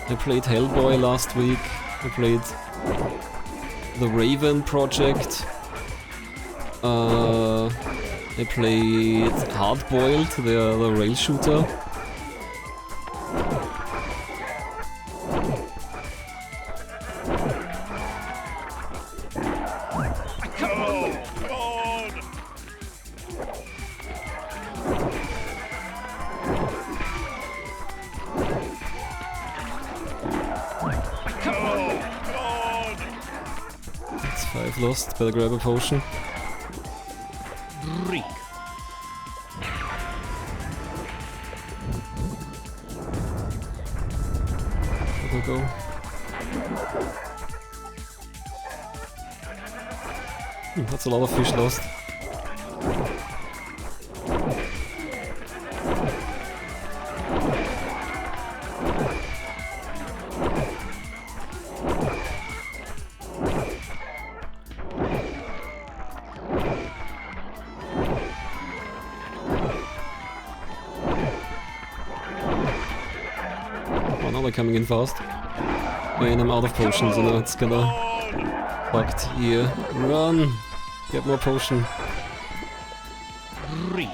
I played Hellboy last week. I played the Raven Project. I played Hardboiled, the rail shooter. That's 5 lost, better grab a potion. Reek. Go. That's a lot of fish lost. Oh, now they're coming in fast. And I'm out of potions, and it's gonna fucked here. Run! Get more potion. Reek.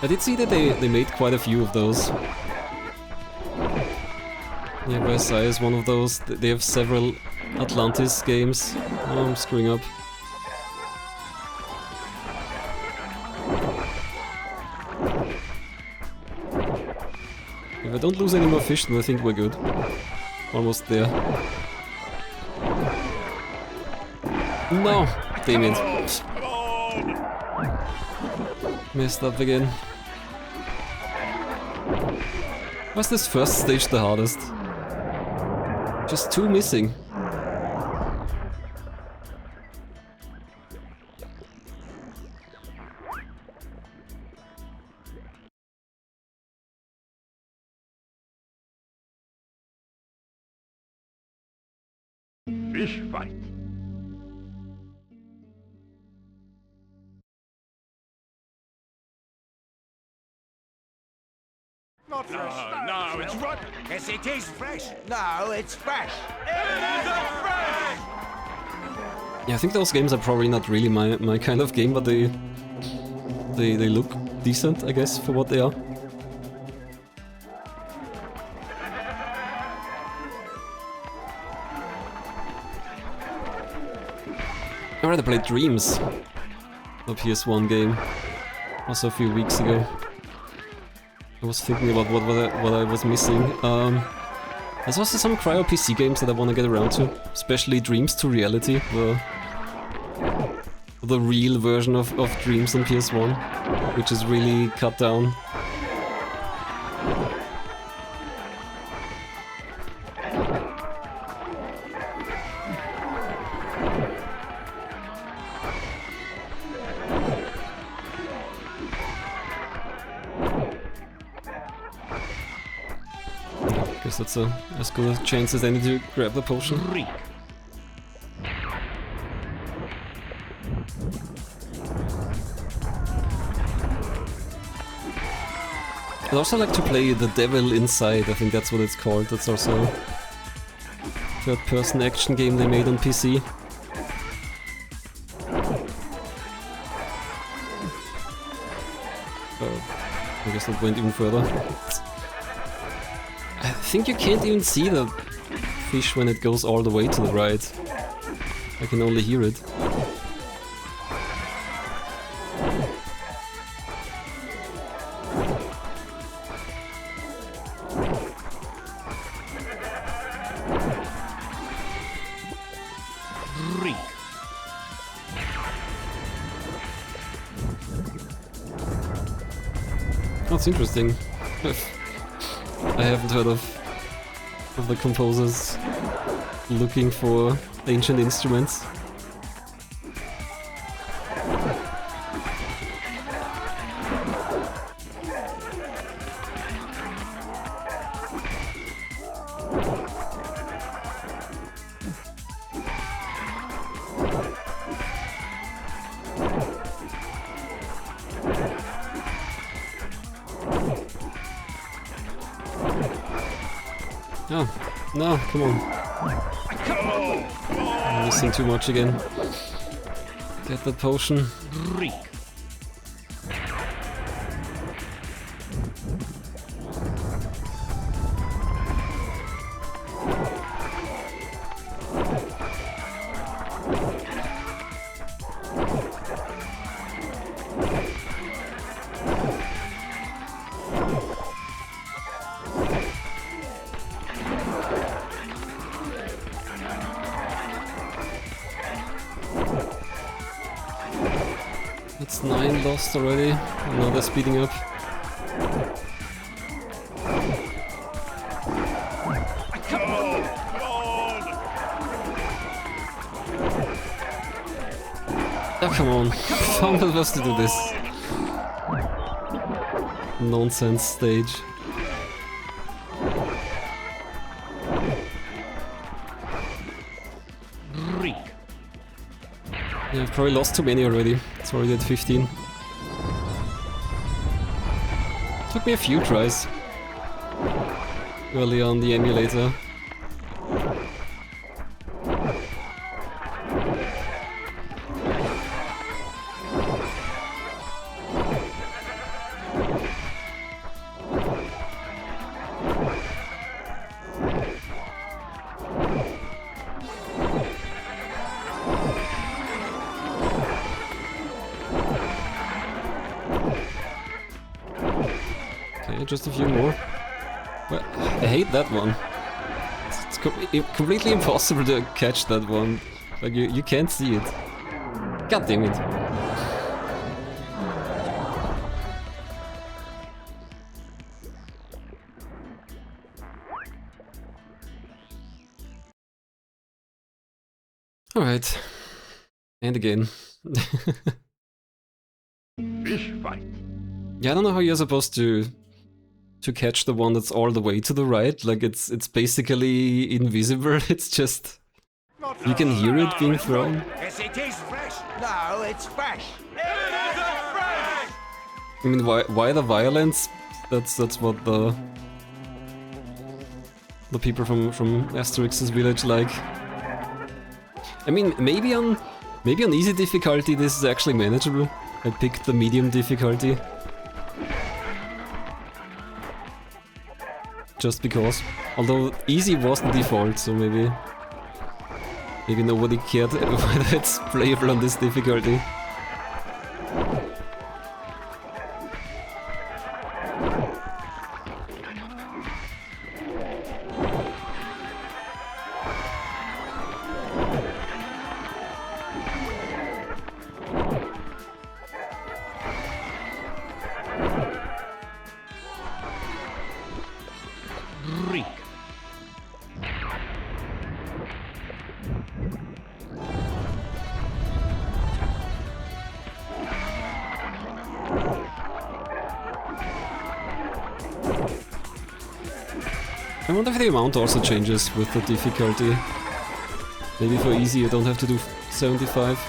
I did see that they made quite a few of those. Yeah, Versailles is one of those. They have several Atlantis games. Oh, I'm screwing up. If I don't lose any more fish, then I think we're good. Almost there. No! Damn it. Messed up again. Was this first stage the hardest? Just 2 missing. Fish fight. Not fresh. No, it's rotten. Yes, it is fresh. No, it's fresh. Yeah, I think those games are probably not really my kind of game, but they look decent, I guess, for what they are. I already played Dreams, the PS1 game, also a few weeks ago. I was thinking about what I was missing. There's also some cryo PC games that I want to get around to, especially Dreams to Reality, the real version of Dreams on PS1, which is really cut down. Guess that's as good a chance as any to grab the potion. Reek. I'd also like to play The Devil Inside, I think that's what it's called. That's also a third-person action game they made on PC. I guess that went even further. I think you can't even see the fish when it goes all the way to the right. I can only hear it. That's interesting. I haven't heard of the composers looking for ancient instruments. Oh, no, come on. I'm missing too much again. Get that potion. Reek. That's 9 lost already. Now they're speeding up. Oh, come on. How am I supposed to do this? Nonsense stage. Yeah, I've probably lost too many already. It's already at 15. Took me a few tries early on the emulator. Just a few more. Well, I hate that one. It's completely impossible to catch that one. Like, you can't see it. God damn it. Alright. And again. Fish fight. Yeah, I don't know how you're supposed to catch the one that's all the way to the right. Like, it's basically invisible. It's just you can hear it being thrown. Yes, it is fresh. No, it's fresh. I mean, why the violence? That's what the people from Asterix's village like. I mean, maybe on easy difficulty this is actually manageable. I picked the medium difficulty. Just because. Although easy was the default, so maybe nobody cared whether it's playable on this difficulty. I wonder if the amount also changes with the difficulty. Maybe for easy you don't have to do 75.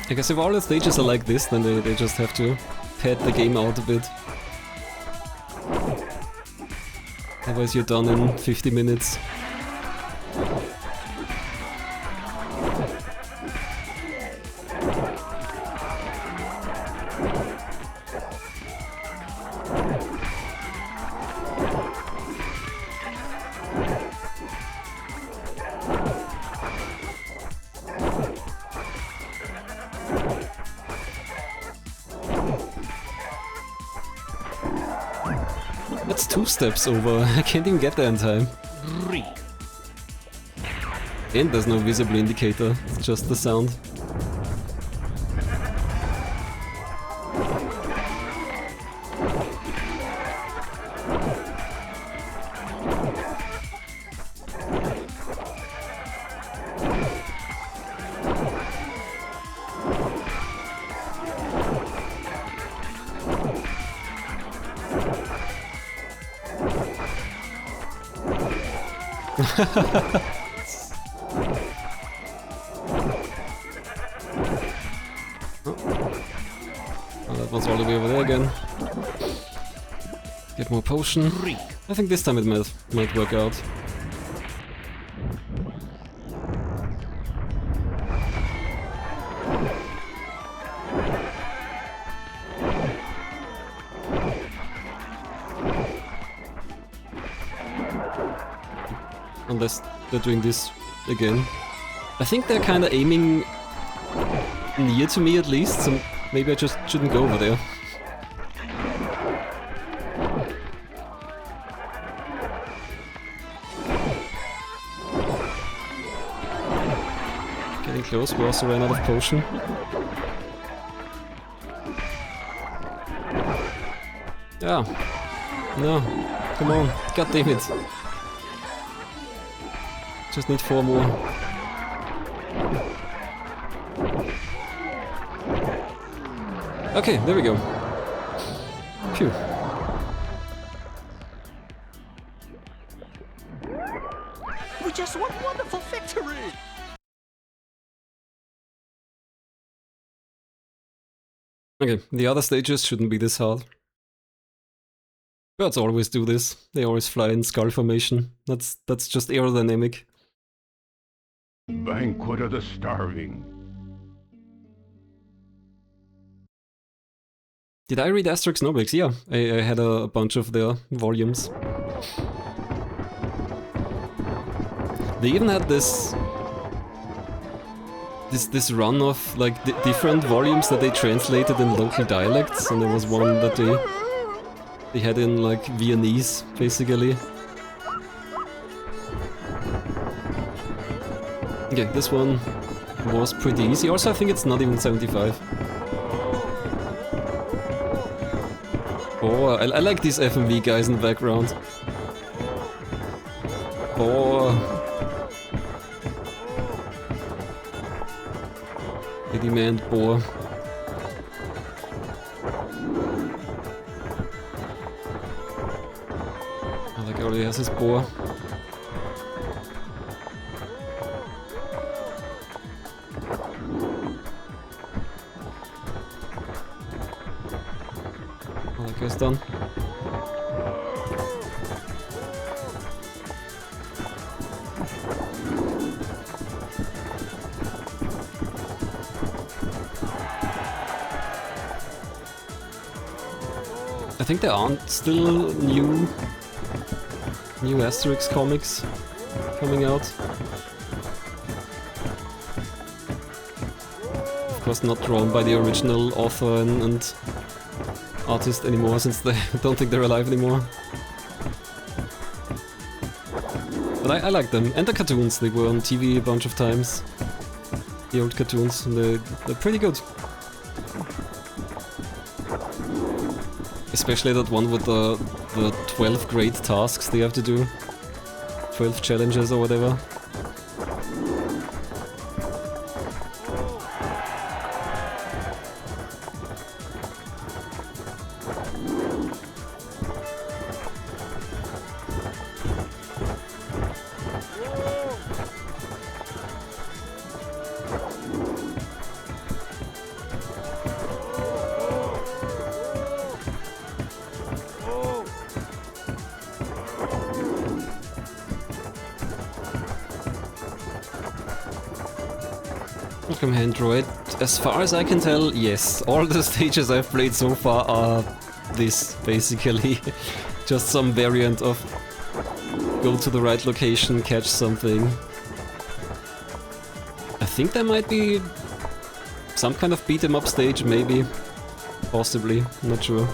I guess if all the stages are like this, then they just have to pad the game out a bit. Otherwise you're done in 50 minutes. That's 2 steps over. I can't even get there in time. And there's no visible indicator, it's just the sound. Oh, that was all the way over there again. Get more potion. I think this time it might work out. Unless they're doing this again. I think they're kinda aiming near to me at least, so maybe I just shouldn't go over there. Getting close, we also ran out of potion. Yeah. No. Come on. God damn it. Just need 4 more. Okay, there we go. Phew. We just won wonderful victory! Okay, the other stages shouldn't be this hard. Birds always do this. They always fly in skull formation. That's just aerodynamic. Banquet of the Starving. Did I read Asterix Obelix? Yeah, I had a bunch of their volumes. They even had this run of like different volumes that they translated in local dialects, and there was one that they had in like Viennese, basically. Okay, this one was pretty easy. Also, I think it's not even 75. Oh, I like these FMV guys in the background. Oh. They demand boar. Oh, that guy already has his boar. Oh, that guy's done. I think there aren't still new Asterix comics coming out. course not drawn by the original author and artist anymore, since they don't think they're alive anymore. But I like them, and the cartoons, they were on TV a bunch of times. The old cartoons, and they're pretty good. Especially that one with the 12 great tasks they have to do. 12 challenges or whatever. Welcome, Android. As far as I can tell, yes. All the stages I've played so far are this, basically. Just some variant of go to the right location, catch something. I think there might be some kind of beat 'em up stage, maybe. Possibly, not sure.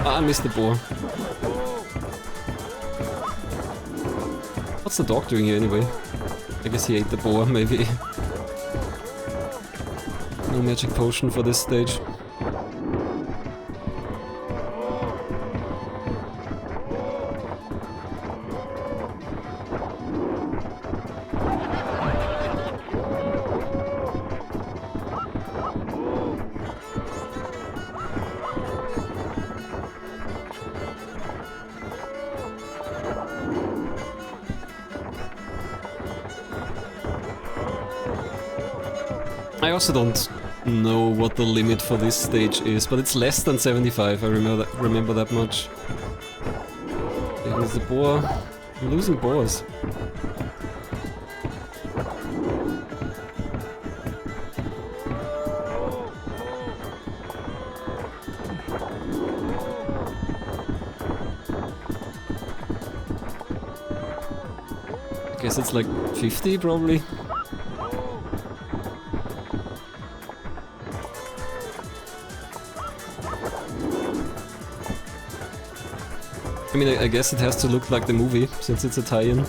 Ah, I missed the boar. What's the dog doing here anyway? I guess he ate the boar, maybe. No magic potion for this stage. I also don't know what the limit for this stage is, but it's less than 75, I remember that much. There's the boar. I'm losing boars. I guess it's like 50 probably. I mean, I guess it has to look like the movie, since it's a tie-in.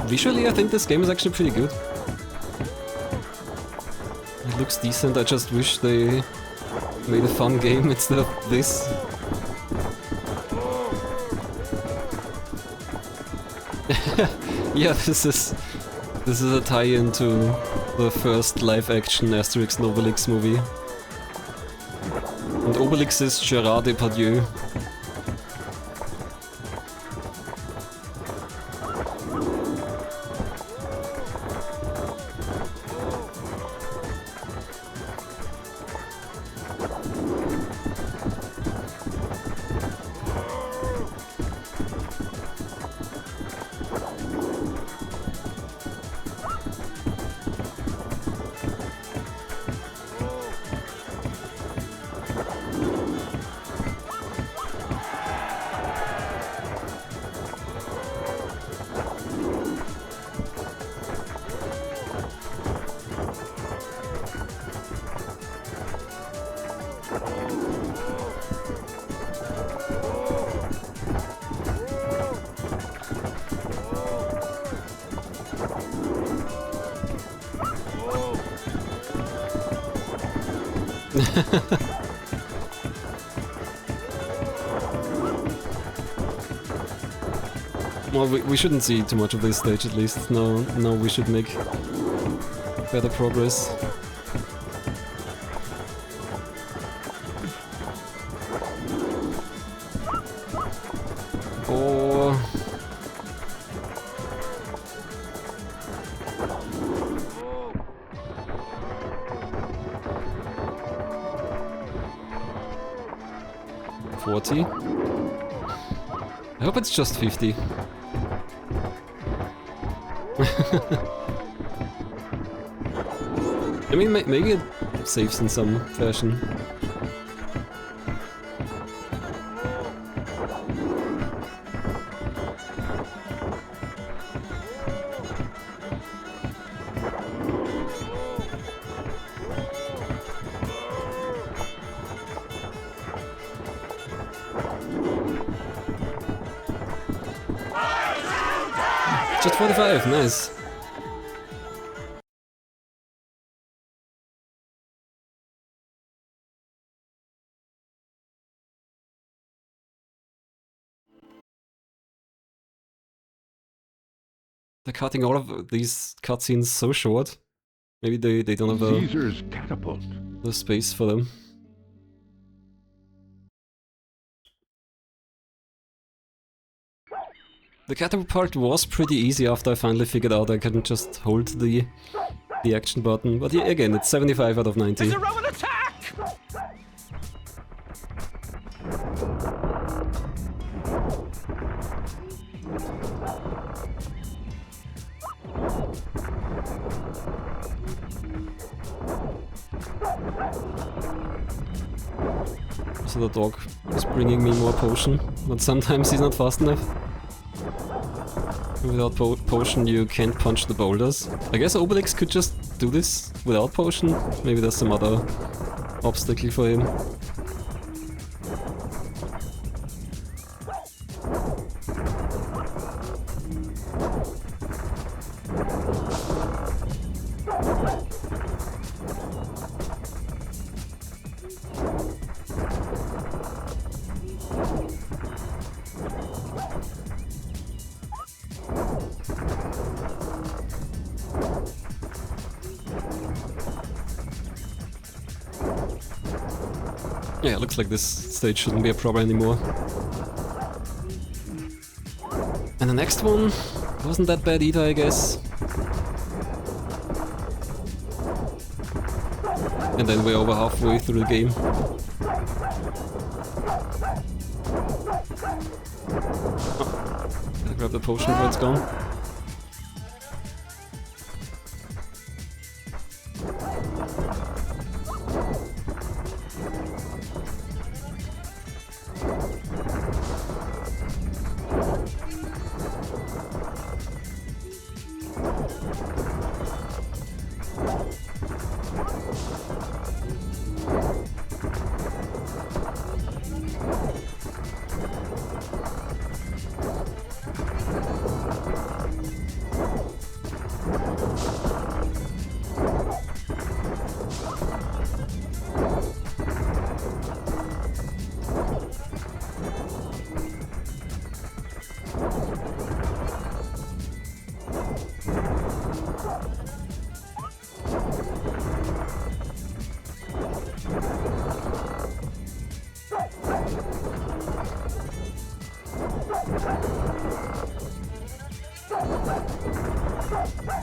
Visually, I think this game is actually pretty good. It looks decent, I just wish they made a fun game instead of this. Yeah, this is a tie-in to the first live-action Asterix Obelix movie. And Obelix is Gérard Depardieu. Well, we shouldn't see too much of this stage at least. No, we should make better progress. Or... $40. I hope it's just 50. I mean, maybe it saves in some fashion. Just 45, nice. They're cutting all of these cutscenes so short. Maybe they don't have Caesar's catapult. the space for them. The catapult part was pretty easy after I finally figured out I couldn't just hold the action button. But yeah, again, it's 75 out of 90. There's a Roman attack! So the dog is bringing me more potion, but sometimes he's not fast enough. Without potion you can't punch the boulders. I guess Obelix could just do this without potion. Maybe there's some other obstacle for him. Yeah, it looks like this stage shouldn't be a problem anymore. And the next one wasn't that bad either, I guess. And then we're over halfway through the game. Oh, gotta grab the potion before it's gone.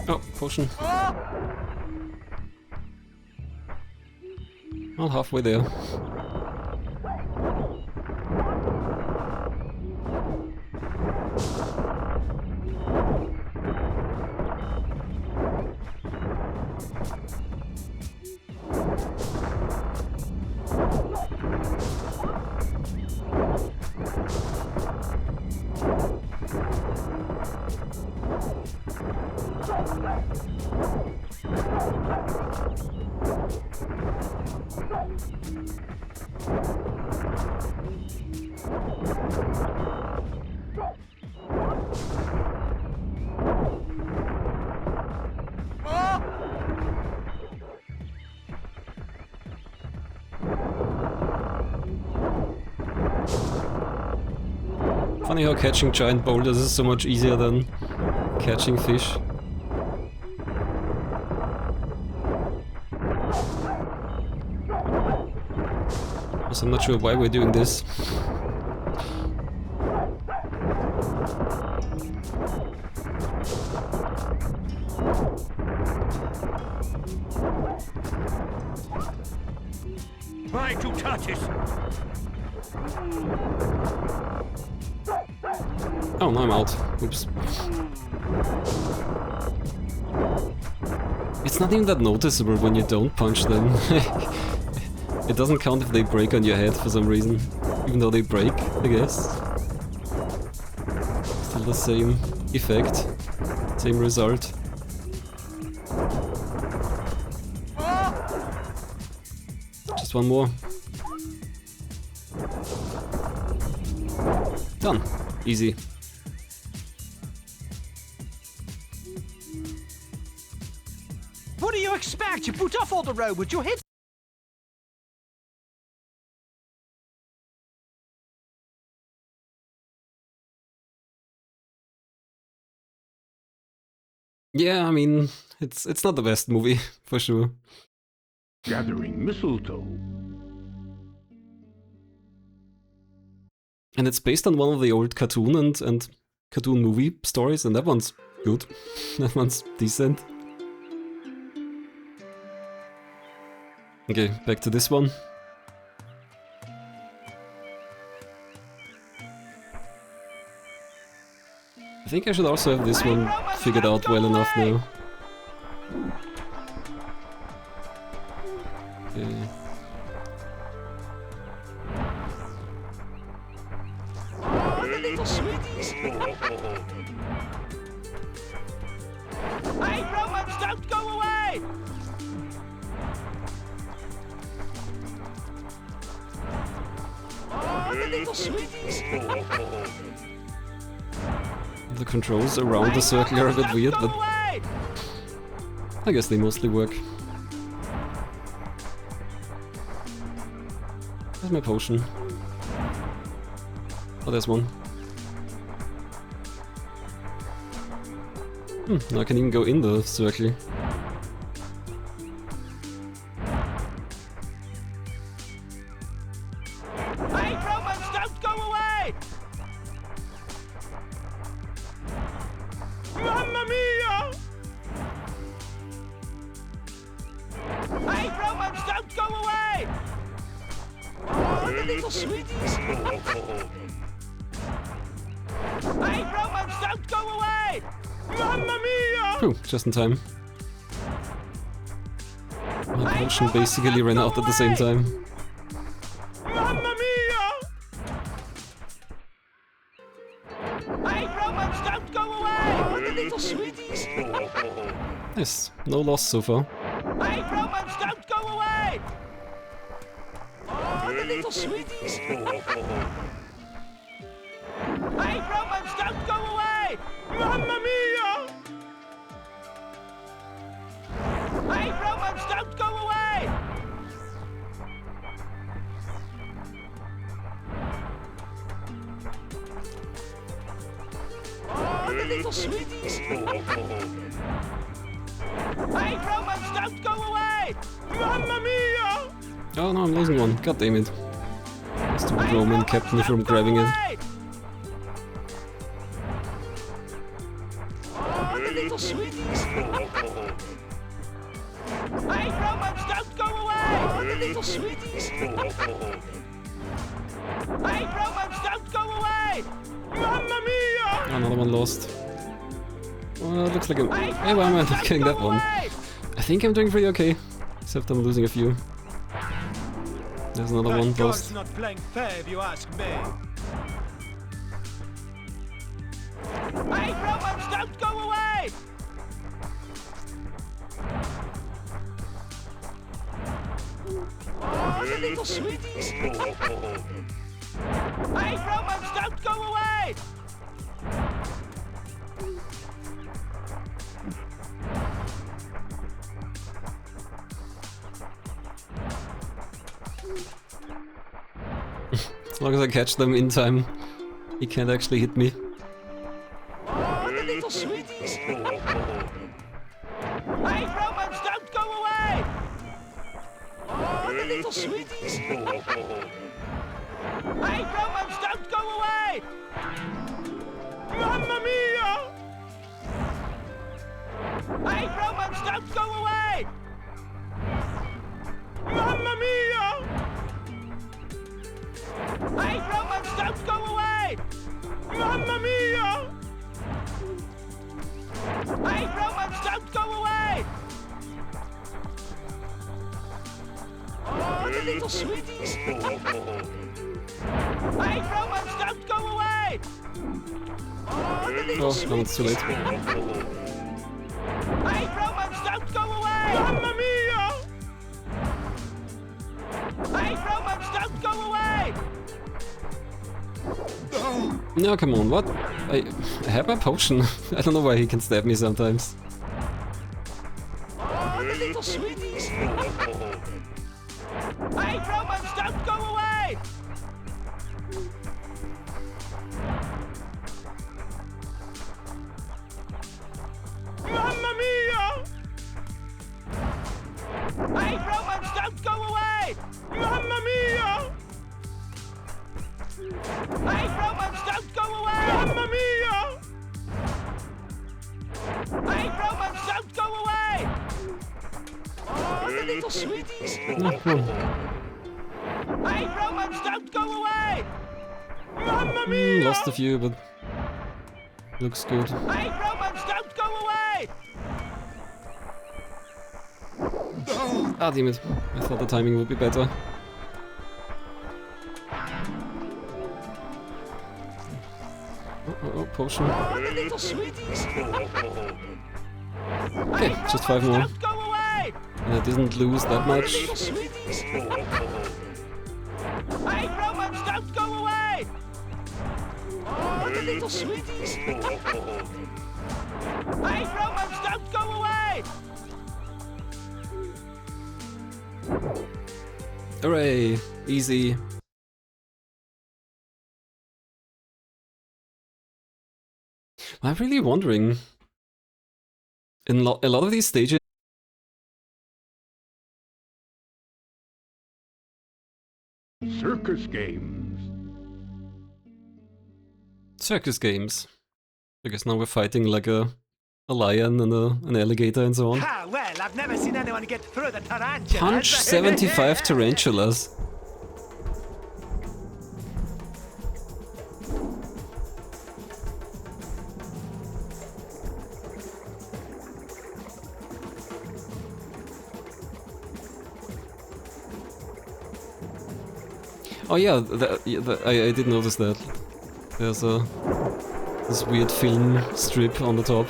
Oh, potion. Well, halfway there. Funny how catching giant boulders is so much easier than catching fish. Also, I'm not sure why we're doing this. Vai to Tatis! Oh, no, I'm out. Oops. It's not even that noticeable when you don't punch them. It doesn't count if they break on your head for some reason. Even though they break, I guess. Still the same effect. Same result. Just one more. Done. Easy. you put off all the road, would you hit? Yeah, I mean, it's not the best movie, for sure. Gathering mistletoe. And it's based on one of the old cartoon and cartoon movie stories, and that one's good. That one's decent. Okay, back to this one. I think I should also have this one figured out well enough now. Okay. Oh, the little sweeties. Hey, Romans, don't go away! Oh, the little sweeties. The controls around the circle are a bit weird, but I guess they mostly work. Where's my potion? Oh, there's one. Now I can even go in the circle. Hey, Romans, don't go away! Mamma mia! Hey, Romans, don't go away! Oh, the little sweeties! Hey, Romans, don't go away! Mamma mia! Phew, just in time. My potion basically ran out at the same time. Mamma mia! Hey, Romans, don't go away! Oh, the little sweeties! Nice, no loss so far. Hey, Romans, don't go away! Oh, the little sweeties! Hey, Romans, don't go away! Mamma mia! Hey, Romans, don't go away! Oh, the little sweeties! Hey, Romans, don't go away! Mamma mia! Oh no, I'm losing one. God damn it. Stupid Roman kept me from grabbing it. Oh, the little sweeties! Hey, Romans, don't go away! Oh, the little sweeties! Hey, Romans, don't go away! Mamma mia! Another one lost. Well, it looks like I'm... Hey, why am I not getting that one? I think I'm doing pretty okay. Except I'm losing a few. There's another one That lost. God's not playing fair if you ask me. Hey, Romans, don't go away! Oh, the little sweeties! Hey, Romans, don't go away! As long as I catch them in time, he can't actually hit me. Oh, the little sweeties! Hey, Romans, don't go away! Oh, the little sweeties! Hey, Romans, don't go away! Mamma mia! Hey, Romans, don't go away! Mamma mia! Hey, Romans, don't go away! Mamma mia! Hey, Romans, don't go away! Oh, the little sweeties! Hey, Romans, don't go away! Oh, the little Oh, sweeties! no, it's too late. Hey, Romans, don't go away! Mamma mia! Hey, Romans, don't go away! No, come on, what? I have my potion. I don't know why he can stab me sometimes. Oh, the little sweeties! Hey, Romans, don't go away! Mamma mia! Hey, Romans, don't go away! Oh, the little sweeties! Hey, Romans, don't go away! Mamma mia! Lost a few, but looks good. Hey, Romans, don't go away! Ah, damn it. I thought the timing would be better. Oh, potion. Oh, the little sweeties! Okay, just 5 more. Don't go away! And I didn't lose that much. Little sweeties! Hey, Romans, don't go away! Oh, the little sweeties! Hey, Romans, don't go away! Hooray! Easy. I'm really wondering. In a lot of these stages. Circus games. Circus games. I guess now we're fighting like a lion and an alligator and so on. Ah, well, I've never seen anyone get through the tarantulas. Punch 75 tarantulas. Oh yeah, I did notice that. There's this weird film strip on the top.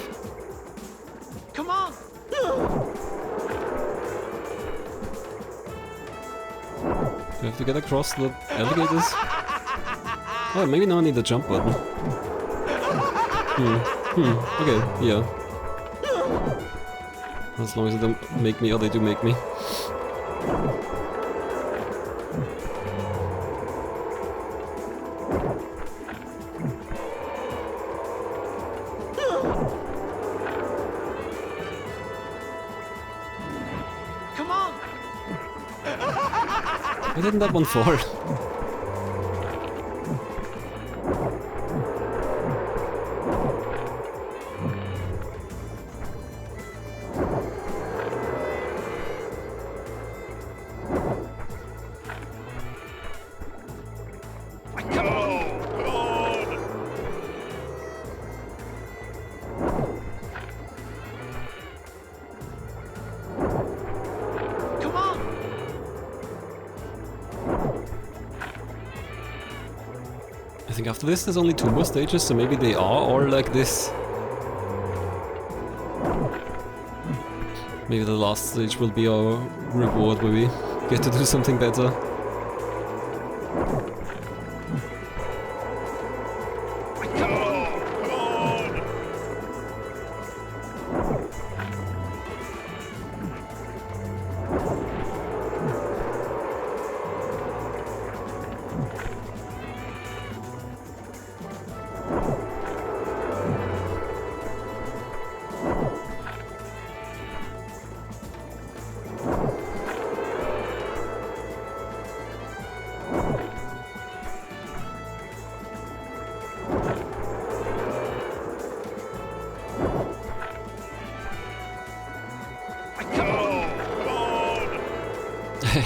Come on! Do I have to get across the alligators? Oh, maybe now I need the jump button. Okay, yeah. As long as they don't make me, or they do make me. Come on! Why didn't that one fall? Come on! I think after this there's only 2 more stages, so maybe they are all like this. Maybe the last stage will be our reward where we get to do something better.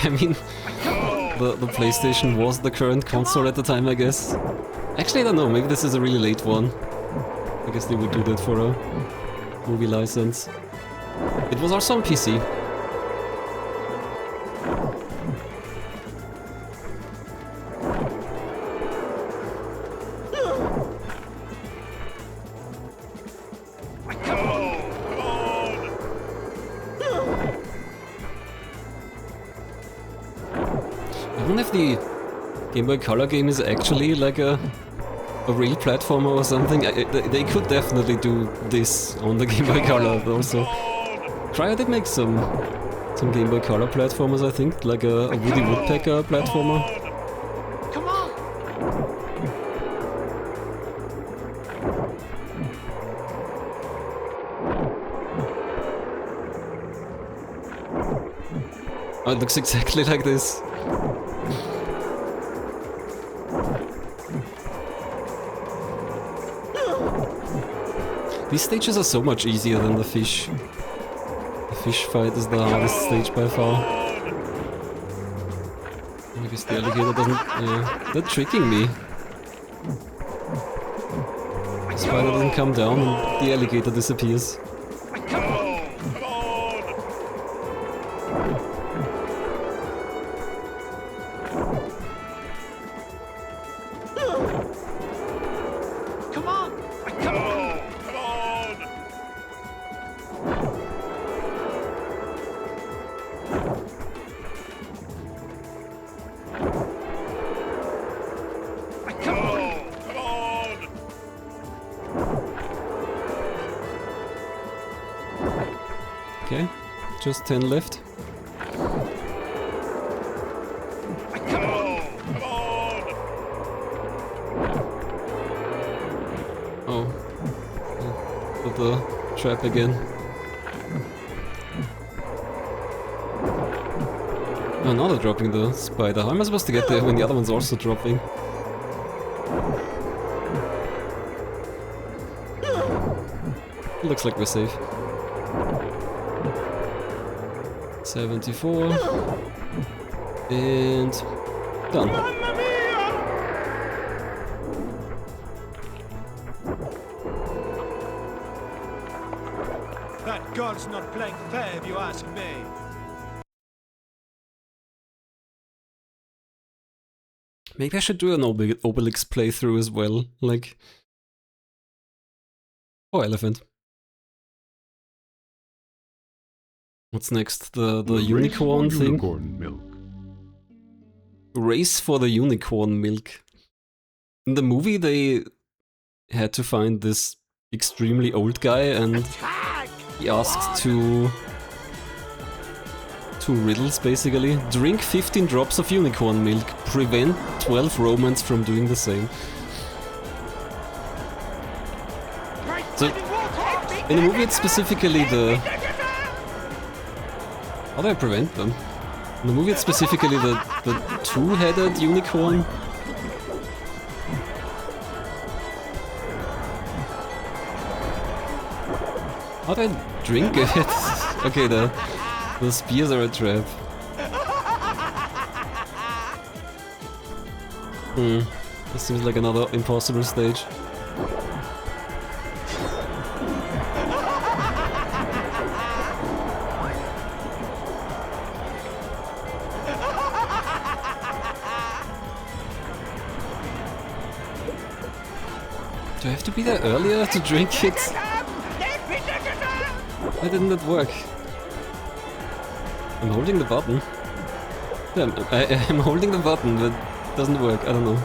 I mean, the PlayStation was the current console at the time, I guess. Actually, I don't know, maybe this is a really late one. I guess they would do that for a movie license. It was also on PC. I wonder if the Game Boy Color game is actually like a real platformer or something. They could definitely do this on the Game Boy Color also. Cryo did make some Game Boy Color platformers, I think, like a Woody Woodpecker platformer. Come on! Oh, it looks exactly like this. These stages are so much easier than the fish. The fish fight is the hardest stage by far. I guess the alligator doesn't... yeah, they're tricking me. The spider doesn't come down and the alligator disappears. Come on! Come on! Okay, just 10 left. Oh, put the trap again. Oh, now they're dropping the spider. How am I supposed to get there when the other one's also dropping? Looks like we're safe. 74. And done. That god's not playing fair if you ask me. Maybe I should do an Obelix playthrough as well, like... Oh, elephant. What's next? The unicorn thing? Unicorn milk. Race for the unicorn milk. In the movie they had to find this extremely old guy and he asked two riddles basically. Drink 15 drops of unicorn milk. Prevent 12 Romans from doing the same. So, in the movie it's specifically the... How do I prevent them? In the movie it's specifically the two-headed unicorn. How do I drink it? Okay, the spears are a trap. This seems like another impossible stage. Do I have to be there earlier to drink it? Why didn't it work? I'm holding the button. Yeah, I'm holding the button, but it doesn't work. I don't know.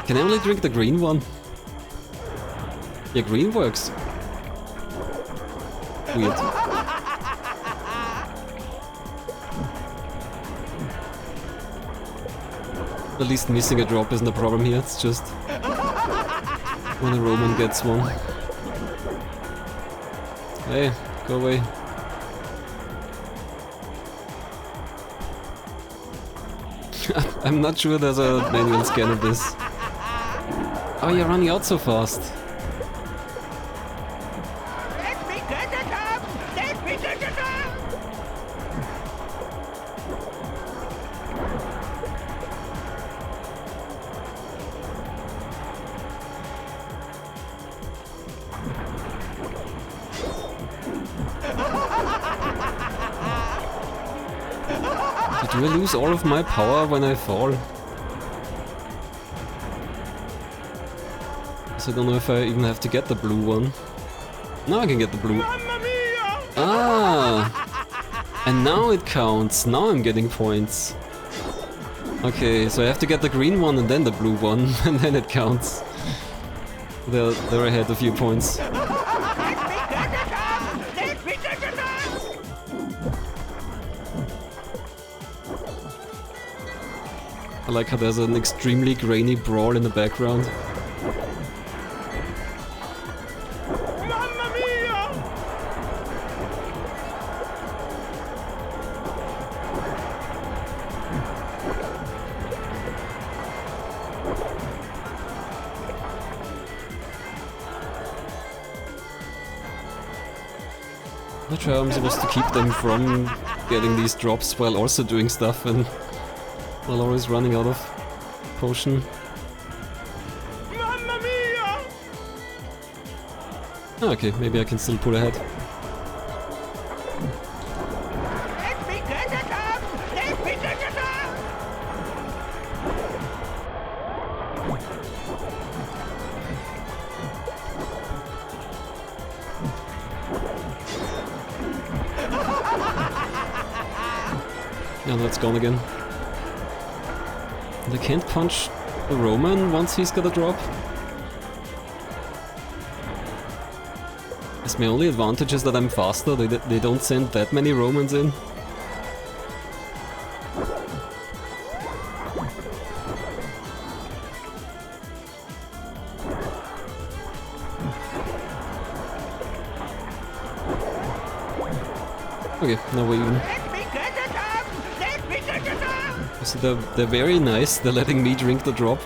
Can I only drink the green one? Yeah, green works. Weird. At least missing a drop isn't a problem here, it's just when a Roman gets one. Hey, go away. I'm not sure there's a manual scan of this. Oh, you're running out so fast. Let me take it up! Let me take it up! Do I lose all of my power when I fall? So I don't know if I even have to get the blue one. Now I can get the blue. Ah! And now it counts. Now I'm getting points. Okay, so I have to get the green one and then the blue one, and then it counts. They're ahead a few points. I like how there's an extremely grainy brawl in the background. Not sure how I'm supposed to keep them from getting these drops while also doing stuff and while always running out of potion. Mamma mia! Okay, maybe I can still pull ahead. Let me get it up! Let me get it up! Yeah, that's gone again. And I can't punch the Roman once he's got a drop. Guess my only advantage is that I'm faster, they don't send that many Romans in. Okay, now we're even. Let me get it up! Let me get it up! So they're very nice, they're letting me drink the drop.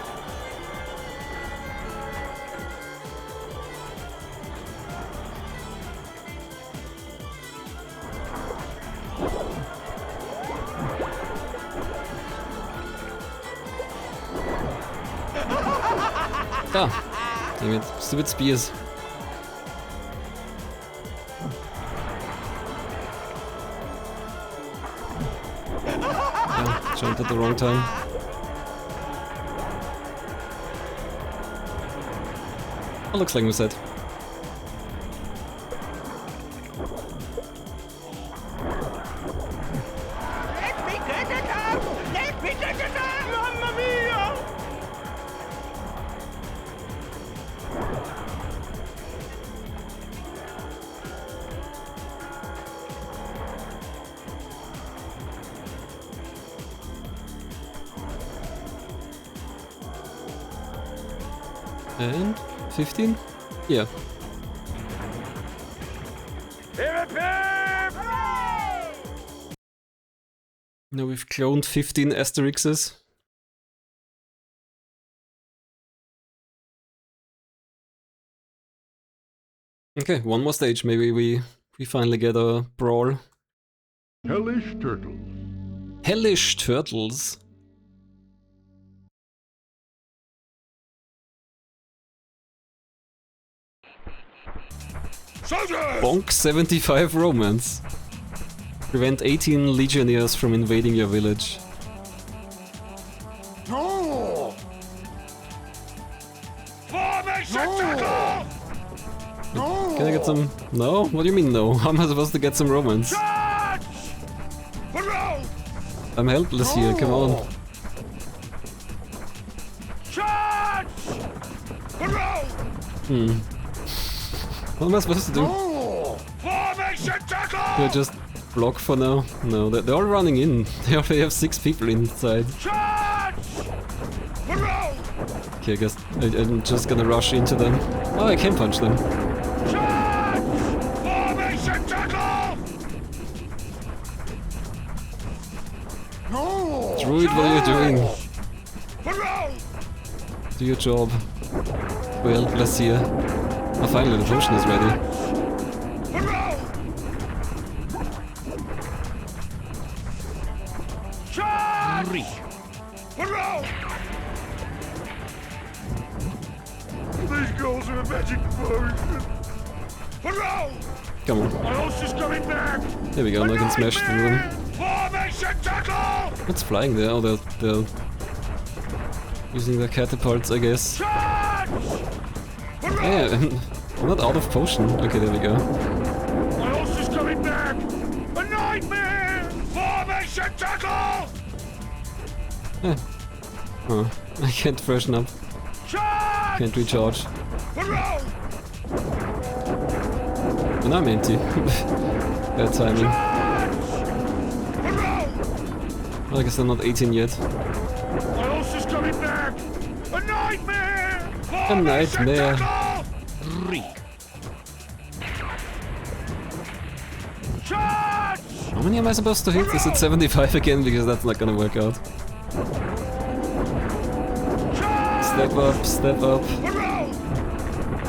Ah! Damn it, stupid spears. Yeah, jumped at the wrong time. Oh, looks like we said. Let me get it up! Let me get it up! Mamma mia! And 15? Yeah. Now we've cloned 15 Asterixes. Okay, one more stage, maybe we finally get a brawl. Hellish turtles. Hellish turtles. Soldiers! Bonk 75 Romans. Prevent 18 legionnaires from invading your village. No! Formation tackle! Can I get some... No? What do you mean no? How am I supposed to get some Romans? Charge! Row! I'm helpless here, come on. Charge! Row! What am I supposed to do? Formation tackle! Do I just block for now? No, they're all running in. They already have 6 people inside. Charge! Row! Okay, I guess I'm just gonna rush into them. Oh, I can punch them. Charge! Formation tackle! No! Druid, what are you doing? Row! Do your job. Well, bless you. Oh, finally, the potion is ready. Row! Charge! Row! These girls are a magic potion. Row! Come on. My horse is coming back. There we go, now I can smash through them. Formation tackle! What's flying there? Oh, they're using their catapults, I guess. Charge! Hey, I'm not out of potion. Okay, there we go. My horse is coming back. A nightmare! Formation tackle! Oh, I can't freshen up. Charge! Can't recharge. Row! And I'm empty. Bad timing. Row! Well, I guess I'm not 18 yet. My horse is coming back. A nightmare! A nightmare. Charge! How many am I supposed to hit? Is it 75 again? Because that's not gonna work out. Step up, step up. Row!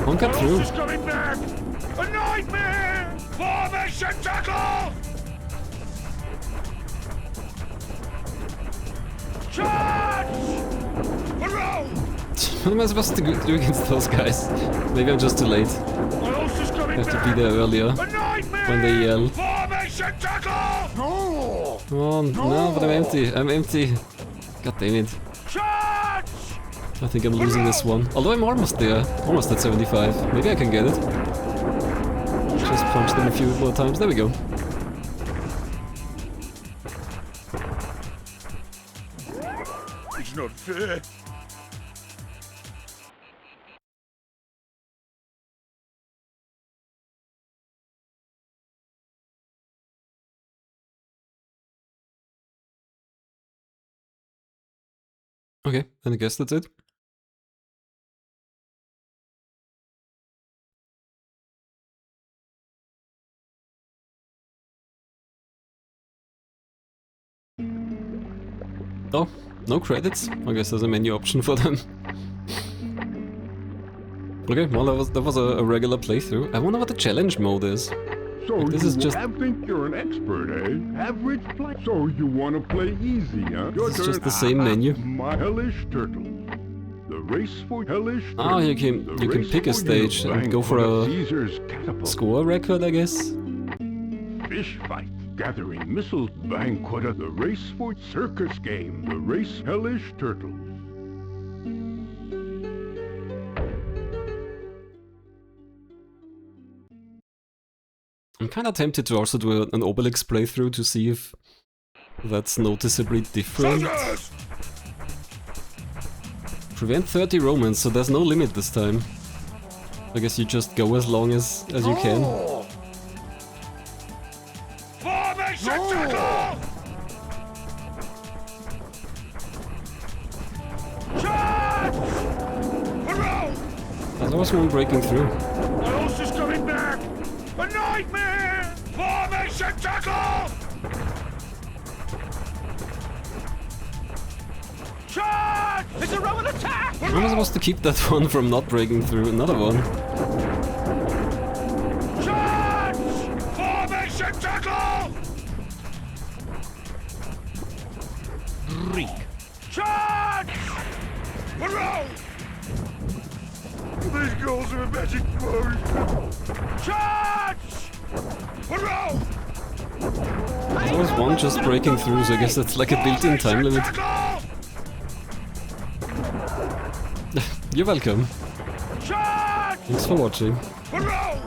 Won't cut My through. horse is coming back. A nightmare! Formation tackle! Charge! Roll! What am I supposed to do against those guys? Maybe I'm just too late. My horse is I coming have to back! be there earlier A nightmare! when they yell. Formation tackle! No! Oh no, but I'm empty. I'm empty. God damn it. Charge! I think I'm losing this one. Although I'm almost there. Almost at 75. Maybe I can get it. Just punch them a few more times. There we go. It's not fair. Okay, then I guess that's it. Oh, no credits? I guess there's a menu option for them. Okay, well that was a regular playthrough. I wonder what the challenge mode is. So This you is just- think you're an expert, eh? Average play. So you want to play easy, huh? Your It's just turn. the same menu. My hellish turtle. The race for hellish turtle. Ah, you can race pick a for stage you. and Bang go for the a Caesar's catapult. score record, I guess. Fish fight. Gathering missiles. Banquet of the race for circus game. The race hellish turtle. I'm kinda tempted to also do an Obelix playthrough to see if that's noticeably different. Soldiers! Prevent 30 Romans, so there's no limit this time. I guess you just go as long as you can. Formation tackle! Charge! Roll! There's always one breaking through. My horse is coming back! A nightmare! Formation tackle! Charge! It's a Roman attack! How am I supposed to keep that one from not breaking through? Another one. Charge! Formation tackle! Reek. Charge! Roll! These girls are a magic potion! Charge! Roll! There's always one just breaking through, so I guess that's like a built-in time limit. You're welcome. Charge! Thanks for watching. Roll!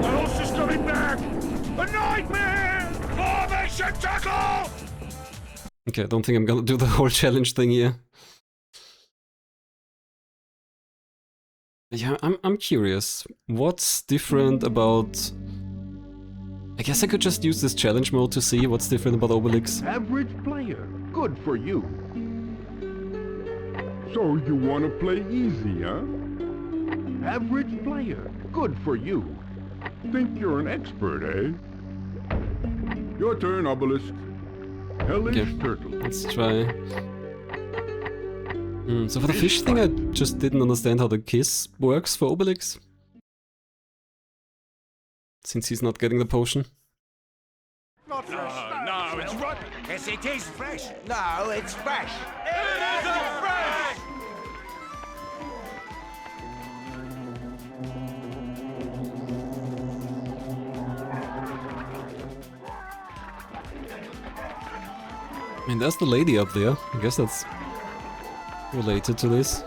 My horse is coming back! A nightmare! Formation tackle! Okay, I don't think I'm gonna do the whole challenge thing here. Yeah, I'm curious. What's different about... I guess I could just use this challenge mode to see what's different about Obelix. Average player. Good for you. So you want to play easy, huh? Average player. Good for you. Think you're an expert, eh? Your turn, Obelisk. Hellish Okay. turtle. Let's try... so for the fish thing, I just didn't understand how the kiss works for Obelix. Since he's not getting the potion. Not fresh. No, it's rotten. Yes, it is fresh. No, it's fresh. It isn't fresh! I mean, there's the lady up there. I guess that's related to this.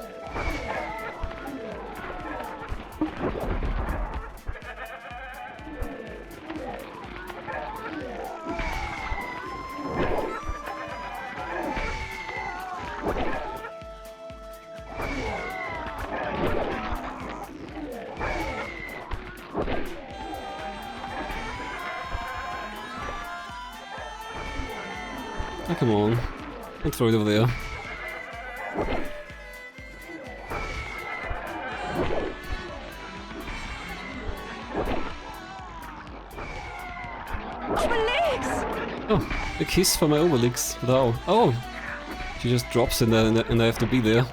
Oh, come on. Don't throw it over there. Oh, a kiss for my Obelix. Wow. Oh! She just drops in there and I have to be there.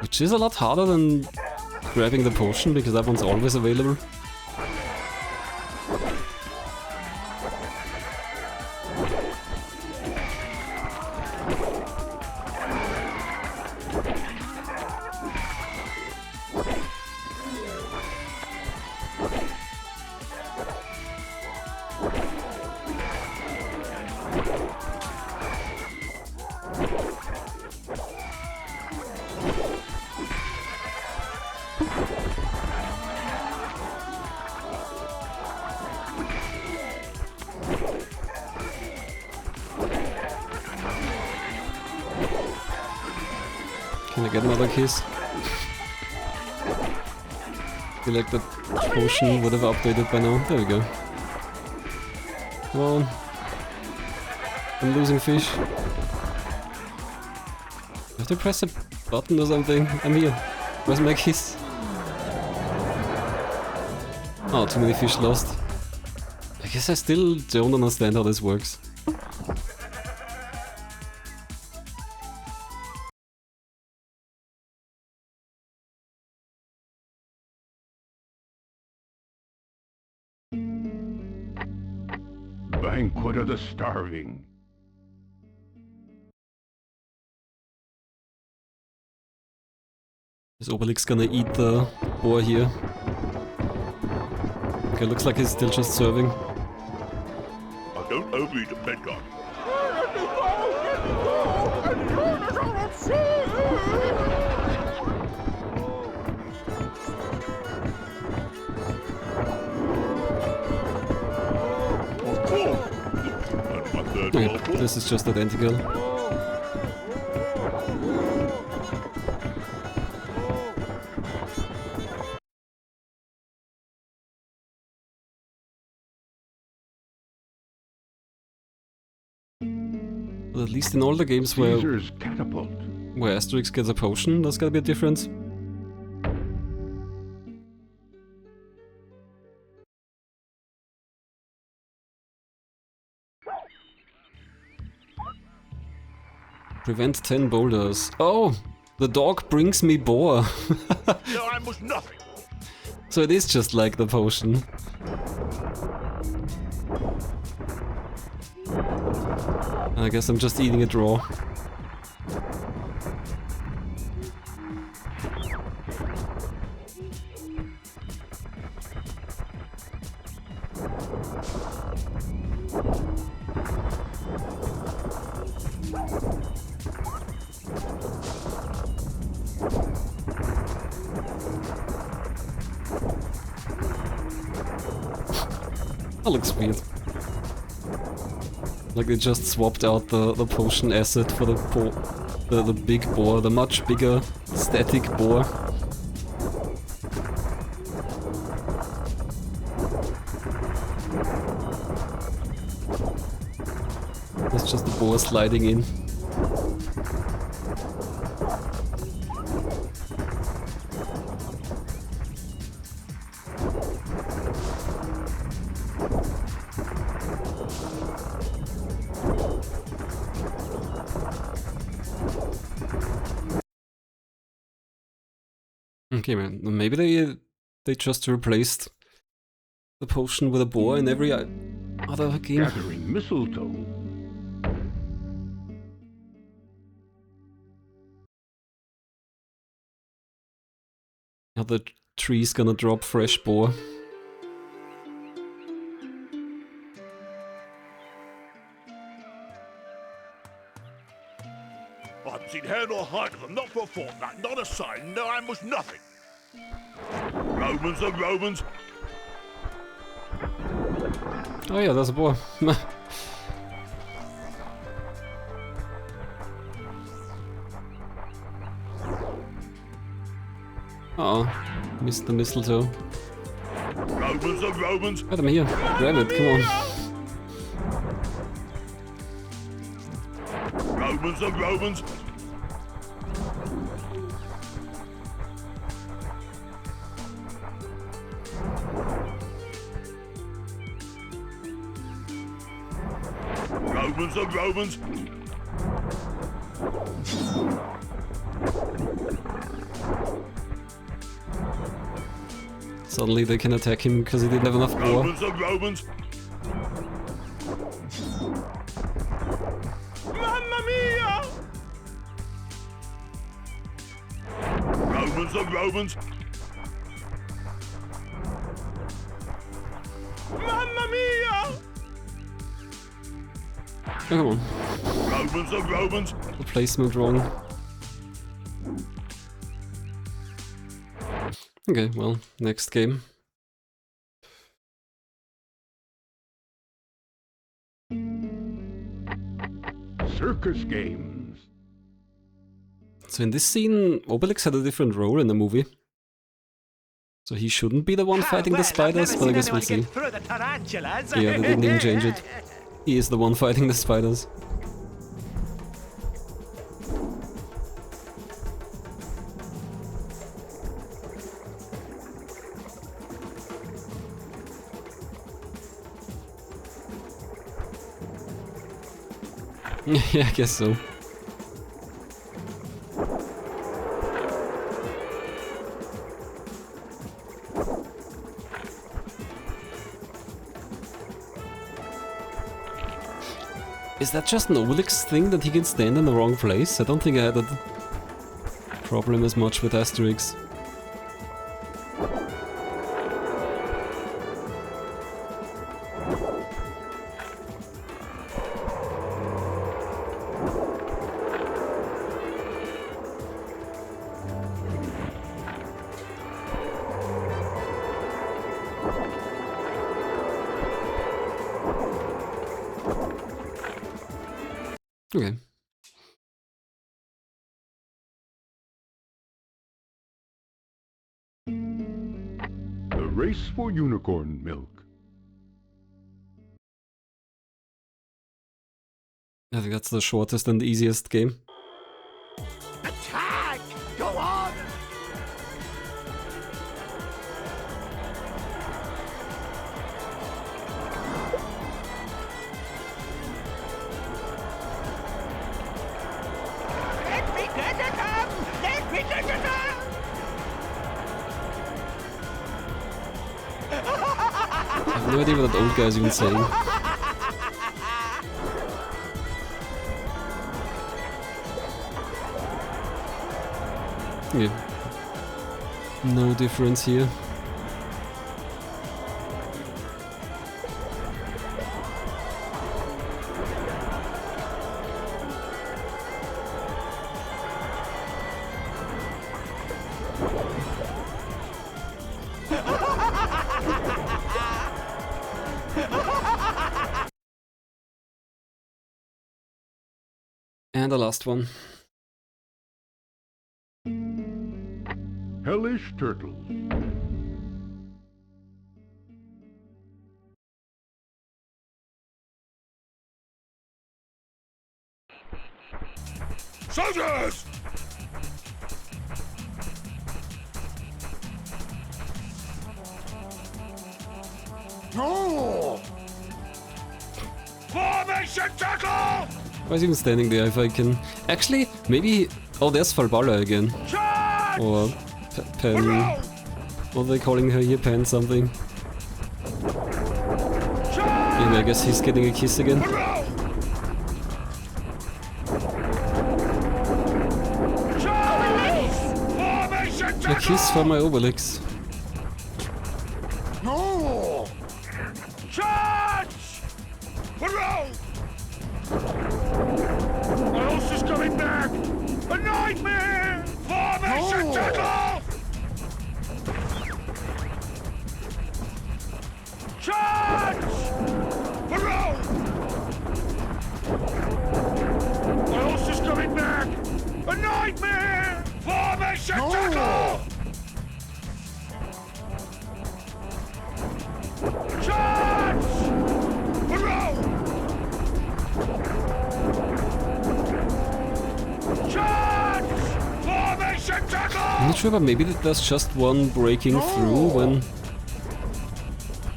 Which is a lot harder than grabbing the potion because that one's always available. Can I get another kiss? I feel like the potion would have updated by now. There we go. Come on. I'm losing fish. I have to press a button or something. I'm here. Where's my kiss? Oh, too many fish lost. I guess I still don't understand how this works. Banquet of the starving. Is Obelix gonna eat the boar here? Okay, looks like he's still just serving. I don't overeat at bedtime. Of course. And my third Okay, world war. this is just identical. But at least in all the games where Caesar's catapult. Asterix gets a potion, there's gotta be a difference. Prevent 10 boulders. Oh! The dog brings me boar. No, I must nothing. So it is just like the potion. I guess I'm just eating it raw. That looks weird. Like they just swapped out the potion asset for the big boar, the much bigger static boar. It's just the boar sliding in. Okay, man. Maybe they just replaced the potion with a boar in every other game. Gathering mistletoe. Now the tree's gonna drop fresh boar. I haven't seen hair nor hide of them, not for a fortnight, not a sign. No, I must nothing. Romans are Romans. Oh yeah, there's a boar. Uh-oh, missed the mistletoe. Romans are Romans. Get him here, grab it, come on. Romans are Romans. Romans are Romans. Suddenly they can attack him because he didn't have enough ore. Romans are Romans. Mamma mia! Romans are Romans. Mamma mia! Oh, come on. Romans are Romans. The placement wrong. Okay, well, next game. Circus games. So in this scene, Obelix had a different role in the movie. So he shouldn't be the one fighting the spiders, but I guess we'll see. Through the tarantulas. Yeah, they didn't even change it. He is the one fighting the spiders. Yeah, I guess so. Is that just an Obelix thing that he can stand in the wrong place? I don't think I had that problem as much with Asterix. Okay. The race for unicorn milk. I think that's the shortest and easiest game. Attack! Go on! Let me get it up! Let me get it up! I have no idea what that old guy's even saying. Yeah. No difference here. And the last one. Hellish turtles. Soldiers! No! Formation tackle! Why is he even standing there if I can... Actually, maybe... Oh, there's Falbala again. Charge! Or... Pen... Roll! What are they calling her here? Pen something? Charge! Yeah, I guess he's getting a kiss again. Roll! Charge! Formation A tackle! kiss for my Obelix. No! Charge! Roll! My horse is coming back! A nightmare! Formation No! tackle! Charge! Roll! My horse is coming back! A nightmare! Formation No! tackle! Charge! Roll! Charge! Formation tackle! I'm not sure, but maybe there's just one breaking through when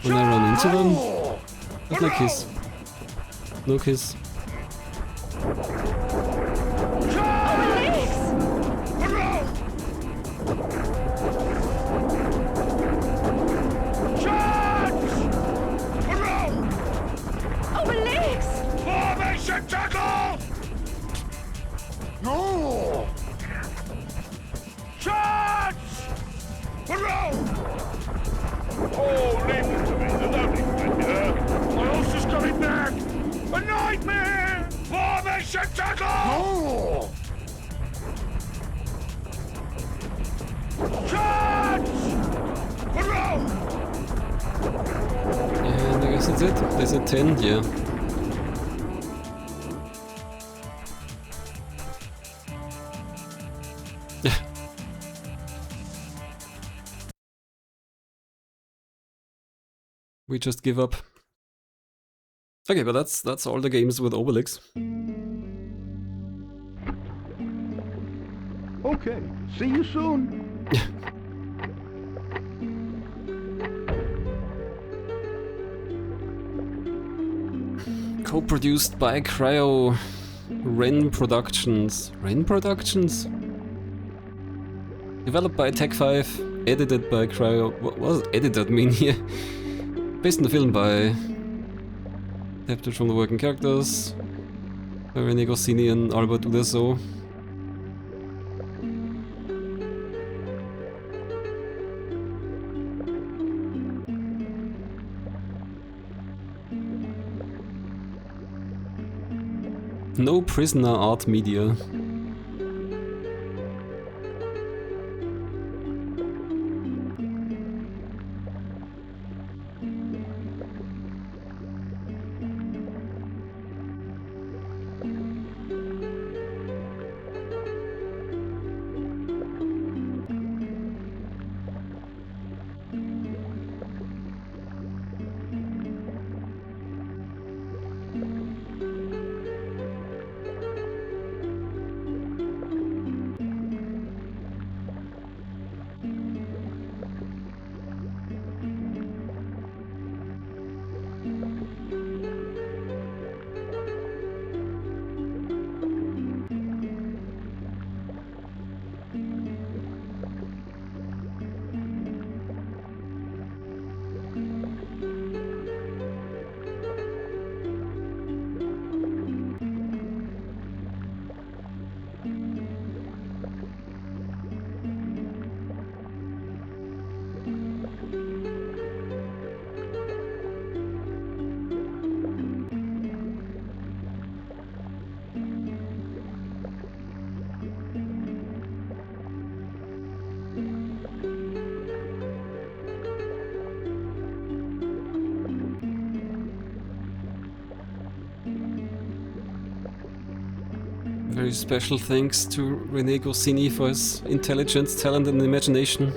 I run into them. There's no kiss. No kiss. Oh! Charge! Around! And I guess that's it. There's a 10, yeah. We just give up. Okay, but that's all the games with Obelix. Okay, see you soon. Co-produced by Cryo Ren Productions. Ren Productions? Developed by Tech 5, edited by Cryo. What does edited mean here? Based on the film by adapted from the working characters by René Goscinny and Albert Uderzo. No Prisoner Art Media. Very special thanks to René Goscinny for his intelligence, talent and imagination.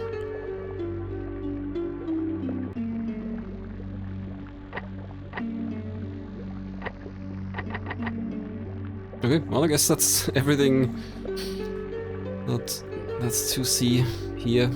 Okay, well I guess that's everything that's to see here.